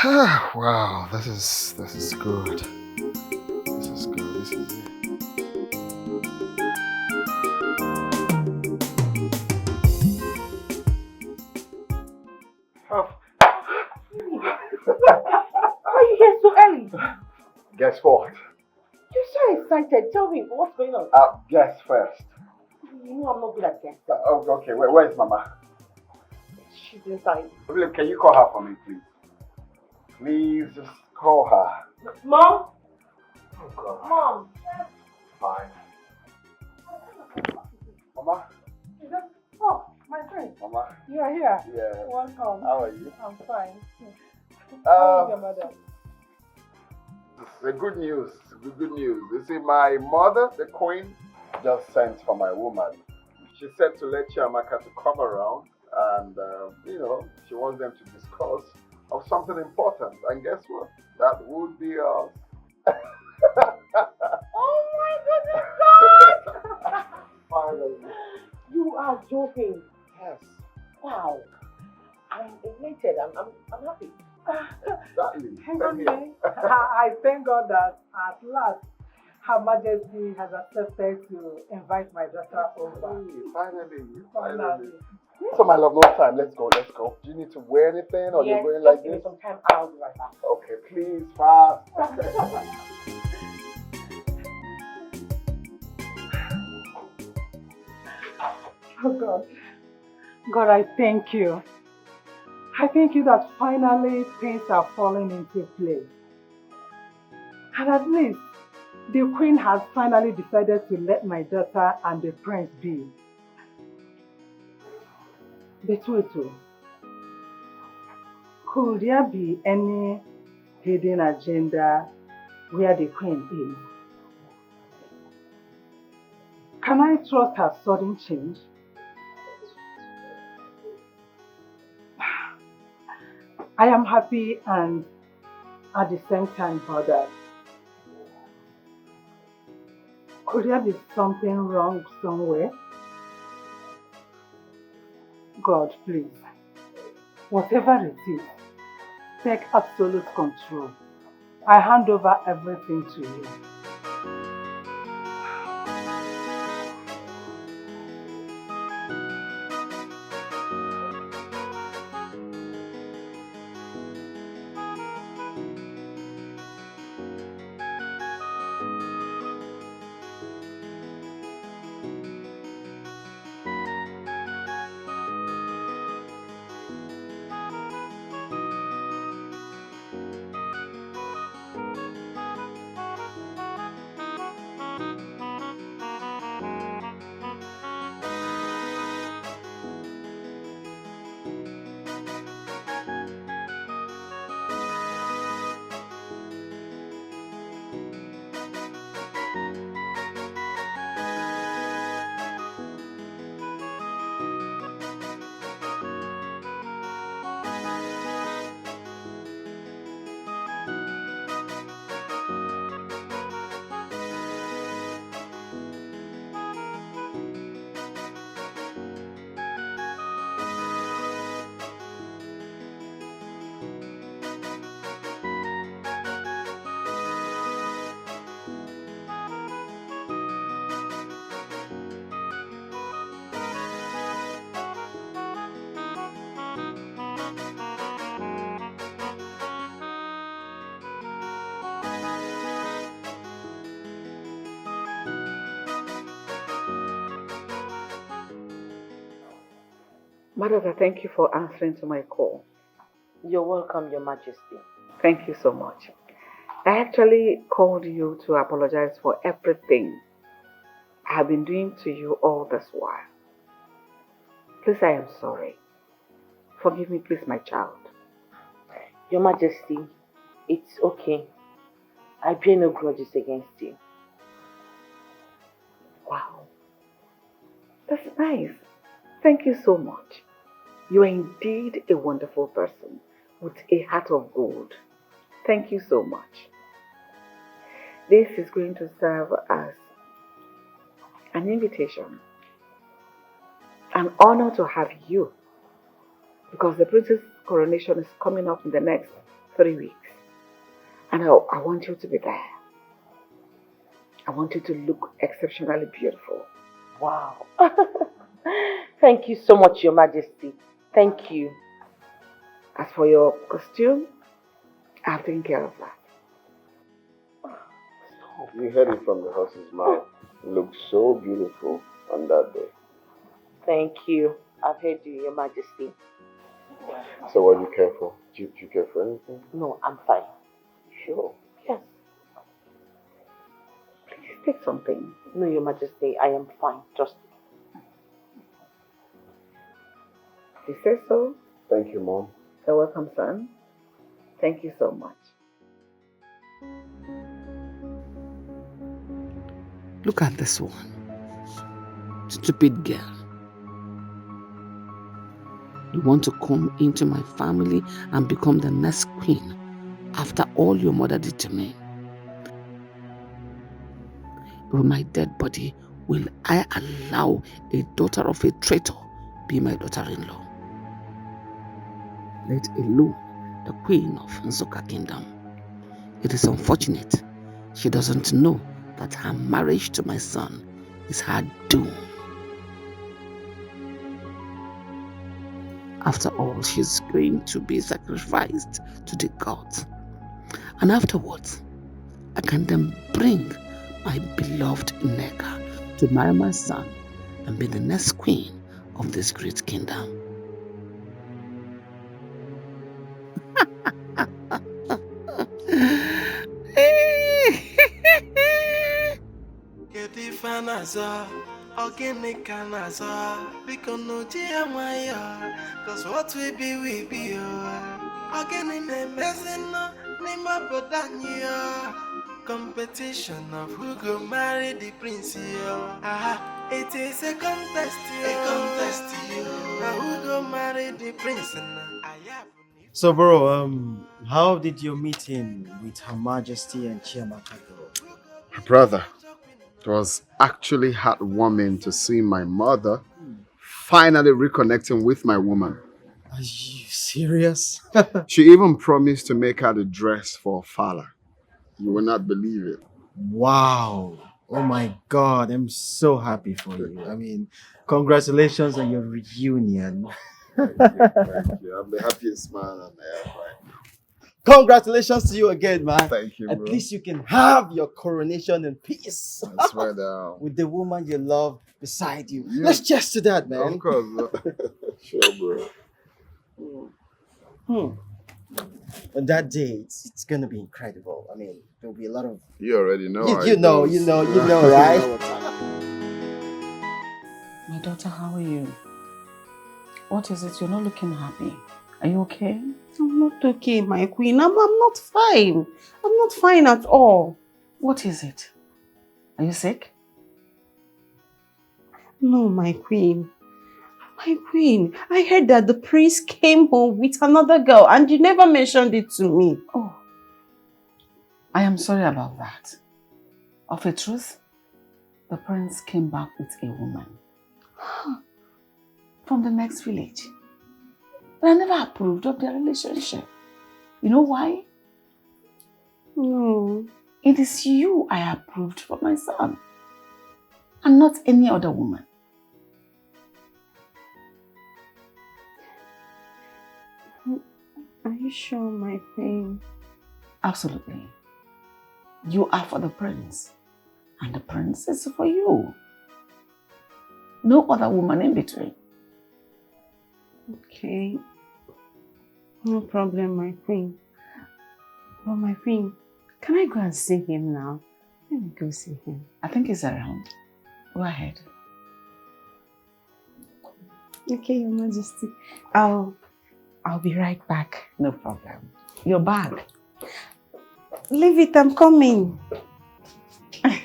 Wow, this is good. This is good. This is it. Why are you here so early? Guess what? You're so excited. Tell me, what's going on? Guess first. You know I'm not good at guessing. Okay, where's Mama? She's inside. William, can you call her for me, please? Please, just call her. Mom? Oh, God. Mom? Fine. Mama? Oh, my friend. Mama? You are here. Yeah. Welcome. How are you? I'm fine. How is your mother? The good news. Good news. You see, my mother, the queen, just sent for my woman. She said to let Chiamaka to come around and, she wants them to discuss of something important. And guess what? That would be us. Oh my goodness, God! Finally. You are joking. Yes. Wow. I'm elated. I'm happy. Exactly. I thank God that at last Her Majesty has accepted to invite my daughter over. Finally. So my love, no time. Let's go. Do you need to wear anything or you're going like this? Some time. I'll be right back. Okay, please, fast. Oh God. God, I thank you. I thank you that finally things are falling into place. And at least the queen has finally decided to let my daughter and the prince be. But wait, could there be any hidden agenda where the queen is? Can I trust her sudden change? I am happy and at the same time bothered. Could there be something wrong somewhere? God, please, whatever it is, take absolute control. I hand over everything to you. Madam, thank you for answering to my call. You're welcome, Your Majesty. Thank you so much. I actually called you to apologize for everything I have been doing to you all this while. Please, I am sorry. Forgive me, please, my child. Your Majesty, it's okay. I bear no grudges against you. Wow. That's nice. Thank you so much. You are indeed a wonderful person with a heart of gold. Thank you so much. This is going to serve as an invitation, an honor to have you, because the princess coronation is coming up in the next 3 weeks. And I want you to be there. I want you to look exceptionally beautiful. Wow. Thank you so much, Your Majesty. Thank you. As for your costume, I've taken care of that. You heard it from the horse's mouth. It looked so beautiful on that day. Thank you. I've heard you, Your Majesty. So what do you care for? Do you care for anything? No, I'm fine. Sure. Yes. Please take something. No, Your Majesty, I am fine. Trust me. You say so? Thank you, Mom. You're welcome, son. Thank you so much. Look at this one. Stupid girl. You want to come into my family and become the next queen after all your mother did to me. With my dead body, will I allow a daughter of a traitor be my daughter-in-law? Let alone the queen of Nzoka kingdom. It is unfortunate she doesn't know that her marriage to my son is her doom. After all, she's going to be sacrificed to the gods. And afterwards, I can then bring my beloved Nneka to marry my son and be the next queen of this great kingdom. Cause what we be, again in the messing, Nima Bodania. Competition of who go marry the prince, it is a contest, who go marry the prince. So, bro, how did your meeting with Her Majesty and Chiamaka go? Brother, it was actually heartwarming to see my mother finally reconnecting with my woman. Are you serious? She even promised to make her the dress for Fala. You will not believe it. Wow. Oh my God, I'm so happy for you. I mean, congratulations on your reunion. Thank you. I'm the happiest man on earth right now. Congratulations to you again, man. Thank you, bro. At least you can have your coronation in peace. I swear down. With the woman you love beside you. Let's cheers to that, man. Of course, bro. Sure, bro. On that day, it's gonna be incredible. I mean, there'll be a lot of... You already know. You know, right? My daughter, how are you? What is it? You're not looking happy. Are you okay? I'm not okay, my queen. I'm not fine. I'm not fine at all. What is it? Are you sick? No, my queen. My queen, I heard that the prince came home with another girl and you never mentioned it to me. Oh, I am sorry about that. Of a truth, the prince came back with a woman from the next village. But I never approved of their relationship. You know why? No. It is you I approved for my son, and not any other woman. Are you sure, my queen? Absolutely. You are for the prince, and the prince is for you. No other woman in between. Okay. No problem, my queen. But my queen, can I go and see him now? Let me go see him. I think he's around. Go ahead. Okay, Your Majesty. I'll be right back. No problem. Your bag. Leave it, I'm coming. Cause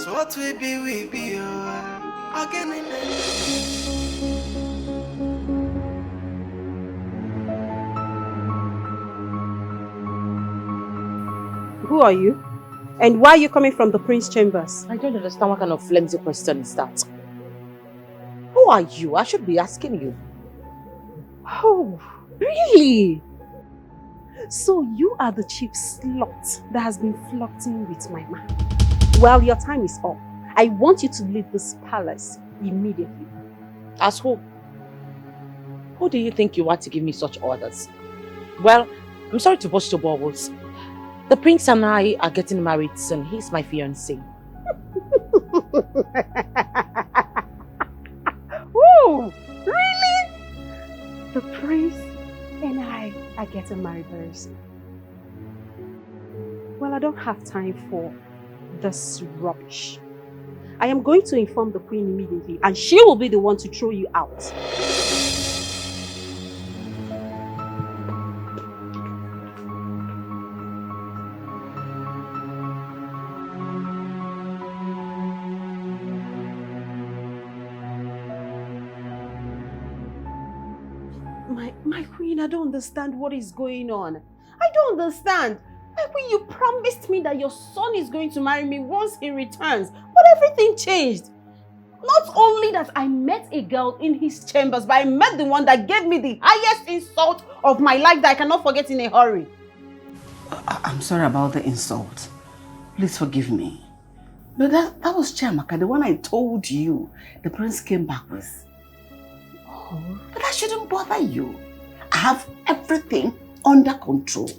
what we be, Who are you? And why are you coming from the prince's chambers? I don't understand what kind of flimsy question is that. Who are you? I should be asking you. Oh, really? So you are the chief slut that has been flirting with my man. Well, your time is up. I want you to leave this palace immediately. As who? Who do you think you are to give me such orders? Well, I'm sorry to burst your bubbles. The prince and I are getting married soon. He's my fiancé. Oh, really? The prince and I are getting married very soon. Well, I don't have time for this rubbish. I am going to inform the queen immediately and she will be the one to throw you out. My queen, I don't understand what is going on. I don't understand. My queen, you promised me that your son is going to marry me once he returns, but everything changed. Not only that I met a girl in his chambers, but I met the one that gave me the highest insult of my life that I cannot forget in a hurry. I'm sorry about the insult. Please forgive me. But that was Chiamaka, the one I told you the prince came back with. Oh, but that shouldn't bother you. I have everything under control.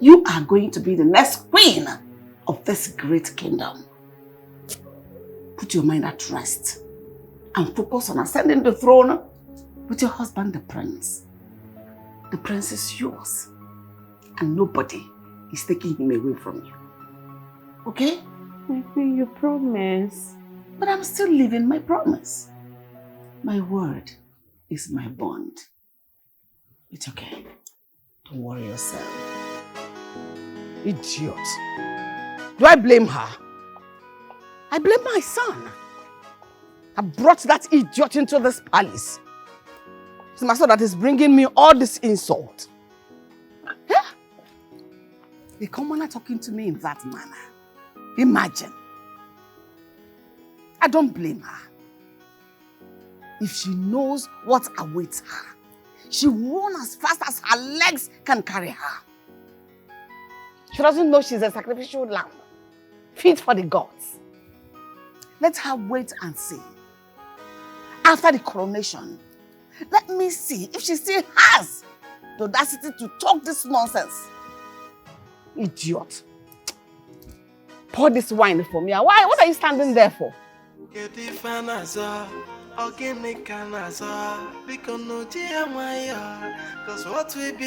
You are going to be the next queen of this great kingdom. Put your mind at rest and focus on ascending the throne with your husband, the prince. The prince is yours and nobody is taking him away from you. Okay? My queen, you promise. But I'm still living my promise. My word is my bond. It's okay. Don't worry yourself. Idiot. Do I blame her? I blame my son. I brought that idiot into this palace. It's my son that is bringing me all this insult. Yeah? The commoner talking to me in that manner. Imagine. I don't blame her. If she knows what awaits her, she will run as fast as her legs can carry her. She doesn't know she's a sacrificial lamb, fit for the gods. Let her wait and see. After the coronation, let me see if she still has the audacity to talk this nonsense. Idiot. Pour this wine for me. Why? What are you standing there for? Cause what we be,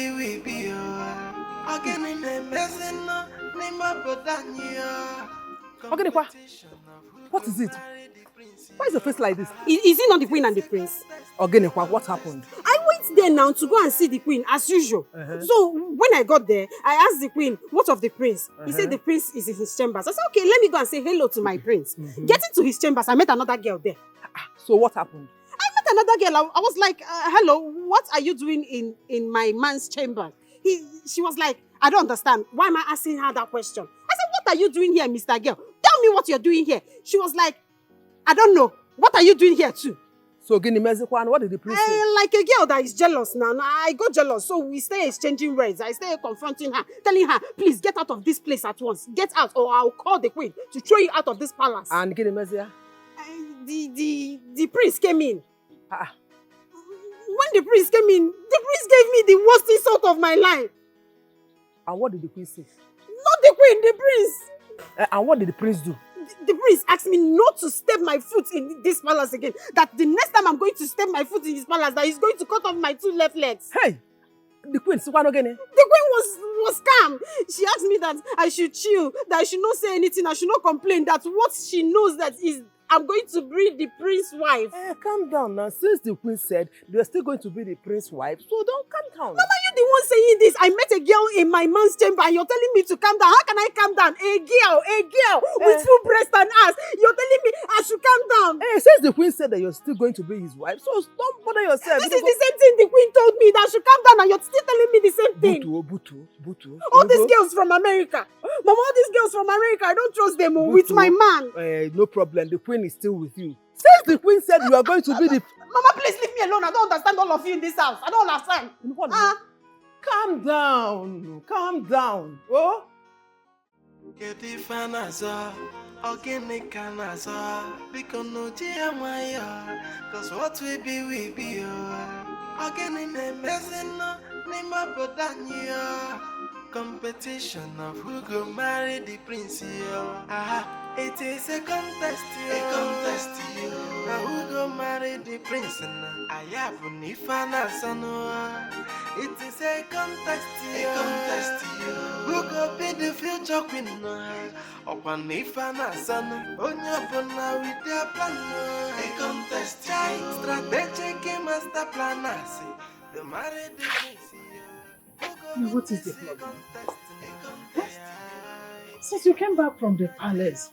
What is it? Why is your face like this? Is it not the queen and the prince? Ogenekwa, what happened? I went there now to go and see the queen as usual. So when I got there, I asked the queen, what of the prince? He said the prince is in his chambers. I said, okay, let me go and say hello to my prince. Getting to his chambers, I met another girl there. So what happened? I met another girl. I was like, hello, what are you doing in my man's chamber? She was like, I don't understand. Why am I asking her that question? I said, what are you doing here, Mr. Girl? Tell me what you're doing here. She was like, I don't know. What are you doing here too? So Guinea Mezikwan, what did the prince say? Like a girl that is jealous now. I got jealous. So we stay exchanging words. I stay confronting her, telling her, please get out of this place at once. Get out or I'll call the queen to throw you out of this palace. And Guinea Mezia? The prince came in. When the prince came in, the prince gave me the worst insult of my life. And what did the queen say? Not the queen, the prince. And what did the prince do? The prince asked me not to step my foot in this palace again. That the next time I'm going to step my foot in his palace, that he's going to cut off my 2 left legs. Hey! The queen, the queen was calm. She asked me that I should chill, that I should not say anything, I should not complain, that what she knows that is I'm going to be the prince's wife. Calm down now. Since the queen said you're still going to be the prince's wife, so don't calm down. Mama, you're the one saying this. I met a girl in my man's chamber and you're telling me to calm down. How can I calm down? A girl with full breast and ass. You're telling me I should calm down. Since the queen said that you're still going to be his wife, so don't bother yourself. This is the same thing the queen told me, that I should calm down, and you're still telling me the same thing. Butu. All these girls from America. Mama, all these girls from America, I don't trust them with my man. No problem. The queen is still with you. Since the queen said you are going to be the... Mama, please leave me alone. I don't understand all of you in this house. I don't understand. Calm down. Calm down. Oh? Get the fanaza, organic canaza, because no Maya, cause what we be, organic messing, Nima Bodania, competition of who go marry the prince, it is a contest, now who go marry the prince, I have Nifana Sanoa, it is a contest, who go be the future queen? Upon Nifana son, Onyapona with their plan. A contest, strategic master planners. The married What is the problem? Since you came back from the palace,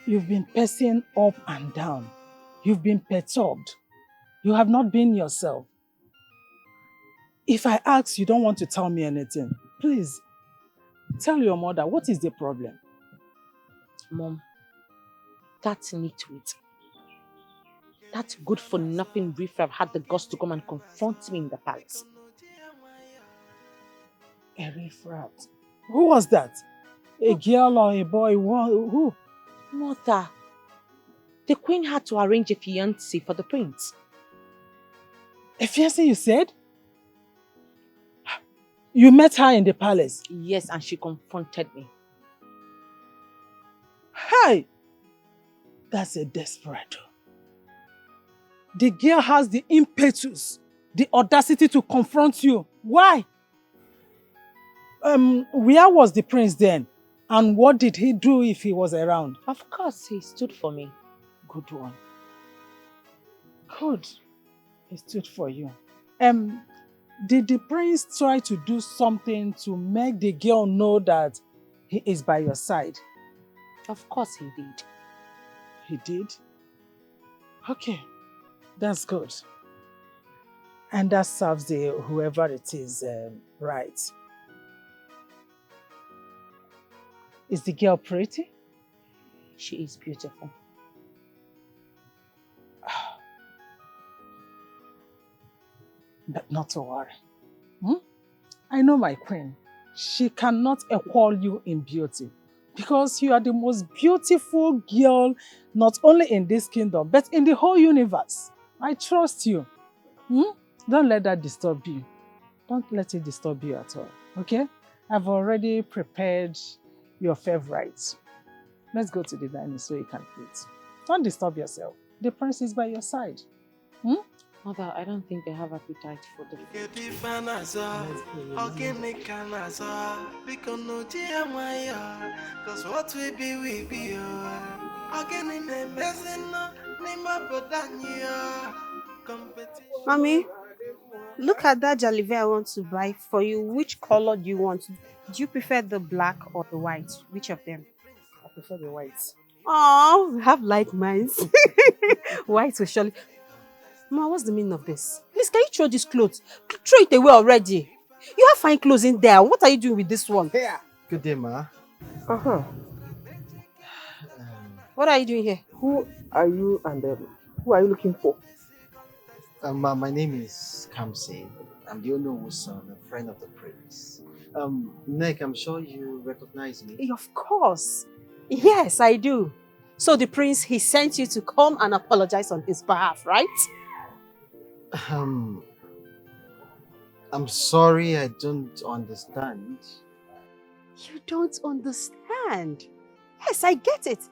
you've been pacing up and down. You've been perturbed. You have not been yourself. If I ask, you don't want to tell me anything. Please, tell your mother, what is the problem? Mom, that nitwit, that good-for-nothing riffraff had the guts to come and confront me in the palace. A riffraff? Who was that? A girl or a boy? Who? Mother, the queen had to arrange a fiancé for the prince. A fiancé, you said? You met her in the palace? Yes, and she confronted me. Hey! That's a desperado. The girl has the impetus, the audacity to confront you. Why? Where was the prince then? And what did he do if he was around? Of course, he stood for me. Good one. Good. He stood for you. Did the prince try to do something to make the girl know that he is by your side? Of course he did. He did? Okay, that's good. And that serves whoever it is right. Is the girl pretty? She is beautiful. But not to worry. I know my queen. She cannot equal you in beauty because you are the most beautiful girl not only in this kingdom but in the whole universe. I trust you. Don't let that disturb you. Don't let it disturb you at all, okay? I've already prepared your favorites. Let's go to the dining so you can eat. Don't disturb yourself. The prince is by your side. Mother, I don't think they have appetite for the food. Cause what we be, Mommy, look at that jalebi I want to buy for you. Which color do you want? Do you prefer the black or the white? Which of them? I prefer the white. Oh, we have like minds. White will surely. Ma, what's the meaning of this? Please, can you throw this clothes? Throw it away already. You have fine clothes in there. What are you doing with this one? Here. Good day, Ma. What are you doing here? Who are you and who are you looking for? Ma, my name is Kamsi. I'm the only son, a friend of the prince. Nick, I'm sure you recognize me. Of course. Yes, I do. So the prince, he sent you to come and apologize on his behalf, right? I'm sorry, I don't understand. You don't understand? Yes, I get it.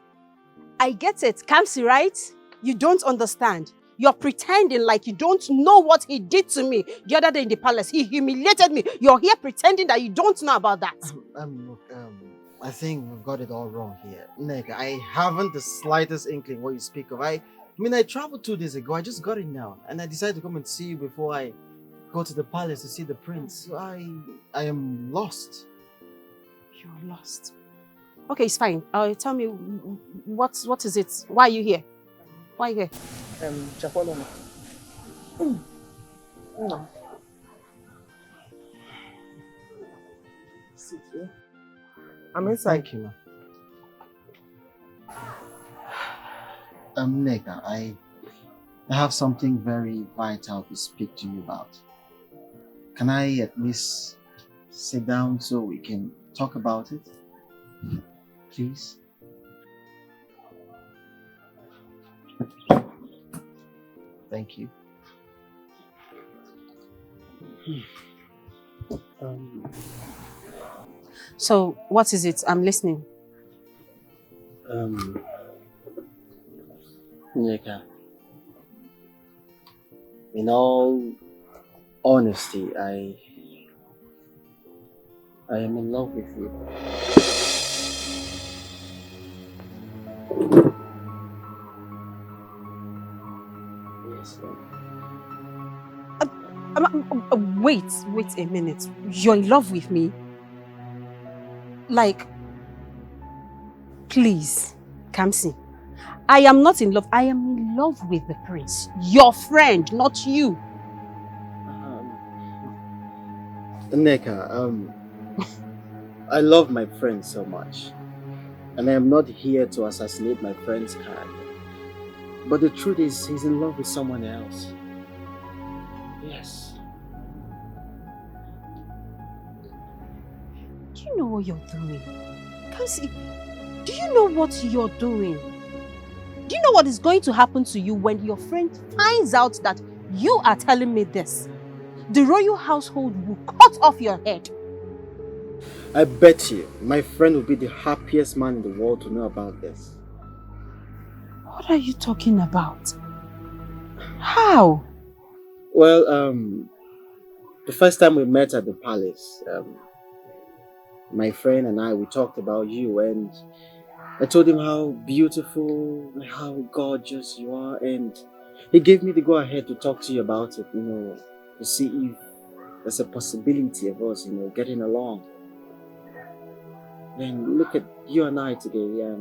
I get it. Kamsi, right? You don't understand. You're pretending like you don't know what he did to me the other day in the palace. He humiliated me. You're here pretending that you don't know about that. Look, I think we've got it all wrong here. Nick, I haven't the slightest inkling what you speak of. I traveled 2 days ago. I just got it now. And I decided to come and see you before I go to the palace to see the prince. So I am lost. You're lost. Okay, it's fine. Tell me, what is it? Why are you here? Why are you here? Chapolona. Sit here. I'm inside. Thank you, ma. Neka, I have something very vital to speak to you about. Can I at least sit down so we can talk about it? Please? Thank you. So, what is it? I'm listening. Neka, in all honesty, I am in love with you. Yes, Wait a minute. You're in love with me? Like, please, Kamsi. I am not in love. I am in love with the prince. Your friend, not you. Neka, I love my friend so much. And I am not here to assassinate my friend's character. But the truth is, he's in love with someone else. Yes. Do you know what you're doing? Kamsi, do you know what you're doing? Do you know what is going to happen to you when your friend finds out that you are telling me this? The royal household will cut off your head. I bet you my friend will be the happiest man in the world to know about this. What are you talking about? How? Well, the first time we met at the palace, my friend and I, we talked about you, and I told him how beautiful, how gorgeous you are, and he gave me the go-ahead to talk to you about it, to see if there's a possibility of us, getting along. Then look at you and I today,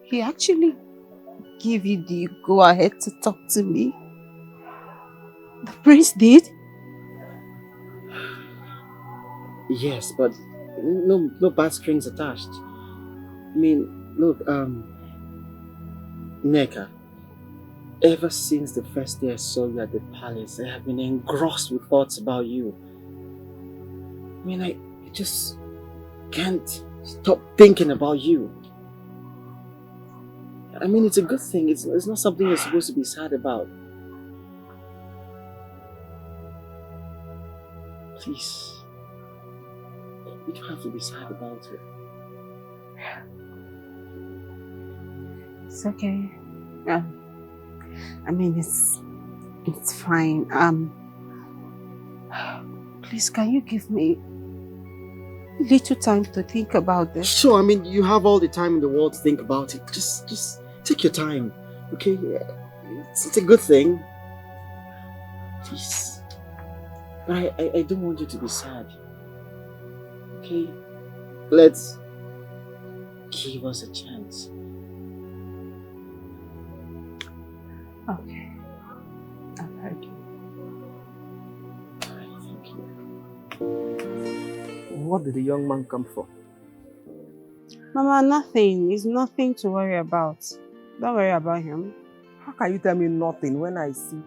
He actually gave you the go-ahead to talk to me? The prince did? Yes, but no bad strings attached. Look, Neka, ever since the first day I saw you at the palace, I have been engrossed with thoughts about you. I just can't stop thinking about you. It's a good thing. It's not something you're supposed to be sad about. Please. You don't have to be sad about it. It's okay. It's fine. Please, can you give me little time to think about this? Sure, you have all the time in the world to think about it. Just take your time, okay? It's a good thing. Please. I don't want you to be sad. Okay? Let's give us a chance. Okay. I've heard you. Thank you. What did the young man come for? Mama, nothing. It's nothing to worry about. Don't worry about him. How can you tell me nothing when I see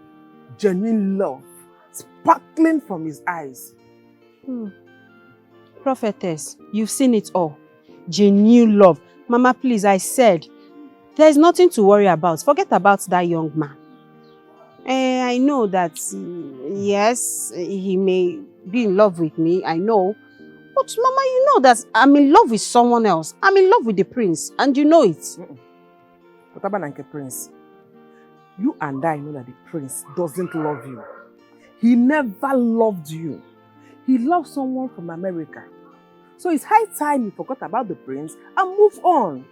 genuine love sparkling from his eyes? Prophetess, you've seen it all. Genuine love. Mama, please, I said, there's nothing to worry about. Forget about that young man. I know that, yes, he may be in love with me, I know. But Mama, you know that I'm in love with someone else. I'm in love with the prince, and you know it. What about the prince? You and I know that the prince doesn't love you. He never loved you. He loved someone from America. So it's high time you forgot about the prince and move on.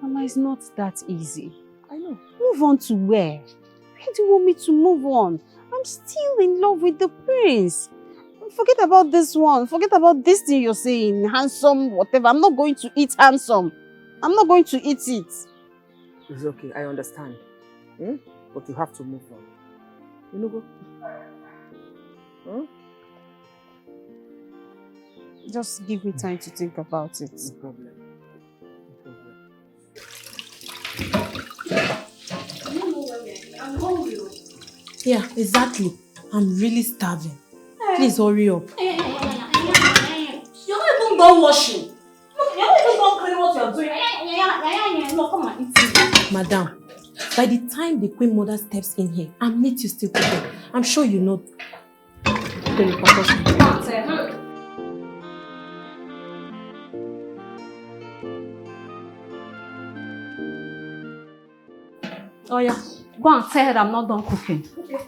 Mama, it's not that easy. I know. Move on to where? Where do you want me to move on? I'm still in love with the prince. Forget about this one. Forget about this thing you're saying. Handsome, whatever. I'm not going to eat handsome. I'm not going to eat it. It's okay. I understand. But you have to move on. Go. Hmm? Just give me time to think about it. No problem. I'm hungry. Yeah, exactly. I'm really starving. Please hurry up. You're not even done washing. You're not even done cleaning what you're doing. No, come on, eat it. Madam, by the time the Queen Mother steps in here and meets you still cooking, I'm sure you know. Oh yeah, go and tell her I'm not done cooking. Okay.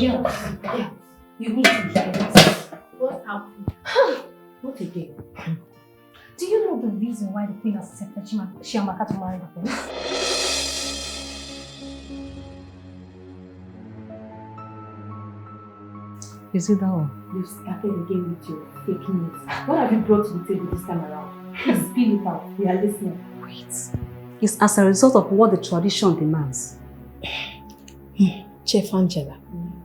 Yeah. You need to hear this. What happened? What again? Do you know the reason why the queen has accepted Chiamaka to marry the prince? Is it that one? You started again with your fake news. What have you brought to the table this time around? Please spill it out. We are listening. Wait. It's as a result of what the tradition demands. Chef Angela,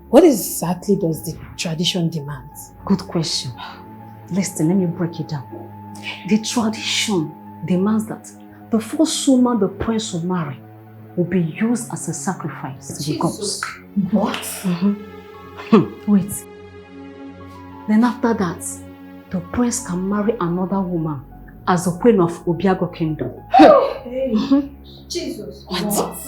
what exactly does the tradition demand? Good question. Listen, let me break it down. The tradition demands that the first woman the prince will marry will be used as a sacrifice to the gods. What? Wait. Then after that, the prince can marry another woman as the queen of Obiago Kingdom. Hey. Jesus. What?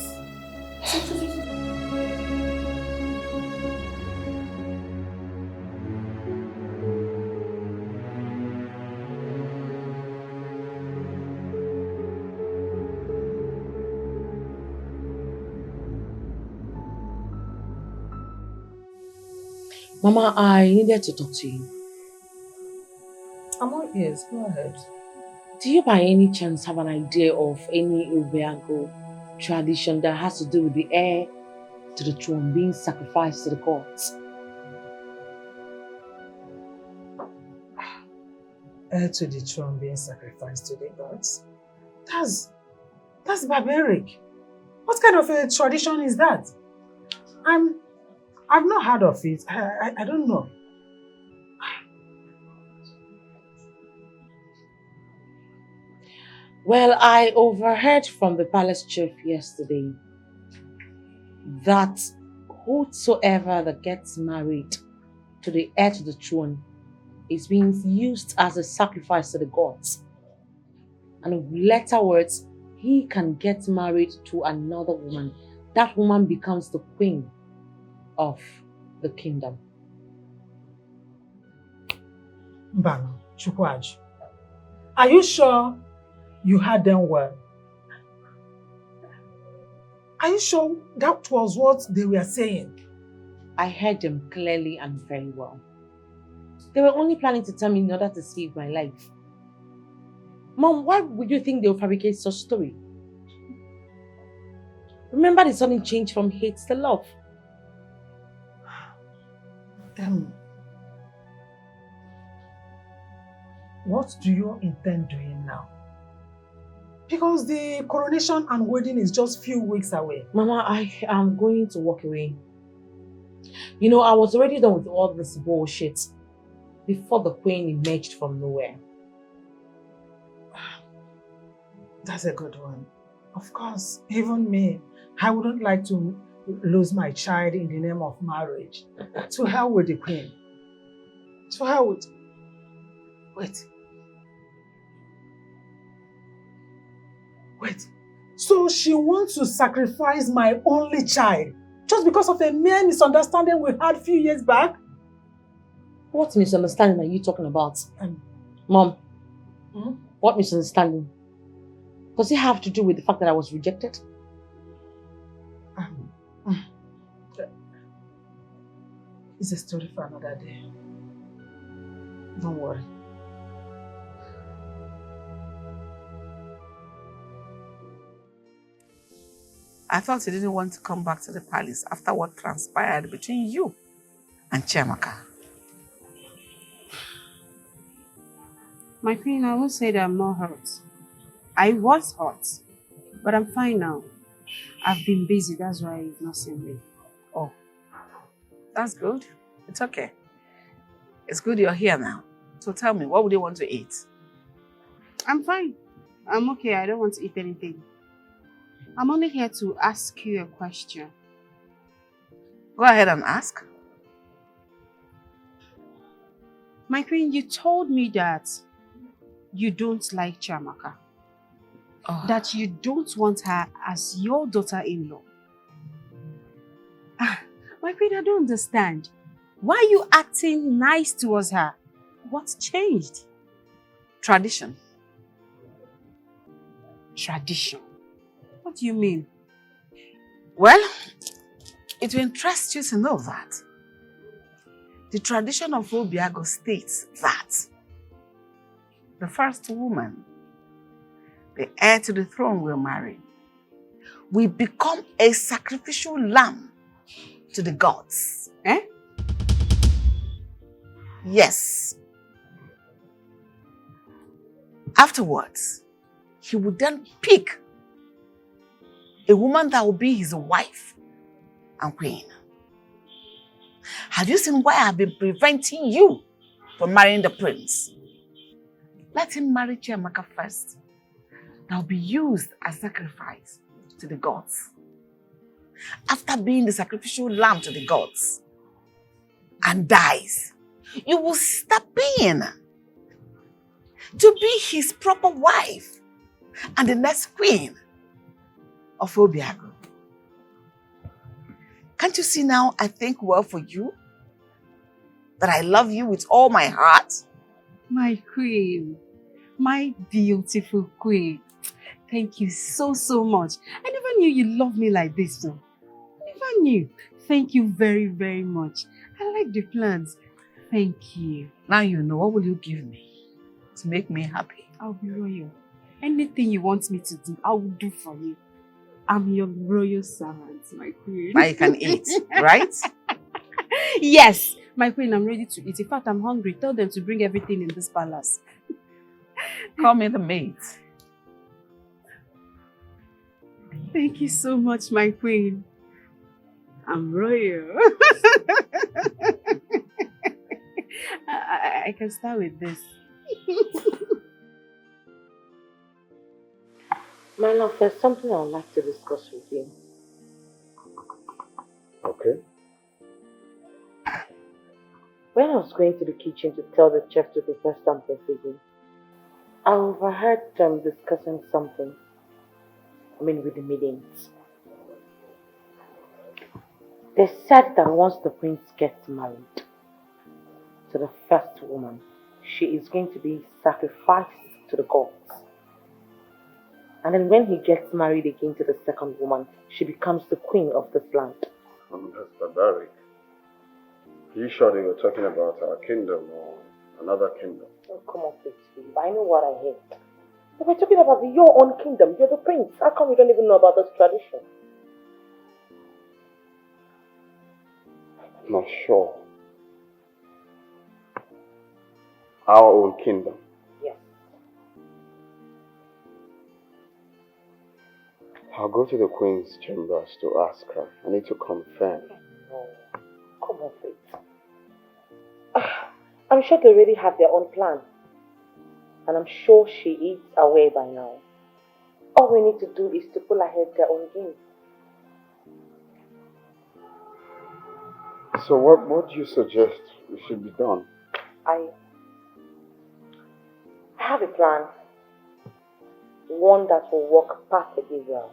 Mama, I needed to talk to you. I'm all ears. Go ahead. Do you by any chance have an idea of any Obiago tradition that has to do with the heir to the throne being sacrificed to the gods? Heir to the throne being sacrificed to the gods? That's barbaric. What kind of a tradition is that? I've not heard of it. I don't know. Well, I overheard from the palace chief yesterday that whosoever that gets married to the heir to the throne is being used as a sacrifice to the gods. And in later words, he can get married to another woman. That woman becomes the queen of the kingdom. Mbano, Chukwaju, are you sure you heard them well? Are you sure that was what they were saying? I heard them clearly and very well. They were only planning to tell me in order to save my life. Mom, why would you think they'll fabricate such story? Remember the sudden change from hate to love. What do you intend doing now? Because the coronation and wedding is just few weeks away. Mama, I am going to walk away. You know, I was already done with all this bullshit before the queen emerged from nowhere. That's a good one. Of course, even me, I wouldn't like to lose my child in the name of marriage. To hell with the queen. To hell with... Wait. So she wants to sacrifice my only child just because of a mere misunderstanding we had a few years back? What misunderstanding are you talking about? Mom, what misunderstanding? Does it have to do with the fact that I was rejected? It's a story for another day. Don't worry. I thought you didn't want to come back to the palace after what transpired between you and Chiamaka. My queen, I won't say that I'm not hurt. I was hurt, but I'm fine now. I've been busy, that's why you've not seen me. Oh, that's good. It's okay. It's good you're here now. So tell me, what would you want to eat? I'm fine. I'm okay. I don't want to eat anything. I'm only here to ask you a question. Go ahead and ask. My queen, you told me that you don't like Chiamaka. That you don't want her as your daughter-in-law. My queen, I don't understand. Why are you acting nice towards her? What's changed? Tradition. Tradition? What do you mean? Well, it will interest you to know that the tradition of Obiago states that the first woman, the heir to the throne, will marry, will become a sacrificial lamb to the gods. Eh? Yes. Afterwards, he would then pick a woman that will be his wife and queen. Have you seen why I've been preventing you from marrying the prince? Let him marry Chiamaka first. That will be used as sacrifice to the gods. After being the sacrificial lamb to the gods and dies, you will step in to be his proper wife and the next queen of Obiago. Can't you see now I think well for you? That I love you with all my heart? My queen, my beautiful queen. Thank you so, so much. I never knew you loved me like this. No. I never knew. Thank you very, very much. I like the plans. Thank you. Now you know. What will you give me to make me happy? I'll be royal. Anything you want me to do, I will do for you. I'm your royal servant, my queen. Now you can eat, right? Yes, my queen, I'm ready to eat. In fact, I'm hungry. Tell them to bring everything in this palace. Call me the maid. Thank you so much, my queen. I'm royal. I can start with this. My love, there's something I would like to discuss with you. Okay. When I was going to the kitchen to tell the chef to prepare something for you, I overheard them discussing something. With the maidens. They said that once the prince gets married to the first woman, she is going to be sacrificed to the gods. And then when he gets married again to the second woman, she becomes the queen of this land. That's barbaric. Are you sure they were talking about our kingdom or another kingdom? Oh, come on, please, Philip. I know what I heard. They were talking about your own kingdom. You're the prince. How come you don't even know about this tradition? I'm not sure. Our own kingdom. Yes. I'll go to the queen's chambers to ask her. I need to confirm. No. Come on, please. I'm sure they already have their own plan. And I'm sure she is aware by now. All we need to do is to pull ahead their own game. So what do you suggest should be done? I have a plan. One that will work perfectly well.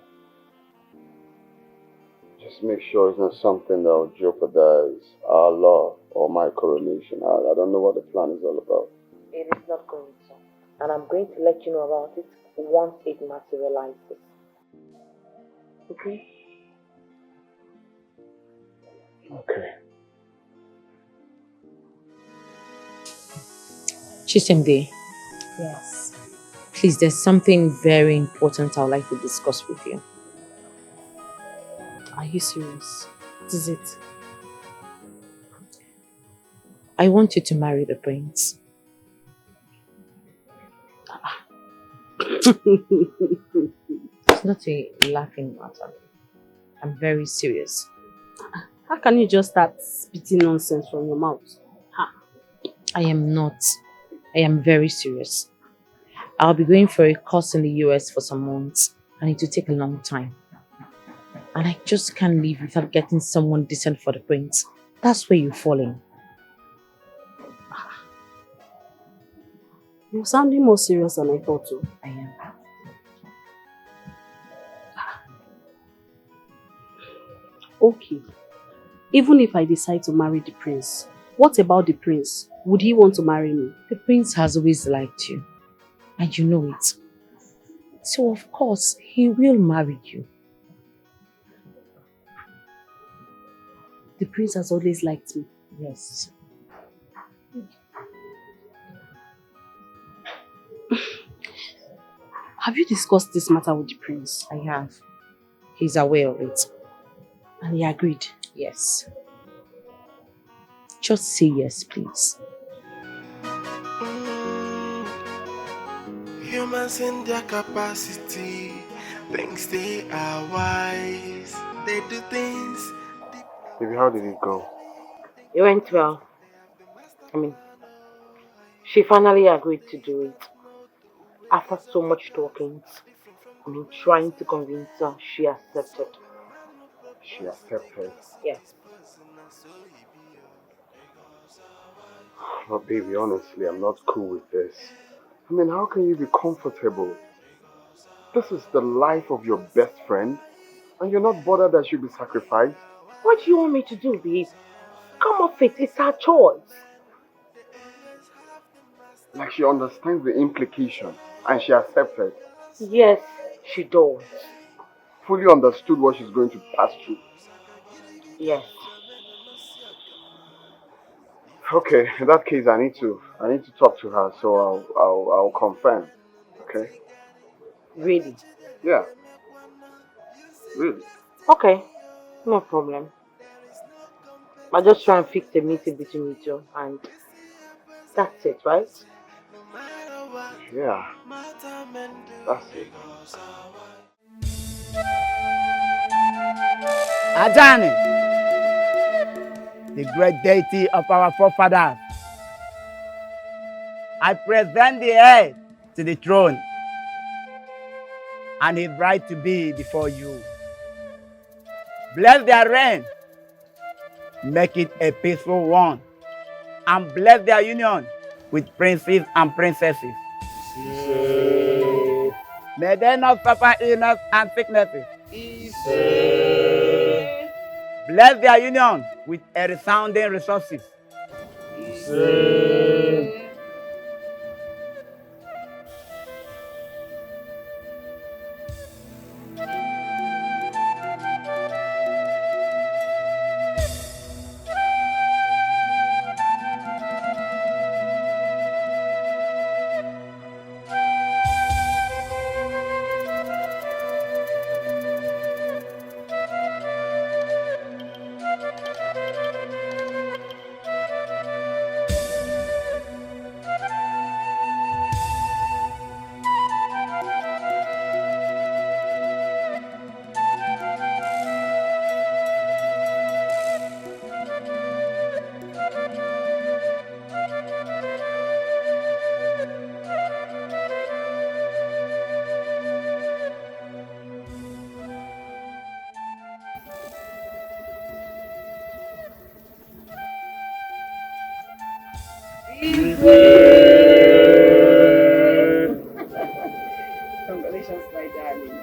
Just make sure it's not something that will jeopardize our love or my coronation. I don't know what the plan is all about. It is not going to. And I'm going to let you know about it once it materializes. Okay? Okay. Chisimde, Yes. please, there's something very important I would like to discuss with you. Are you serious? What is it? I want you to marry the prince. It's not a laughing matter. I'm very serious. How can you just start spitting nonsense from your mouth? I am not. I am very serious. I'll be going for a course in the US for some months, and it will take a long time. And I just can't leave without getting someone decent for the prince. That's where you're falling. You're sounding more serious than I thought so. I am. Okay. Even if I decide to marry the prince, what about the prince? Would he want to marry me? The prince has always liked you, and you know it. So of course, he will marry you. The prince has always liked me. Yes. Have you discussed this matter with the prince? I have. He's aware of it. And he agreed? Yes. Just say yes, please. Humans in their capacity, thinks they are wise. They do things. Baby, how did it go? It went well. She finally agreed to do it. After so much talking, trying to convince her, she accepted. She accepted. Yes. But baby, honestly, I'm not cool with this. How can you be comfortable? This is the life of your best friend, and you're not bothered that she'll be sacrificed? What do you want me to do, babe? Come off it, it's her choice. Like she understands the implication, and she accepted. Yes, she does. Fully understood what she's going to pass through. Yes. Okay, in that case, I need to talk to her, so I'll confirm. Okay? Really? Yeah. Really? Okay, no problem. I'll just try and fix the meeting between you two, and that's it, right? Yeah. That's it. Adani, the great deity of our forefathers, I present the heir to the throne and his bride to be before you. Bless their reign, make it a peaceful one, and bless their union with princes and princesses. May they not suffer illness and sicknesses. Bless their union with a resounding resources. Congratulations, my darling.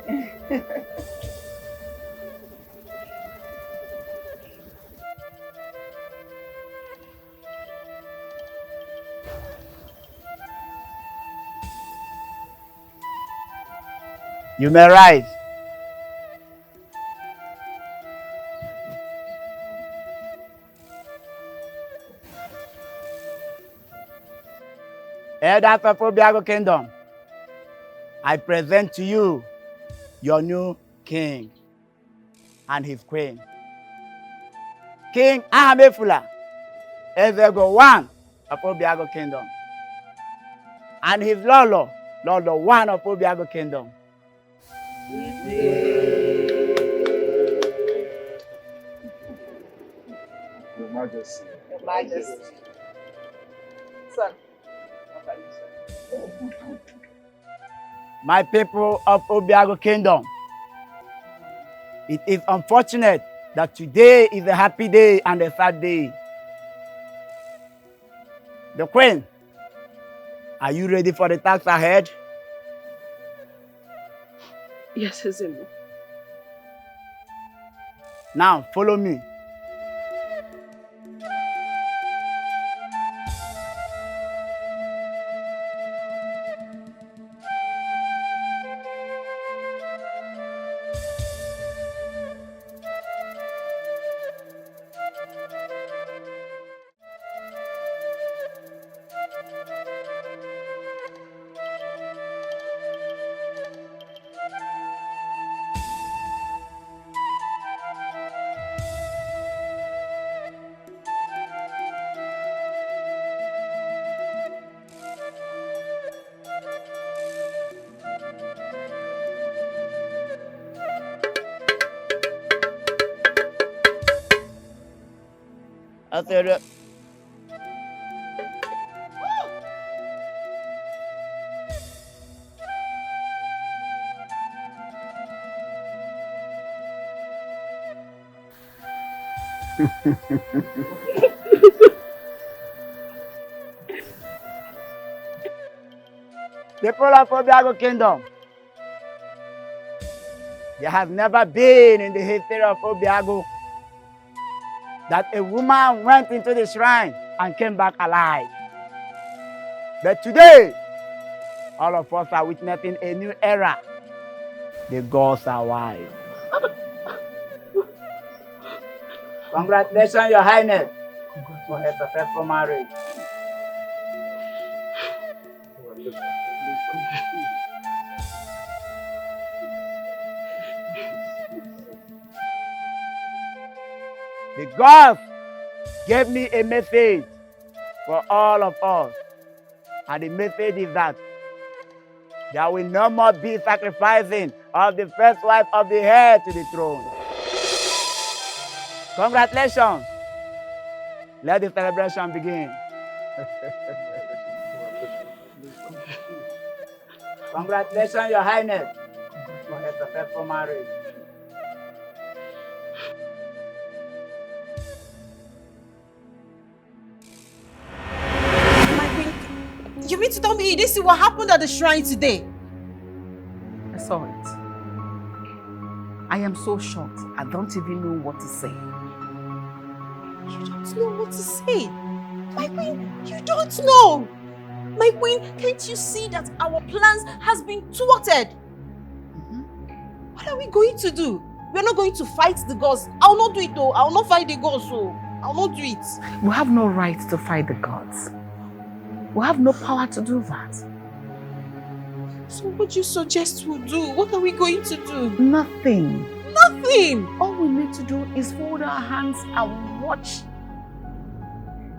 You may rise. Elders of Obiago Kingdom, I present to you your new king and his queen. King Ahamefula, Ezego one of Obiago Kingdom, and his Lolo, Lolo one of Obiago Kingdom. Your Majesty. Your Majesty. son. My people of Obiago Kingdom, it is unfortunate that today is a happy day and a sad day. The Queen, are you ready for the task ahead? Yes, Ezemo. Now, follow me. After people of Obiago Kingdom, there has never been in the history of Obiago that a woman went into the shrine and came back alive. But today, all of us are witnessing a new era. The gods are wise. Congratulations, Your Highness, for a successful marriage. The gods gave me a message for all of us. And the message is that there will no more be sacrificing of the first wife of the heir to the throne. Congratulations. Let the celebration begin. Congratulations, Your Highness, for a successful marriage. You mean to tell me this is what happened at the shrine today? I saw it. I am so shocked. I don't even know what to say. You don't know what to say? My queen, you don't know! My queen, can't you see that our plans has been thwarted? What are we going to do? We're not going to fight the gods. I'll not do it though. I'll not fight the gods, so I'll not do it. We have no right to fight the gods. We have no power to do that. So what do you suggest we do? What are we going to do? Nothing. Nothing! All we need to do is fold our hands and watch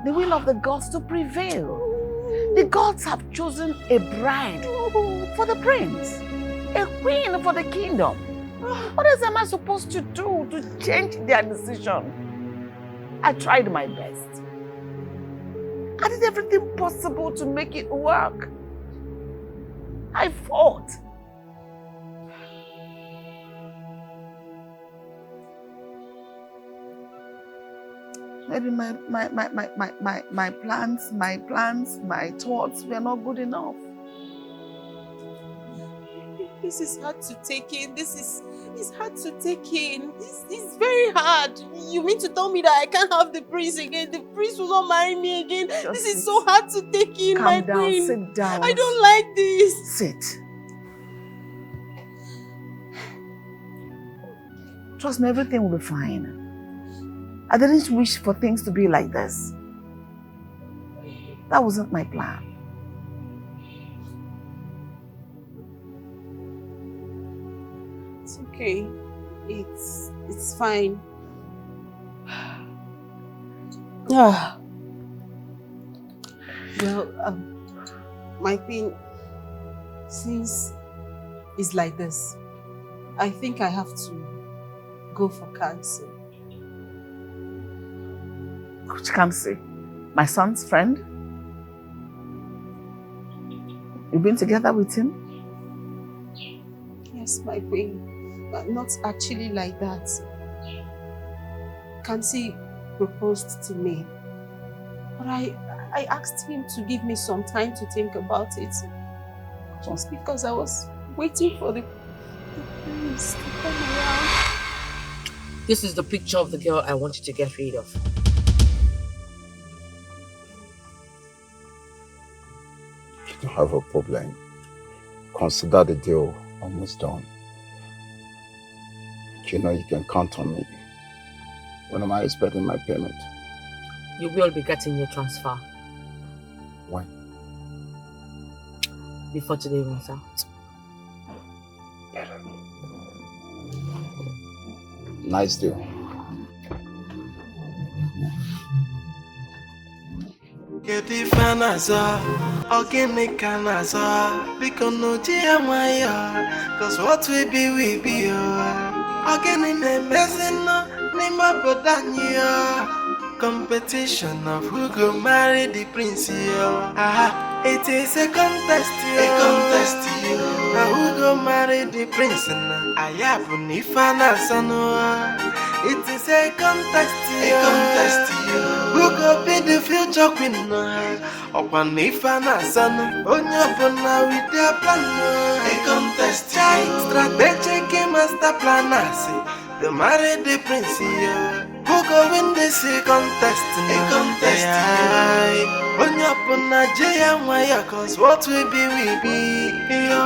the will of the gods to prevail. The gods have chosen a bride for the prince, a queen for the kingdom. What else am I supposed to do to change their decision? I tried my best. I did everything possible to make it work. I fought. Maybe my plans, my thoughts were not good enough. This is hard to take in. It's hard to take in. It's very hard. You mean to tell me that I can't have the prince again? The prince will not marry me again? This is so hard to take in, my queen. Sit down. I don't like this. Sit. Trust me, everything will be fine. I didn't wish for things to be like this. That wasn't my plan. It's okay. It's fine. Well, my queen, since it's like this, I think I have to go for counsel. Which counsel? My son's friend? You've been together with him? Yes, my queen, but not actually like that. Kansi proposed to me, but I asked him to give me some time to think about it, just because I was waiting for the prince to come around. This is the picture of the girl I want you to get rid of. You don't have a problem. Consider the deal almost done. You know you can count on me. When am I expecting my payment? You will be getting your transfer. When? Before today runs out. Nice deal. Get the fan as organic can as because no Maya, cause what we be, organic messing Nima Bodania. Competition of who go marry the prince, it is a contest, now who go marry the prince, I have Nifana Sanoa. It is a contest, who go be the future queen, upon Nifana Son, on your bona with their plan, a contest, strategic master plan, the marry the prince, who go win this contest, a contest, on your bona Jaya Maya, cause what we be, yo.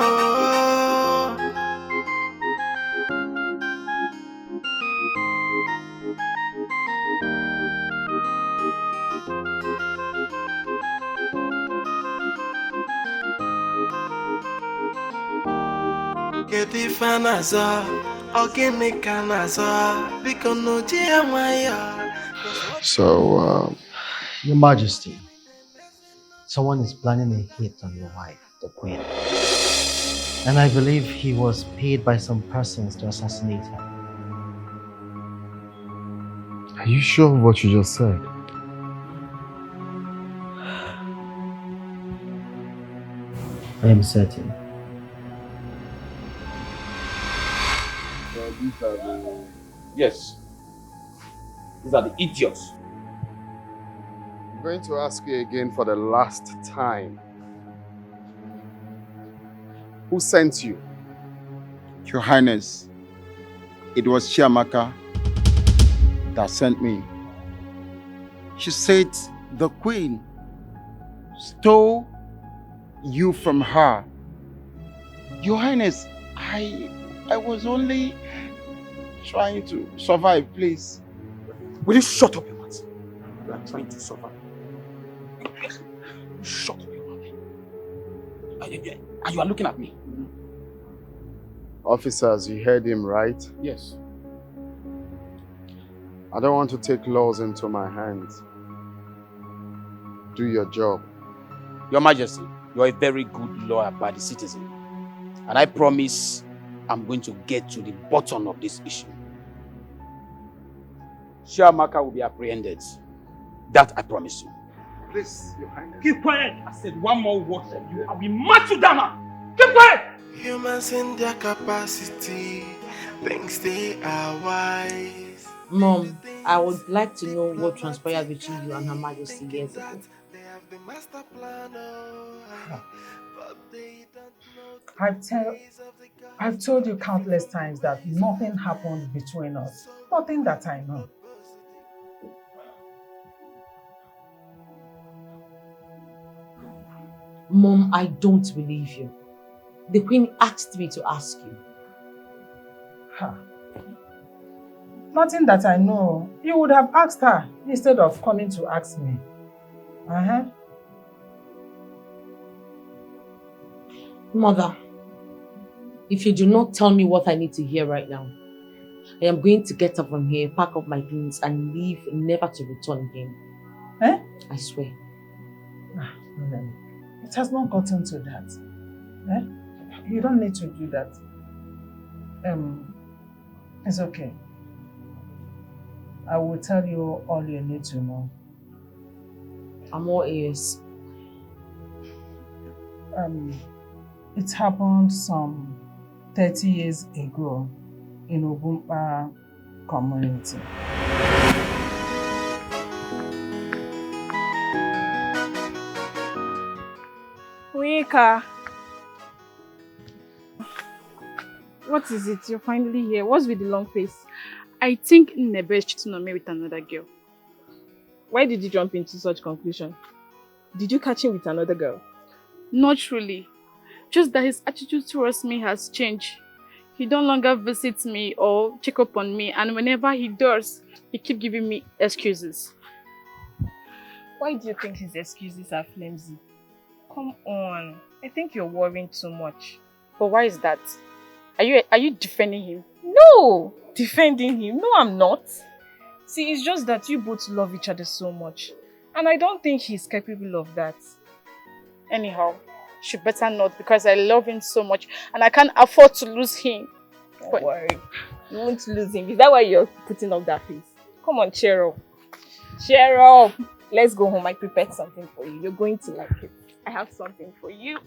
Get the fan as organic can as because no Maya. So, Your Majesty, someone is planning a hit on your wife, the Queen. And I believe he was paid by some persons to assassinate her. Are you sure of what you just said? I am certain. Yes. These are the idiots. I'm going to ask you again for the last time. Who sent you? Your Highness, it was Chiamaka that sent me. She said the Queen stole you from her. Your Highness, I was only trying to survive, please. Will you shut up your mouth? You are trying to survive. Shut up your mouth. And you are looking at me. Officers, you heard him, right? Yes. I don't want to take laws into my hands. Do your job. Your Majesty, you are a very good lawyer by the citizen. And I promise I'm going to get to the bottom of this issue. Chiamaka will be apprehended. That I promise you. Please, Your Highness. Keep quiet! I said one more word from you, I will match you down. Keep quiet! Humans in their capacity, thinks they are wise. Mom, I would like to know what transpired between you and Her Majesty years ago. I've told you countless times that nothing happened between us. Nothing that I know. Mom, I don't believe you. The Queen asked me to ask you. Nothing that I know. You would have asked her instead of coming to ask me. Mother, if you do not tell me what I need to hear right now, I am going to get up from here, pack up my things, and leave, never to return again. I swear. It has not gotten to that. You don't need to do that. It's okay. I will tell you all you need to know. I'm all ears. It happened some 30 years ago in Ogumpa community. Wika. What is it? You're finally here. What's with the long face? I think Nebe is cheating on me with another girl. Why did you jump into such conclusion? Did you catch him with another girl? Not really. Just that his attitude towards me has changed. He no longer visits me or check up on me, and whenever he does, he keeps giving me excuses. Why do you think his excuses are flimsy? Come on. I think you're worrying too much. But why is that? Are you defending him? No! Defending him? No, I'm not. See, it's just that you both love each other so much. And I don't think he's capable of that. Anyhow, she better not, because I love him so much and I can't afford to lose him. Don't worry. You won't lose him. Is that why you're putting up that face? Come on, cheer up. Cheer up. Let's go home. I prepared something for you. You're going to like it. I have something for you.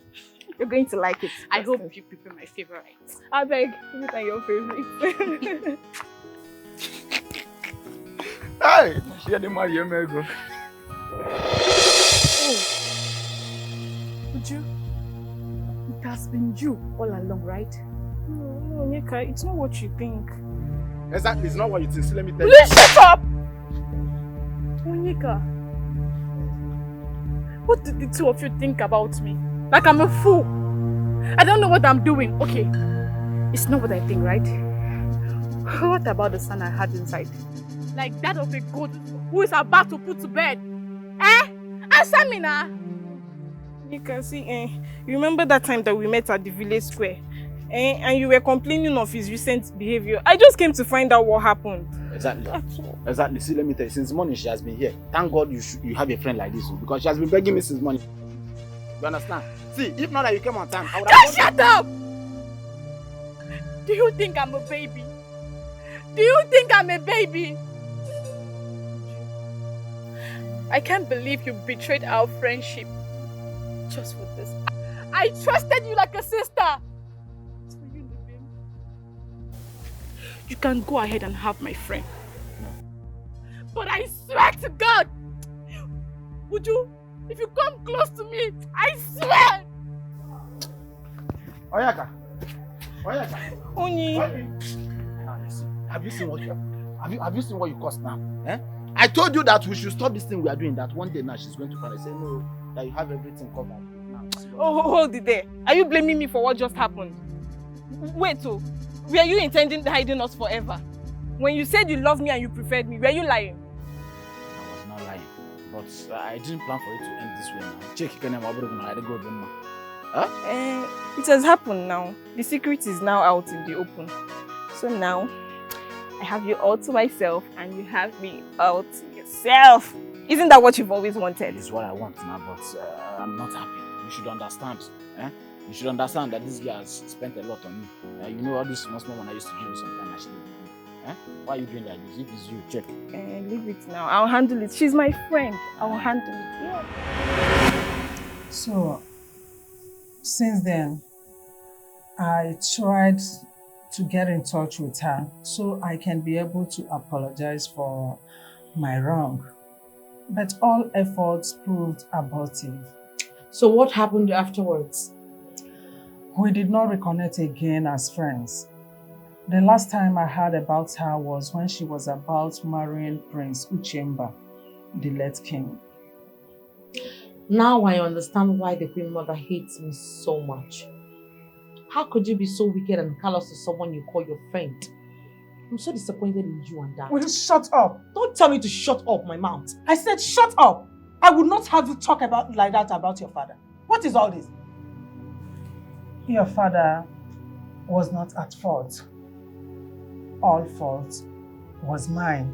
You're going to like it. I hope you prepare my favorite. I beg, you are your favorite. Hey, share the money, go. Would you? It has been you all along, right? No, Nika, it's not what you think. Exactly, it's not what you think. So let me tell you. Please shut up! Monica, what did the two of you think about me? Like I'm a fool. I don't know what I'm doing. Okay, it's not what I think, right? What about the son I had inside? Like that of a goat who is about to put to bed. Eh? Answer me now. You can see, you remember that time that we met at the village square? And you were complaining of his recent behavior. I just came to find out what happened. Exactly. Exactly. See, let me tell you, since morning she has been here. Thank God you have a friend like this, because she has been begging me since morning. You understand? See, if not that you came on time, I would have... Just shut up! Do you think I'm a baby? Do you think I'm a baby? I can't believe you betrayed our friendship just for this. I trusted you like a sister. You can go ahead and have my friend. But I swear to God, would you, if you come close to me, I swear. Oyaka. Oyaka. Oni. Have you seen what you caused now? Eh? I told you that we should stop this thing we are doing. That one day now she's going to finally say no, that you have everything covered. Now, oh, hold it there. Are you blaming me for what just happened? Wait, so were you intending hiding us forever? When you said you loved me and you preferred me, were you lying? I was not lying, but I didn't plan for it to end this way now. Check again. Huh? It has happened now. The secret is now out in the open. So now, I have you all to myself and you have me all to yourself. Isn't that what you've always wanted? It's what I want now, but I'm not happy. You should understand. Eh? You should understand that this guy has spent a lot on me. You know all this small when I used to give you sometimes I should leave you. Eh? Why are you doing like this? If it's you, check. Leave it now. I'll handle it. She's my friend. I'll handle it. Yeah. So, since then, I tried to get in touch with her so I can be able to apologize for my wrong. But all efforts proved abortive. So what happened afterwards? We did not reconnect again as friends. The last time I heard about her was when she was about marrying Prince Uchemba, the late king. Now I understand why the Queen Mother hates me so much. How could you be so wicked and callous to someone you call your friend? I'm so disappointed in you and that. Will you shut up? Don't tell me to shut up my mouth. I said shut up! I would not have you talk like that about your father. What is all this? Your father was not at fault. All fault was mine.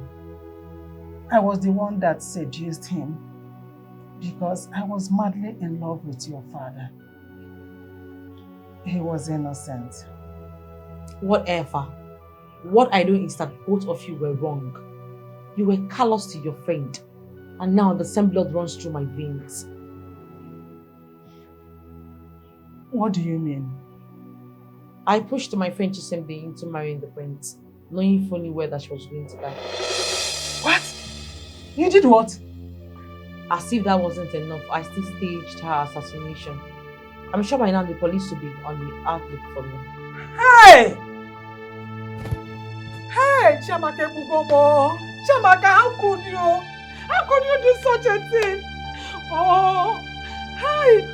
I was the one that seduced him because I was madly in love with your father. He was innocent. Whatever. What I know is that both of you were wrong. You were callous to your friend, and now the same blood runs through my veins. What do you mean? I pushed my friend Chisemde into marrying the prince, knowing fully well that she was going to die. What? You did what? As if that wasn't enough, I still staged her assassination. I'm sure by now the police will be on the outlook for me. Hey! Hey, Chiamaka Bugomo! Chiamaka, how could you? How could you do such a thing? Oh, hey!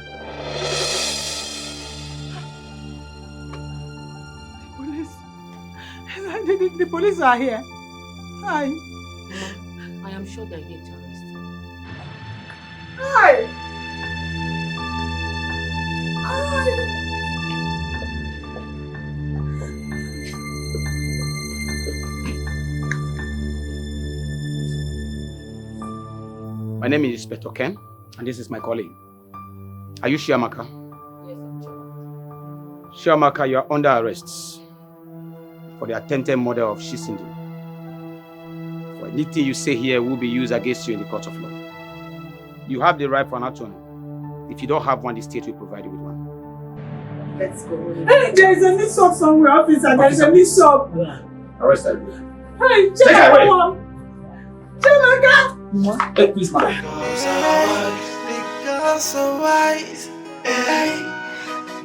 The police are here. Hi. I am sure they're here to arrest you. Hi! Hi! My name is Inspector Ken, and this is my colleague. Are you Chiamaka? Yes, I'm Chiamaka, you are under arrest for the attempted murder of Shisindi. For anything you say here will be used against you in the court of law. You have the right for an attorney. If you don't have one, the state will provide you with one. Let's go. Hey, there is a mix-up somewhere, officer. There is a mix-up. Arrest her. Hey, Take her away. Chiamaka! Hey, please, man. Because so wise, hey,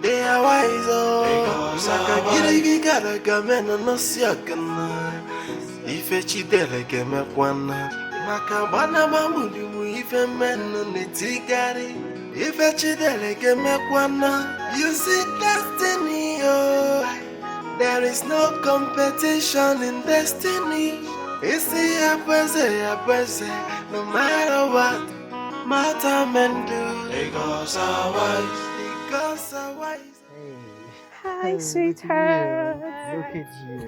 they are wise, oh. Saka giri gotta come in and no siakana. If a chidele came up one, Makabana Mamudi, if a man on the tigari. If a chidele came up one, you see destiny, oh. There is no competition in destiny. It's the opposite, no matter what. Matter men do. They go so wise. They go so wise. Hi, sweetheart. Look at you.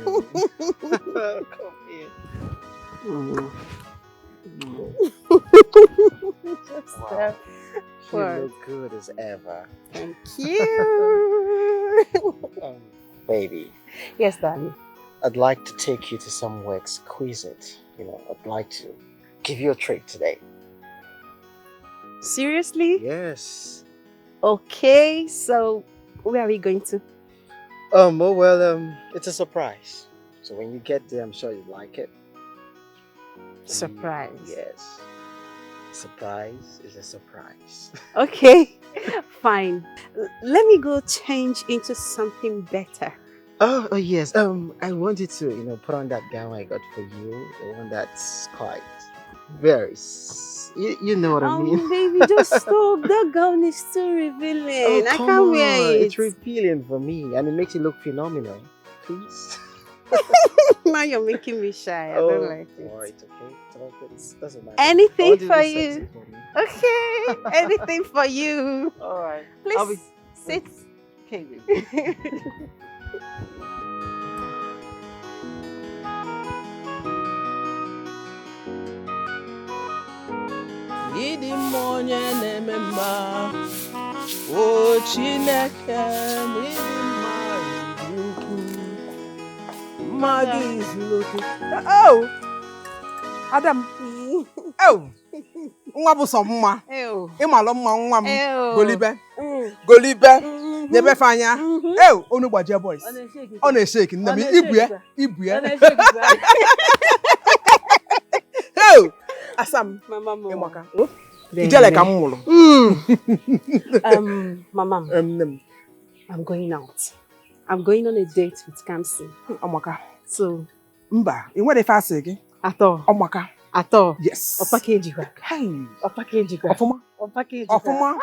Come here. Wow. You look good as ever. Thank you. Baby. Yes, darling. I'd like to take you to somewhere exquisite. I'd like to give you a treat today. Seriously? Yes. Okay, so where are we going to? It's a surprise. So when you get there, I'm sure you'll like it. Surprise? Yes. Surprise is a surprise. Okay, fine. Let me go change into something better. Oh yes. I want you to, put on that gown I got for you. The one that's quite very... You know what I mean? Baby, just stop. That gown is too revealing. Oh, I come can't on. wear it. It's revealing for me and it makes you look phenomenal. Please. Now you're making me shy. I don't like it. Oh, it's okay. It's all good. It doesn't matter. Anything for you. you. Okay. Anything for you. All right. Please sit. Okay, Ịdị mma onye na-eme mma, o Chineke, ịdị mma dị ukwuu, mma gị zuru oke. Oh! Adam! Oh! Nwa bụ sọ mma. Ịmalụ mma nwa m. Golibe. Golibe. N'ebe fanya. Onu gbajie boys. Ọ na-eshake nne m. Ibu ya. Asam, Mama. Ijele ka m mụrụ. Mama, I'm going out. I'm going on a date with Kamsi. Amaka. So, Mba, ị nwere ife asị gị? Atọ. Amaka. Atọ. Yes. Ọ package gwa. Hey. Ọ package gwa. Ọfụma. Ọ package gwa. Ọfụma.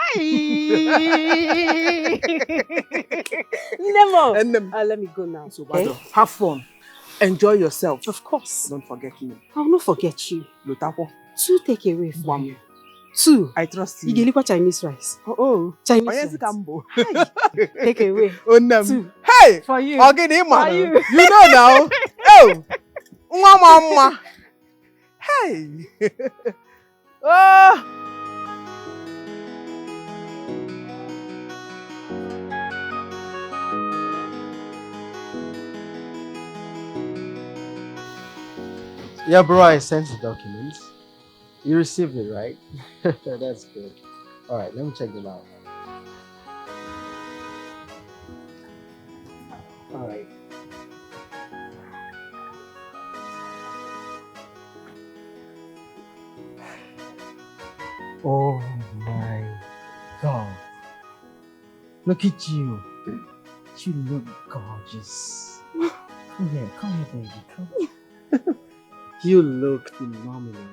Nemo. Let me go now. So, have fun. Enjoy yourself. Of course. Don't forget me. I will not forget you. Lotapo. 2 takeaway from you. 2. I trust you. You get Chinese rice. Oh. Chinese rice. Take away. 2. Hey! For you. Okay, for you. You know now. Oh! Mama. Hey! Oh! Yeah, bro, I sent the documents. You received it, right? That's good. All right, let me check them out. Alright. Oh my God. Look at you. You look gorgeous. Come here, baby. Come. You look phenomenal.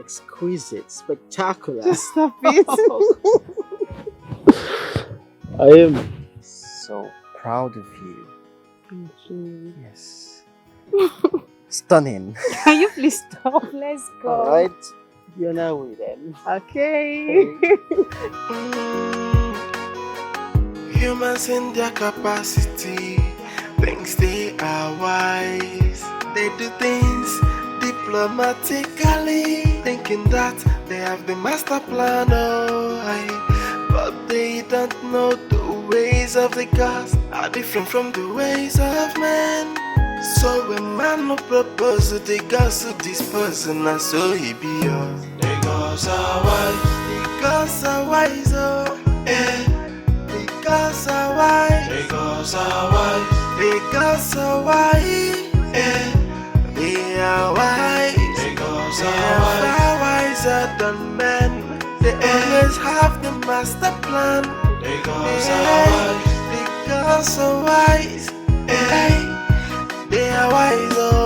Exquisite, spectacular. Just stop it. I am so proud of you. Thank you. Yes. Stunning. Can you please stop? Let's go. Alright. You're now with them. Okay. Humans in their capacity thinks they are wise. They do things diplomatically, thinking that they have the master plan, but they don't know the ways of the gods are different from the ways of men. So when man no propose to the gods to this person, and so he be yours. The gods are wise. The gods are wise, The gods are wise. The gods are wise. The gods are wise. They are wise. The gods are far wiser than men. They always have the master plan. The gods are wise. The gods are wise. They are wise. Oh,